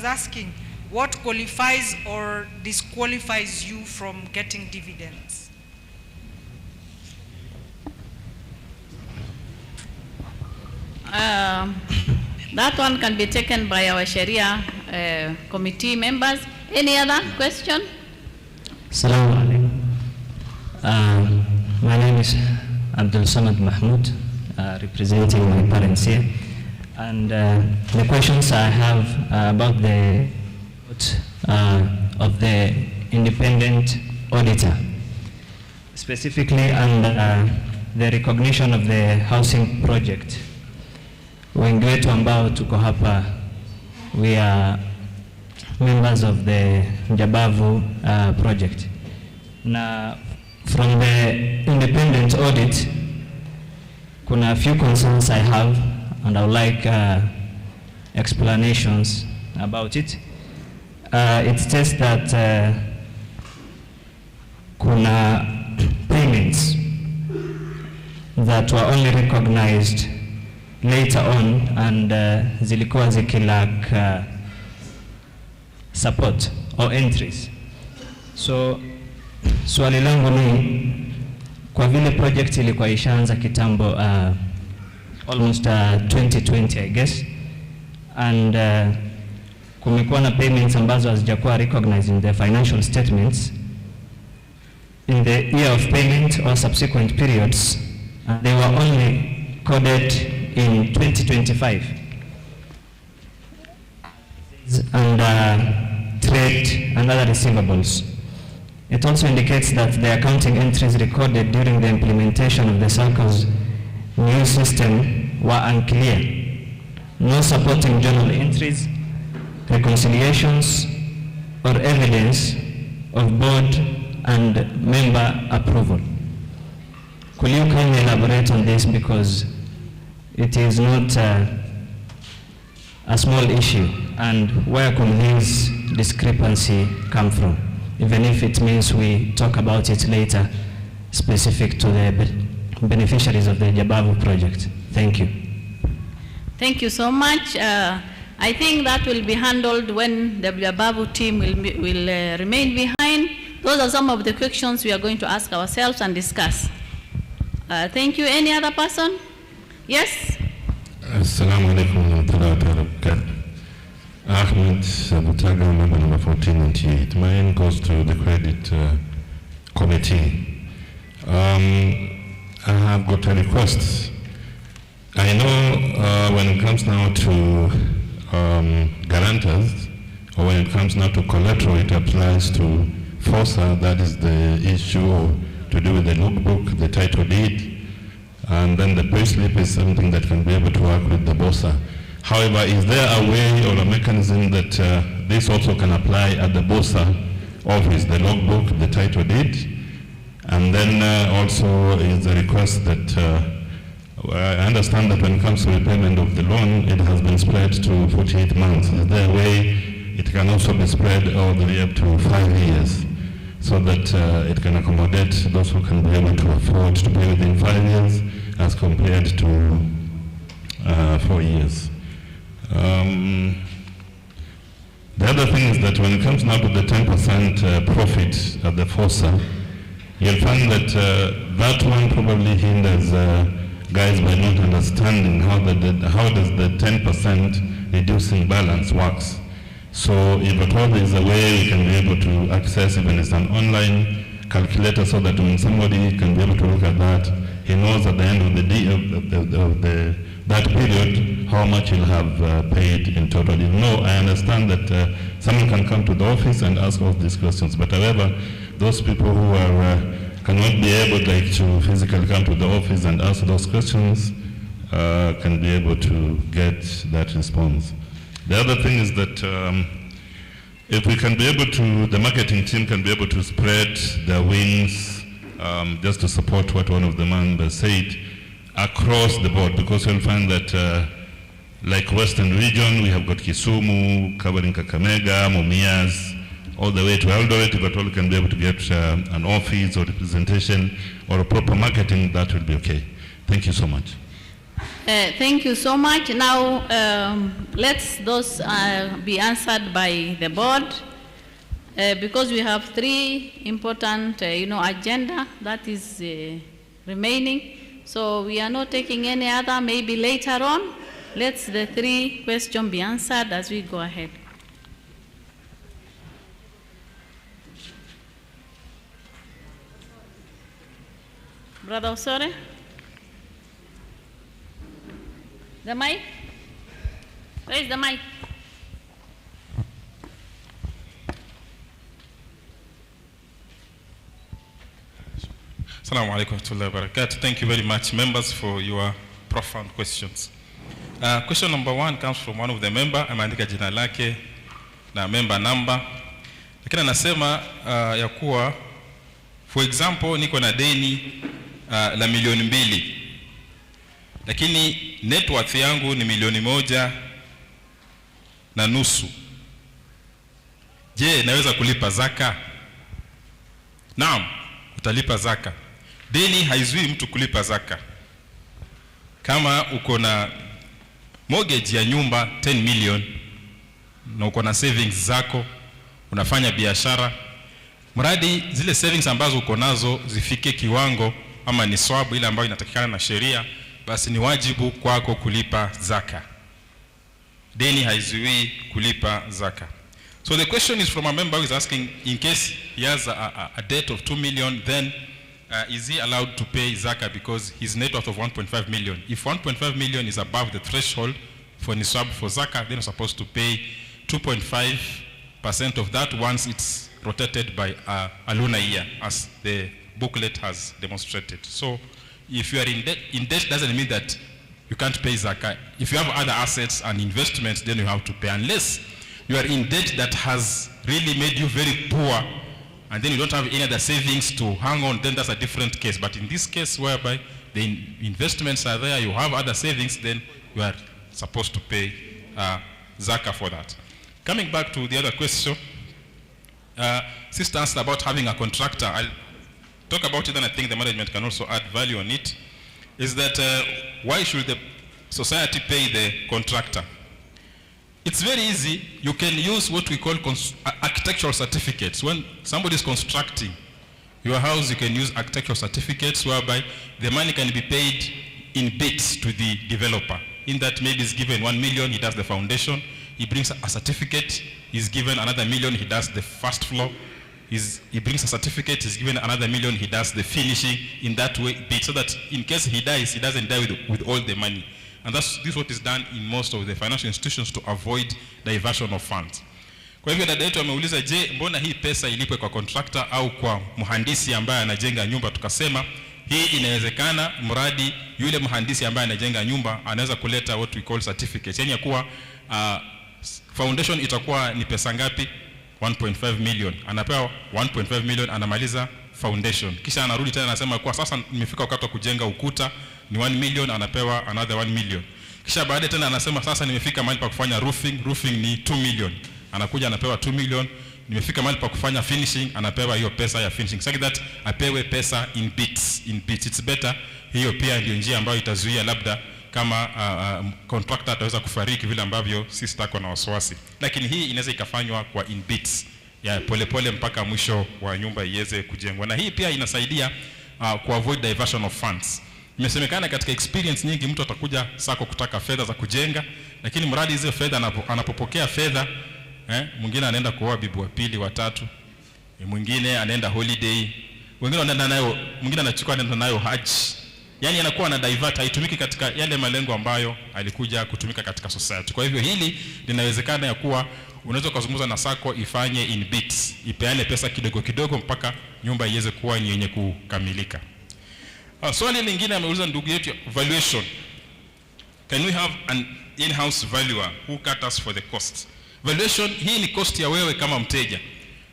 asking, what qualifies or disqualifies you from getting dividends? That one can be taken by our Sharia committee members. Any other question? Assalamu alaikum. My name is Abdul Samad Mahmoud, representing my parents here. And the questions I have about the of the independent auditor, specifically under the recognition of the housing project. Wengi wetu ambao tuko hapa, we are members of the Jabavu project. Now, from the independent audit, kuna a few concerns I have, and I would like explanations about it. It states that kuna payments that were only recognized later on and zilikuwa zikilack support or entries. So swali langu ni, kwa vile project ilikuwa ishaanza kitambo almost 2020 I guess, and kumekuwa na payments ambazo hazijakuwa recognized in the financial statements in the year of payment or subsequent periods, and they were only coded in 2025 and trade and other receivables. It also indicates that the accounting entries recorded during the implementation of the Sacco's new system were unclear. No supporting journal entries, reconciliations, or evidence of board and member approval. Could you kindly elaborate on this, because it is not a small issue, and where could this discrepancy come from, even if it means we talk about it later, specific to the beneficiaries of the Jabavu project? Thank you. Thank you so much. I think that will be handled when the Jabavu team will remain behind. Those are some of the questions we are going to ask ourselves and discuss. Thank you. Any other person? Yes? Assalamu alaikum wa rahmatullahi wa barakatuh. Ahmed Sabutaga, member number 1498. Mine goes to the credit committee. I have got a request. I know when it comes now to guarantors, or when it comes now to collateral, it applies to FOSA. That is the issue to do with the logbook, the title deed, and then the payslip is something that can be able to work with the BOSA. However, is there a way or a mechanism that this also can apply at the BOSA office, the logbook, the title deed? And then also is the request that I understand that when it comes to repayment of the loan, it has been spread to 48 months. Is there a way it can also be spread all the way up to 5 years, so that it can accommodate those who can be able to afford to pay within 5 years as compared to 4 years? The other thing is that when it comes now to the 10% profit at the FOSA, you'll find that that one probably hinders guys by not understanding how does the 10% reducing balance works. So if at all there is a way we can be able to access, even as an online calculator, so that when somebody can be able to look at that, he knows at the end of the day, that period, how much he'll have paid in total. You know, I understand that someone can come to the office and ask all these questions, but however, those people who are cannot be able to physically come to the office and ask those questions can be able to get that response. The other thing is that if we can be able to, the marketing team can be able to spread their wings, just to support what one of the members said, across the board, because you'll find that like Western region, we have got Kisumu, covering Kakamega, Mumias, all the way to Eldoret. If at all can be able to get an office or representation or a proper marketing, that will be okay. Thank you so much. Thank you so much. Now, let's those be answered by the board because we have 3 important, agenda that is remaining. So we are not taking any other, maybe later on. Let's the 3 questions be answered as we go ahead. Brother Osore? The mic? Where is the mic? Assalamu alaikum warahmatullahi wabarakatuh. Thank you very much, members, for your profound questions. Question number 1 comes from one of the member. Ameandika jina lake na member number. Lakini anasema ya kuwa, for example, niko na deni la $2,000,000. Lakini net worth yangu ni $1.5 million. Je, naweza kulipa zaka? Naam, utalipa zaka. Deni haizui mtu kulipa zaka. Kama uko na mortgage ya nyumba 10 million na uko na savings zako, unafanya biashara, mradi zile savings ambazo uko nazo zifike kiwango ama ni swabu ile ambayo inatakikana na sheria, basi ni wajibu kwako kulipa zaka. Deni haizui kulipa zaka. So the question is from a member who is asking, in case he has a debt of 2 million, then is he allowed to pay zaka because his net worth of 1.5 million? If 1.5 million is above the threshold for nisab for zaka, then you're supposed to pay 2.5% of that once it's rotated by a lunar year, as the booklet has demonstrated. So if you are in debt doesn't mean that you can't pay zaka. If you have other assets and investments, then you have to pay, unless you are in debt that has really made you very poor and then you don't have any other savings to hang on, then that's a different case. But in this case whereby the investments are there, you have other savings, then you are supposed to pay zaka for that. Coming back to the other question, sister asked about having a contractor. I'll talk about it, and I think the management can also add value on it. Is that why should the society pay the contractor? It's very easy. You can use what we call architectural certificates. When somebody is constructing your house, you can use architectural certificates whereby the money can be paid in bits to the developer. In that, maybe he's given 1 million, he does the foundation. He brings a certificate, he's given another 1 million, he does the first floor. He brings a certificate, he's given another 1 million, he does the finishing in that way, so that in case he dies, he doesn't die with all the money. And this is what is done in most of the financial institutions to avoid diversion of funds. Kwa hivyo dada yetu ameuliza, je, mbona hii pesa ilipwe kwa contractor au kwa mhandisi ambaye anajenga nyumba? Tukasema hii inawezekana mradi yule mhandisi ambaye anajenga nyumba anaweza kuleta what we call certificates. Yani ya kuwa foundation itakuwa ni pesa ngapi? 1.5 million. Anapewa 1.5 million, anamaliza foundation. Kisha anarudi tena anasema kwa sasa nimefika wakati wa kujenga ukuta, ni 1 million, anapewa another 1 million. Kisha baadaye tena anasema sasa nimefika mahali pa kufanya roofing ni 2 million. Anakuja anapewa 2 million. Nimefika mahali pa kufanya finishing, anapewa hiyo pesa ya finishing. So that apewe pesa in bits. It's better. Hiyo pia ndio njia ambayo itazuia labda kama contractor ataweza kufariki vile ambavyo sisi tako na wasiwasi. Lakini hii inaweza ikafanywa kwa in bits ya polepole mpaka mwisho wa nyumba iweze kujengwa. Na hii pia inasaidia ku avoid diversion of funds. Imesemekana katika experience nyingi mtu atakuja sako kutaka fedha za kujenga, lakini mradi hizo fedha anapopokea fedha, mwingine anaenda kuoa bibi wa pili wa tatu, mwingine anaenda holiday, mwingine anaenda nayo, mwingine anachukua anaenda nayo haji. Yani anakuwa na divert, haitumiki katika yale malengo ambayo alikuja kutumika katika society. Kwa hivyo hili linawezekana ya kuwa unaweza kuzungumza na sako ifanye in bits, ipeane pesa kidogo kidogo mpaka nyumba iweze kuwa yenye kukamilika. Swali lingine ameuliza ndugu yetu, valuation. Can we have an in-house valuer who caters for the cost? Valuation hii ni cost ya wewe kama mteja.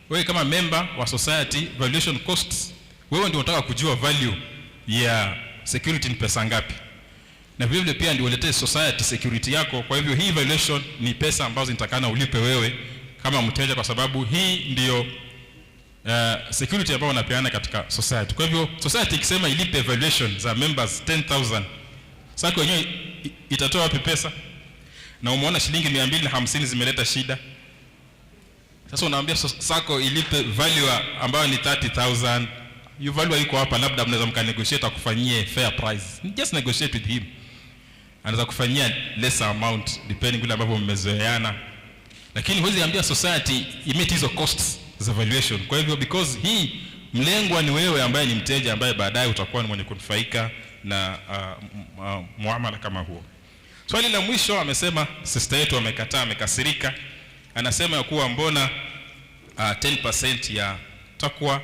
Wewe kama member wa society, valuation costs, wewe ndio unataka kujua value ya security ni pesa ngapi. Na vile vile pia ndio uletee society security yako. Kwa hivyo hii valuation ni pesa ambazo zinatakana ulipe wewe kama mteja, kwa sababu hii ndio security ambayo wanapeana katika society. Kwa hivyo society ikisema ilipe valuation za members 10,000, Sako yenyewe itatoa wapi pesa? Na umeona shilingi 250 zimeleta shida. Sasa unaambia Sako ilipe value ambayo ni 30,000. Hiyo value iko hapa, labda mnaweza mkanegotiate akufanyie fair price. Just negotiate with him. Anaweza kufanyia lesser amount depending vile ambavyo mmezoeana. Lakini huwezi ambia society imeti hizo costs za valuation. Kwa hivyo because hii mlengwa ni wewe ambaye ni mteja ambaye baadaye utakuwa ni mwenye kunufaika na muamala kama huo. Swali la mwisho amesema sister yetu amekataa, amekasirika. Anasema ya kuwa mbona 10% ya Taqwa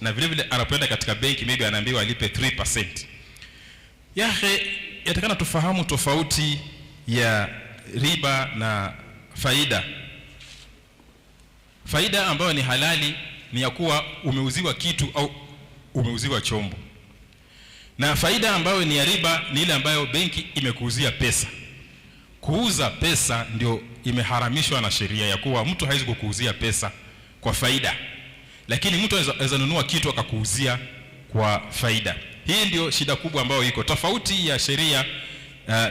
na vile vile anapoenda katika benki maybe anaambiwa alipe 3%. Yatakana tufahamu tofauti ya riba na faida. Faida ambayo ni halali ni ya kuwa umeuziwa kitu au umeuziwa chombo. Na faida ambayo ni ya riba ni ile ambayo benki imekuuzia pesa. Kuuza pesa ndio imeharamishwa na sheria ya kuwa mtu hawezi kukuuzia pesa kwa faida. Lakini mtu anaweza nunua kitu akakuuzia kwa faida. Hii ndio shida kubwa ambayo iko. Tofauti ya sheria,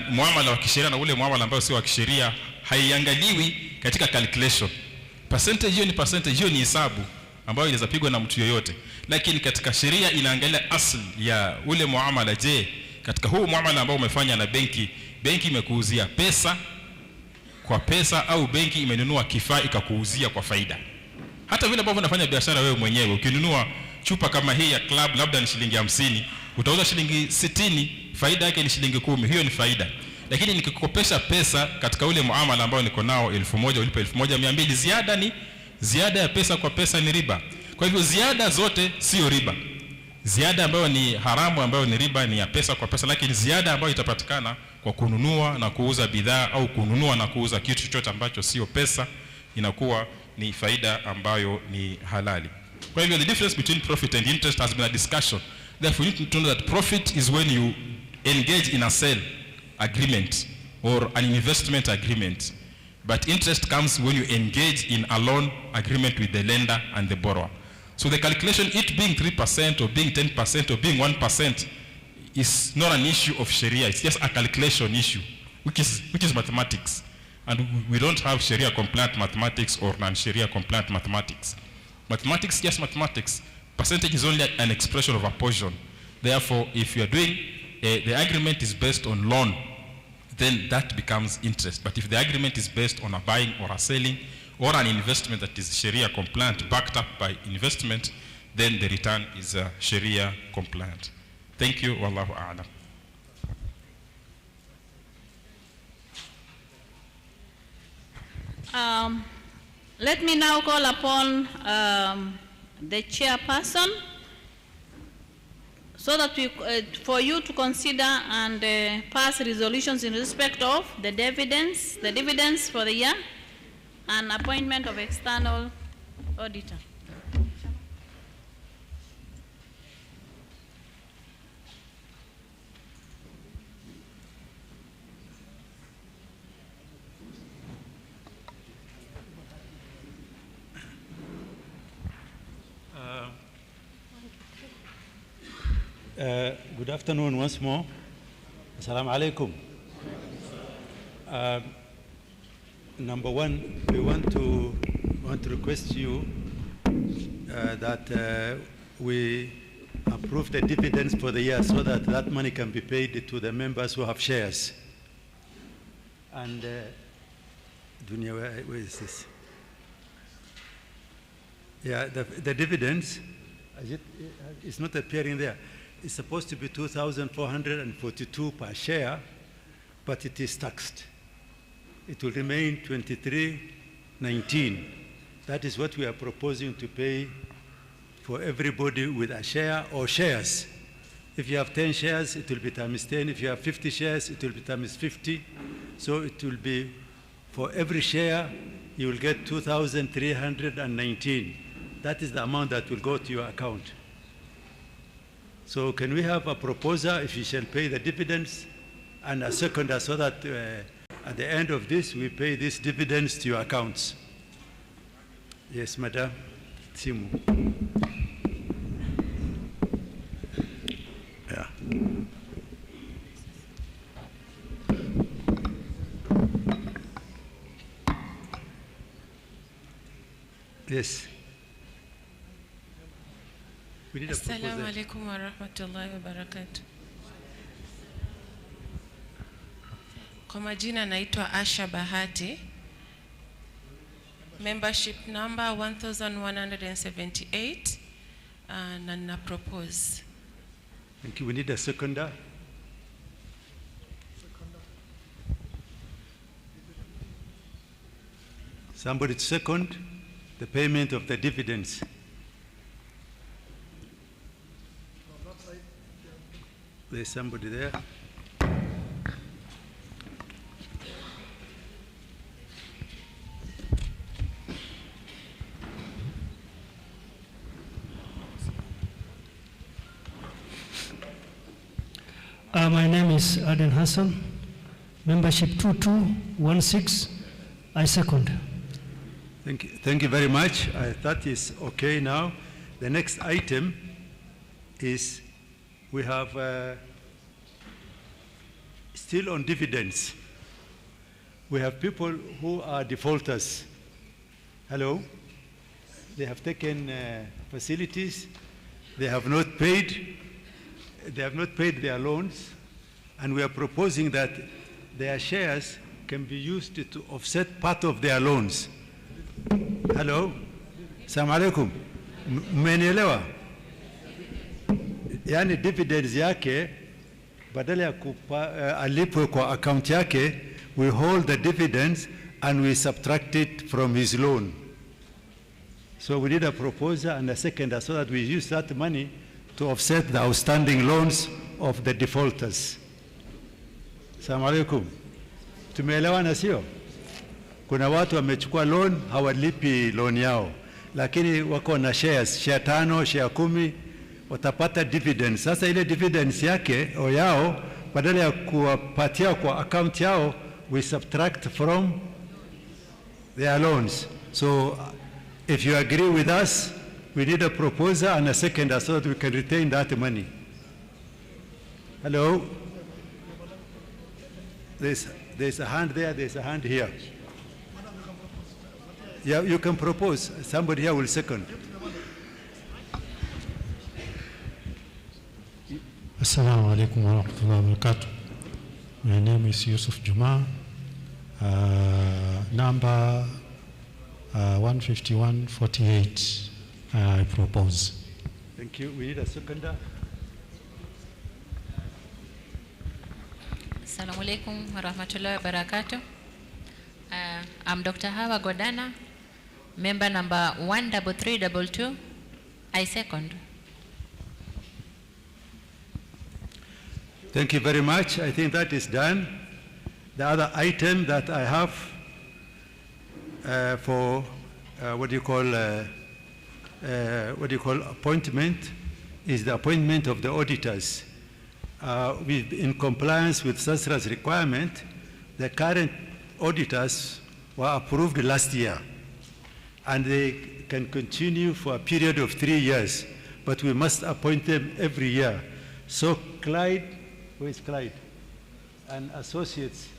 muamala wa kisheria na ule muamala ambao sio wa kisheria haiangaliwi katika calculation. Percentage hiyo ni percentage, hiyo ni hesabu ambayo inaweza pigwa na mtu yoyote. Lakini katika sheria inaangalia asili ya ule muamala. Je, katika huu muamala ambao umefanya na benki, benki imekuuzia pesa kwa pesa au benki imenunua kifaa ikakuuzia kwa faida? Hata vile ambavyo unafanya biashara wewe mwenyewe, ukinunua chupa kama hii ya club labda ni shilingi 50, utauza shilingi 60, faida yake ni shilingi 10, hiyo ni faida. Lakini nikikukopesha pesa katika ule muamala ambao niko nao 1000 ulipe 1200, ziada ni ziada ya pesa kwa pesa, ni riba. Kwa hivyo ziada zote sio riba. Ziada ambayo ni haramu ambayo ni riba ni ya pesa kwa pesa, lakini ziada ambayo itapatikana kwa kununua na kuuza bidhaa au kununua na kuuza kitu chochote ambacho sio pesa inakuwa ni faida ambayo ni halali. Kwa hivyo the difference between profit and interest has been a discussion. Therefore you need to know that profit is when you engage in a sale agreement or an investment agreement. But interest comes when you engage in a loan agreement with the lender and the borrower. So the calculation, it being 3% or being 10% or being 1%, is not an issue of Sharia. It's just a calculation issue, which is mathematics. And we don't have Sharia-compliant mathematics or non-Sharia-compliant mathematics. Mathematics, just mathematics. Percentage is only an expression of a portion. Therefore, if you are doing, the agreement is based on loan, then that becomes interest. But if the agreement is based on a buying or a selling or an investment that is Sharia-compliant, backed up by investment, then the return is Sharia-compliant. Thank you. Wallahu a'lam. Let me now call upon the chairperson so that for you to consider and pass resolutions in respect of the dividends for the year and appointment of external auditor. Good afternoon once more. Assalamu alaikum. Number one, we want to request you that we approve the dividends for the year so that that money can be paid to the members who have shares. And Dunya, where is this? Yeah, the dividends, it's not appearing there. It's supposed to be 2,442 per share, but it is taxed. It will remain 23.19. That is what we are proposing to pay for everybody with a share or shares. If you have 10 shares, it will be times 10. If you have 50 shares, it will be times 50. So it will be, for every share, you will get 2,319. That is the amount that will go to your account. So can we have a proposer if you shall pay the dividends and a seconder so that at the end of this we pay these dividends to your accounts? Yes, Madam Timu. Yeah. We need a Assalamu proposal. alaikum wa rahmatullahi wa barakatuh. Kwa majina naitwa Asha Bahati. Membership number 1178 na na propose. Thank you. We need a seconder. Somebody to second the payment of the dividends. There's somebody there. My name is Aden Hassan, membership 2216. I second. Thank you very much. That is okay now. The next item is we have still on dividends. We have people who are defaulters. Hello? They have taken facilities. They have not paid. They have not paid their loans, and we are proposing that their shares can be used to offset part of their loans. Hello? Assalamu alaikum. Mmenielewa? Yani dividends yake badala ya alipwe kwa account yake, we hold the dividends and we subtract it from his loan. So we need a proposer and a seconder so that we use that money to offset the outstanding loans of the defaulters. Assalamu alaikum. Tumeelewana sio? Kuna watu wamechukua loan hawalipi loan yao, lakini wako na shares, share 5, share 10, watapata dividends. Sasa ile dividends yake o yao badala ya kuwapatia kwa account yao, we subtract from their loans. So if you agree with us, we need a proposer and a seconder so that we can retain that money. Hello? There's a hand there, there's a hand here. Yeah, you can propose. Somebody here will second. Assalamu alaikum wa rahmatullahi wa barakatuh. My name is Yusuf Juma, number 15148. I propose. Thank you. We need a seconder. Assalamu alaikum wa rahmatullahi wa barakatuh. I'm Dr. Hawa Godana, member number 13322. I second. Thank you very much. I think that is done. The other item that I have for what do you call appointment is the appointment of the auditors. In compliance with SASRA's requirement, the current auditors were approved last year, and they can continue for a period of 3 years, but we must appoint them every year. So Clyde, who is Clyde? And associates,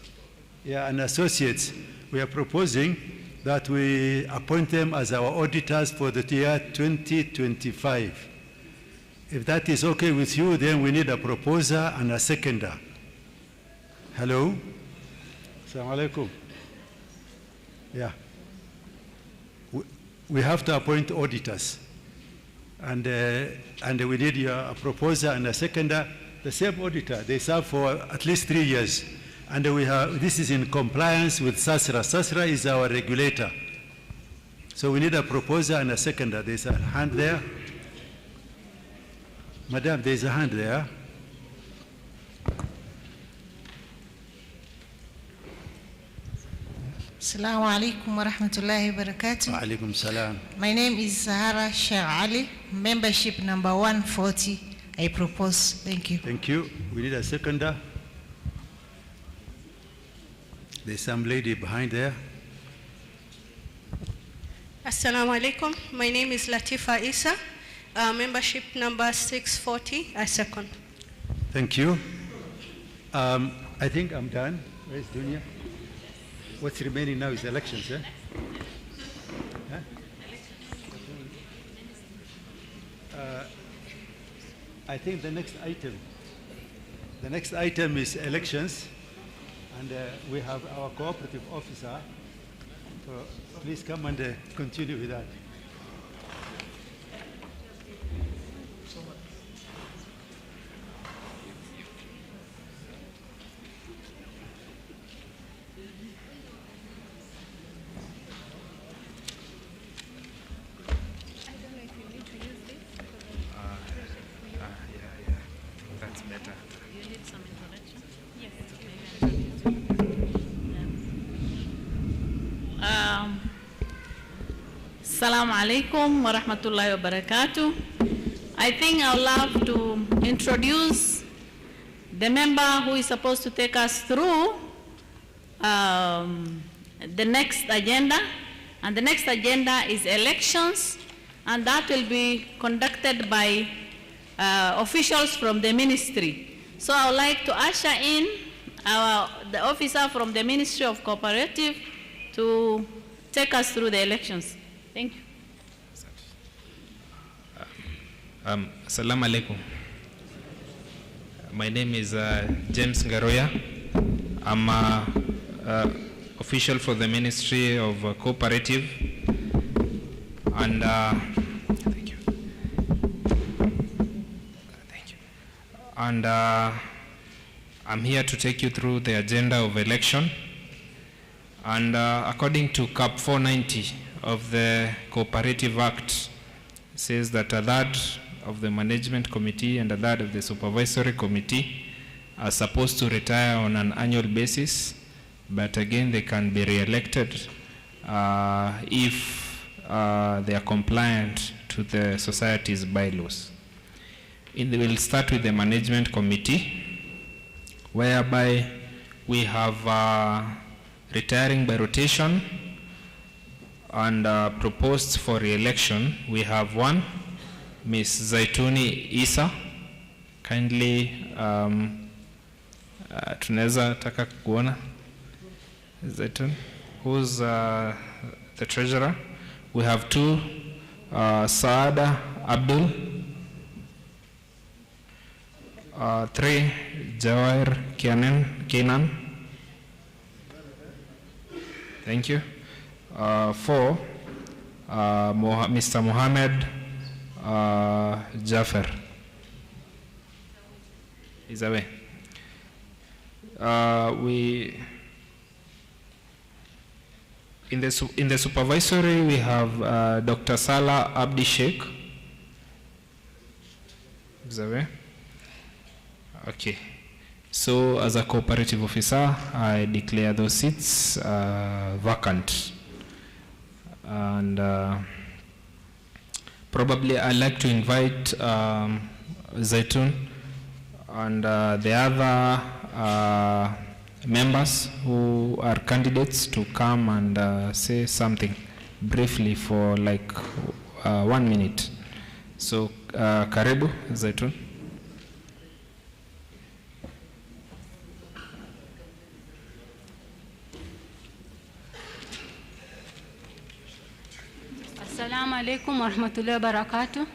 we are proposing that we appoint them as our auditors for the year 2025. If that is okay with you, then we need a proposer and a seconder. Hello? Assalamu alaikum. Yeah. We have to appoint auditors. And we need a proposer and a seconder. The same auditor, they serve for at least 3 years. And this is in compliance with SASRA. SASRA is our regulator. So we need a proposer and a seconder. There's a hand there. Madam, there's a hand there. Assalamu alaikum wa rahmatullahi wa barakatuh. Wa alaikum salam. My name is Zahara Sheikh Ali, membership number 140. I propose. Thank you. Thank you. We need a seconder. There's some lady behind there. Assalamu alaikum. My name is Latifa Isa, membership number 640. I second. Thank you. I think I'm done. Where's Dunya? What's remaining now is elections, eh? Huh? I think the next item is elections, and we have our cooperative officer. So please come and continue with that. That's better. You need some introduction? Yes. Assalamu alaikum wa rahmatullahi wa barakatuh. I think I would love to introduce the member who is supposed to take us through the next agenda. And the next agenda is elections, and that will be conducted by officials from the ministry. So I would like to usher in the officer from the Ministry of Cooperative to take us through the elections. Thank you. Assalamu alaikum. My name is James Ngaroya. I'm official for the Ministry of Cooperative, and thank you. And I'm here to take you through the agenda of election. And according to CAP 490 of the Cooperative Act, says that a third of the management committee and a third of the supervisory committee are supposed to retire on an annual basis, but again they can be re-elected if they are compliant to the society's bylaws. We'll start with the management committee, whereby we have retiring by rotation and proposed for re-election. We have one, Ms. Zaituni Isa. Kindly, tunaweza taka kuona Zaitun, who's the treasurer. We have two, Saada Abdul. Three, Jawahir Kenan. Thank you. Four, Mr. Mohammed Jaffer is away. In the supervisory, we have Dr. Salah Abdi Sheikh is away. Okay. So, as a cooperative officer, I declare those seats vacant. And probably I'd like to invite Zaitun and the other members who are candidates to come and say something briefly for like 1 minute. So, karibu, Zaitun. Assalamu alaikum wa rahmatullahi wa barakatuh.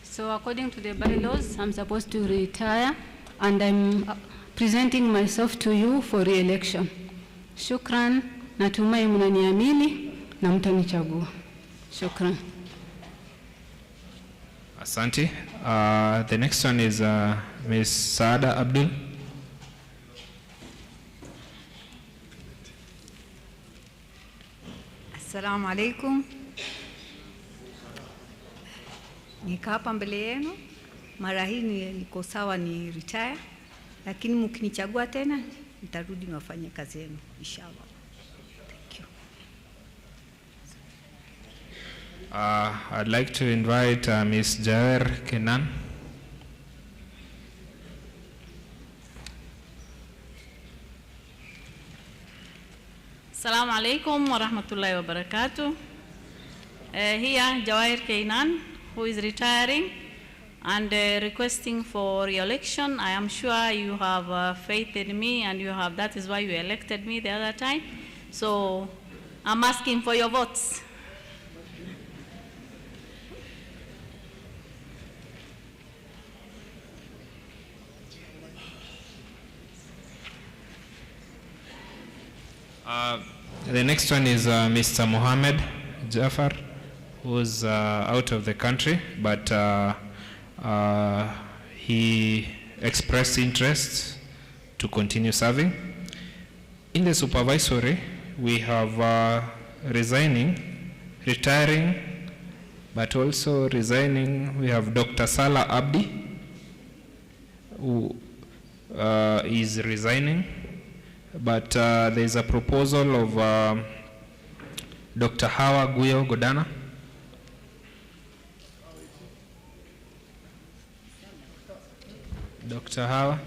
So according to the bylaws, I'm supposed to retire, and I'm presenting myself to you for re-election. Shukran, natumai mnaniamini na mtanichagua. Shukran. Asante. The next one is Ms. Saada Abdul. Assalamu alaikum. Nika hapa mbele yenu. Mara hii niko sawa ni retire, lakini mkinichagua tena nitarudi niwafanye kazi yenu inshallah. Thank you. I'd like to invite Ms. Jawahir Kenan. Assalamu alaikum wa rahmatullahi wa barakatuh. Here, Jawahir Kenan, who is retiring and requesting for re-election. I am sure you have faith in me, and that is why you elected me the other time. So I'm asking for your votes. The next one is Mr. Mohammed Jafar, who's out of the country, but he expressed interest to continue serving. In the supervisory, we have retiring, but also resigning. We have Dr. Salah Abdi, who is resigning, but there is a proposal of Dr. Hawa Guyo Godana. Dr. Hawa.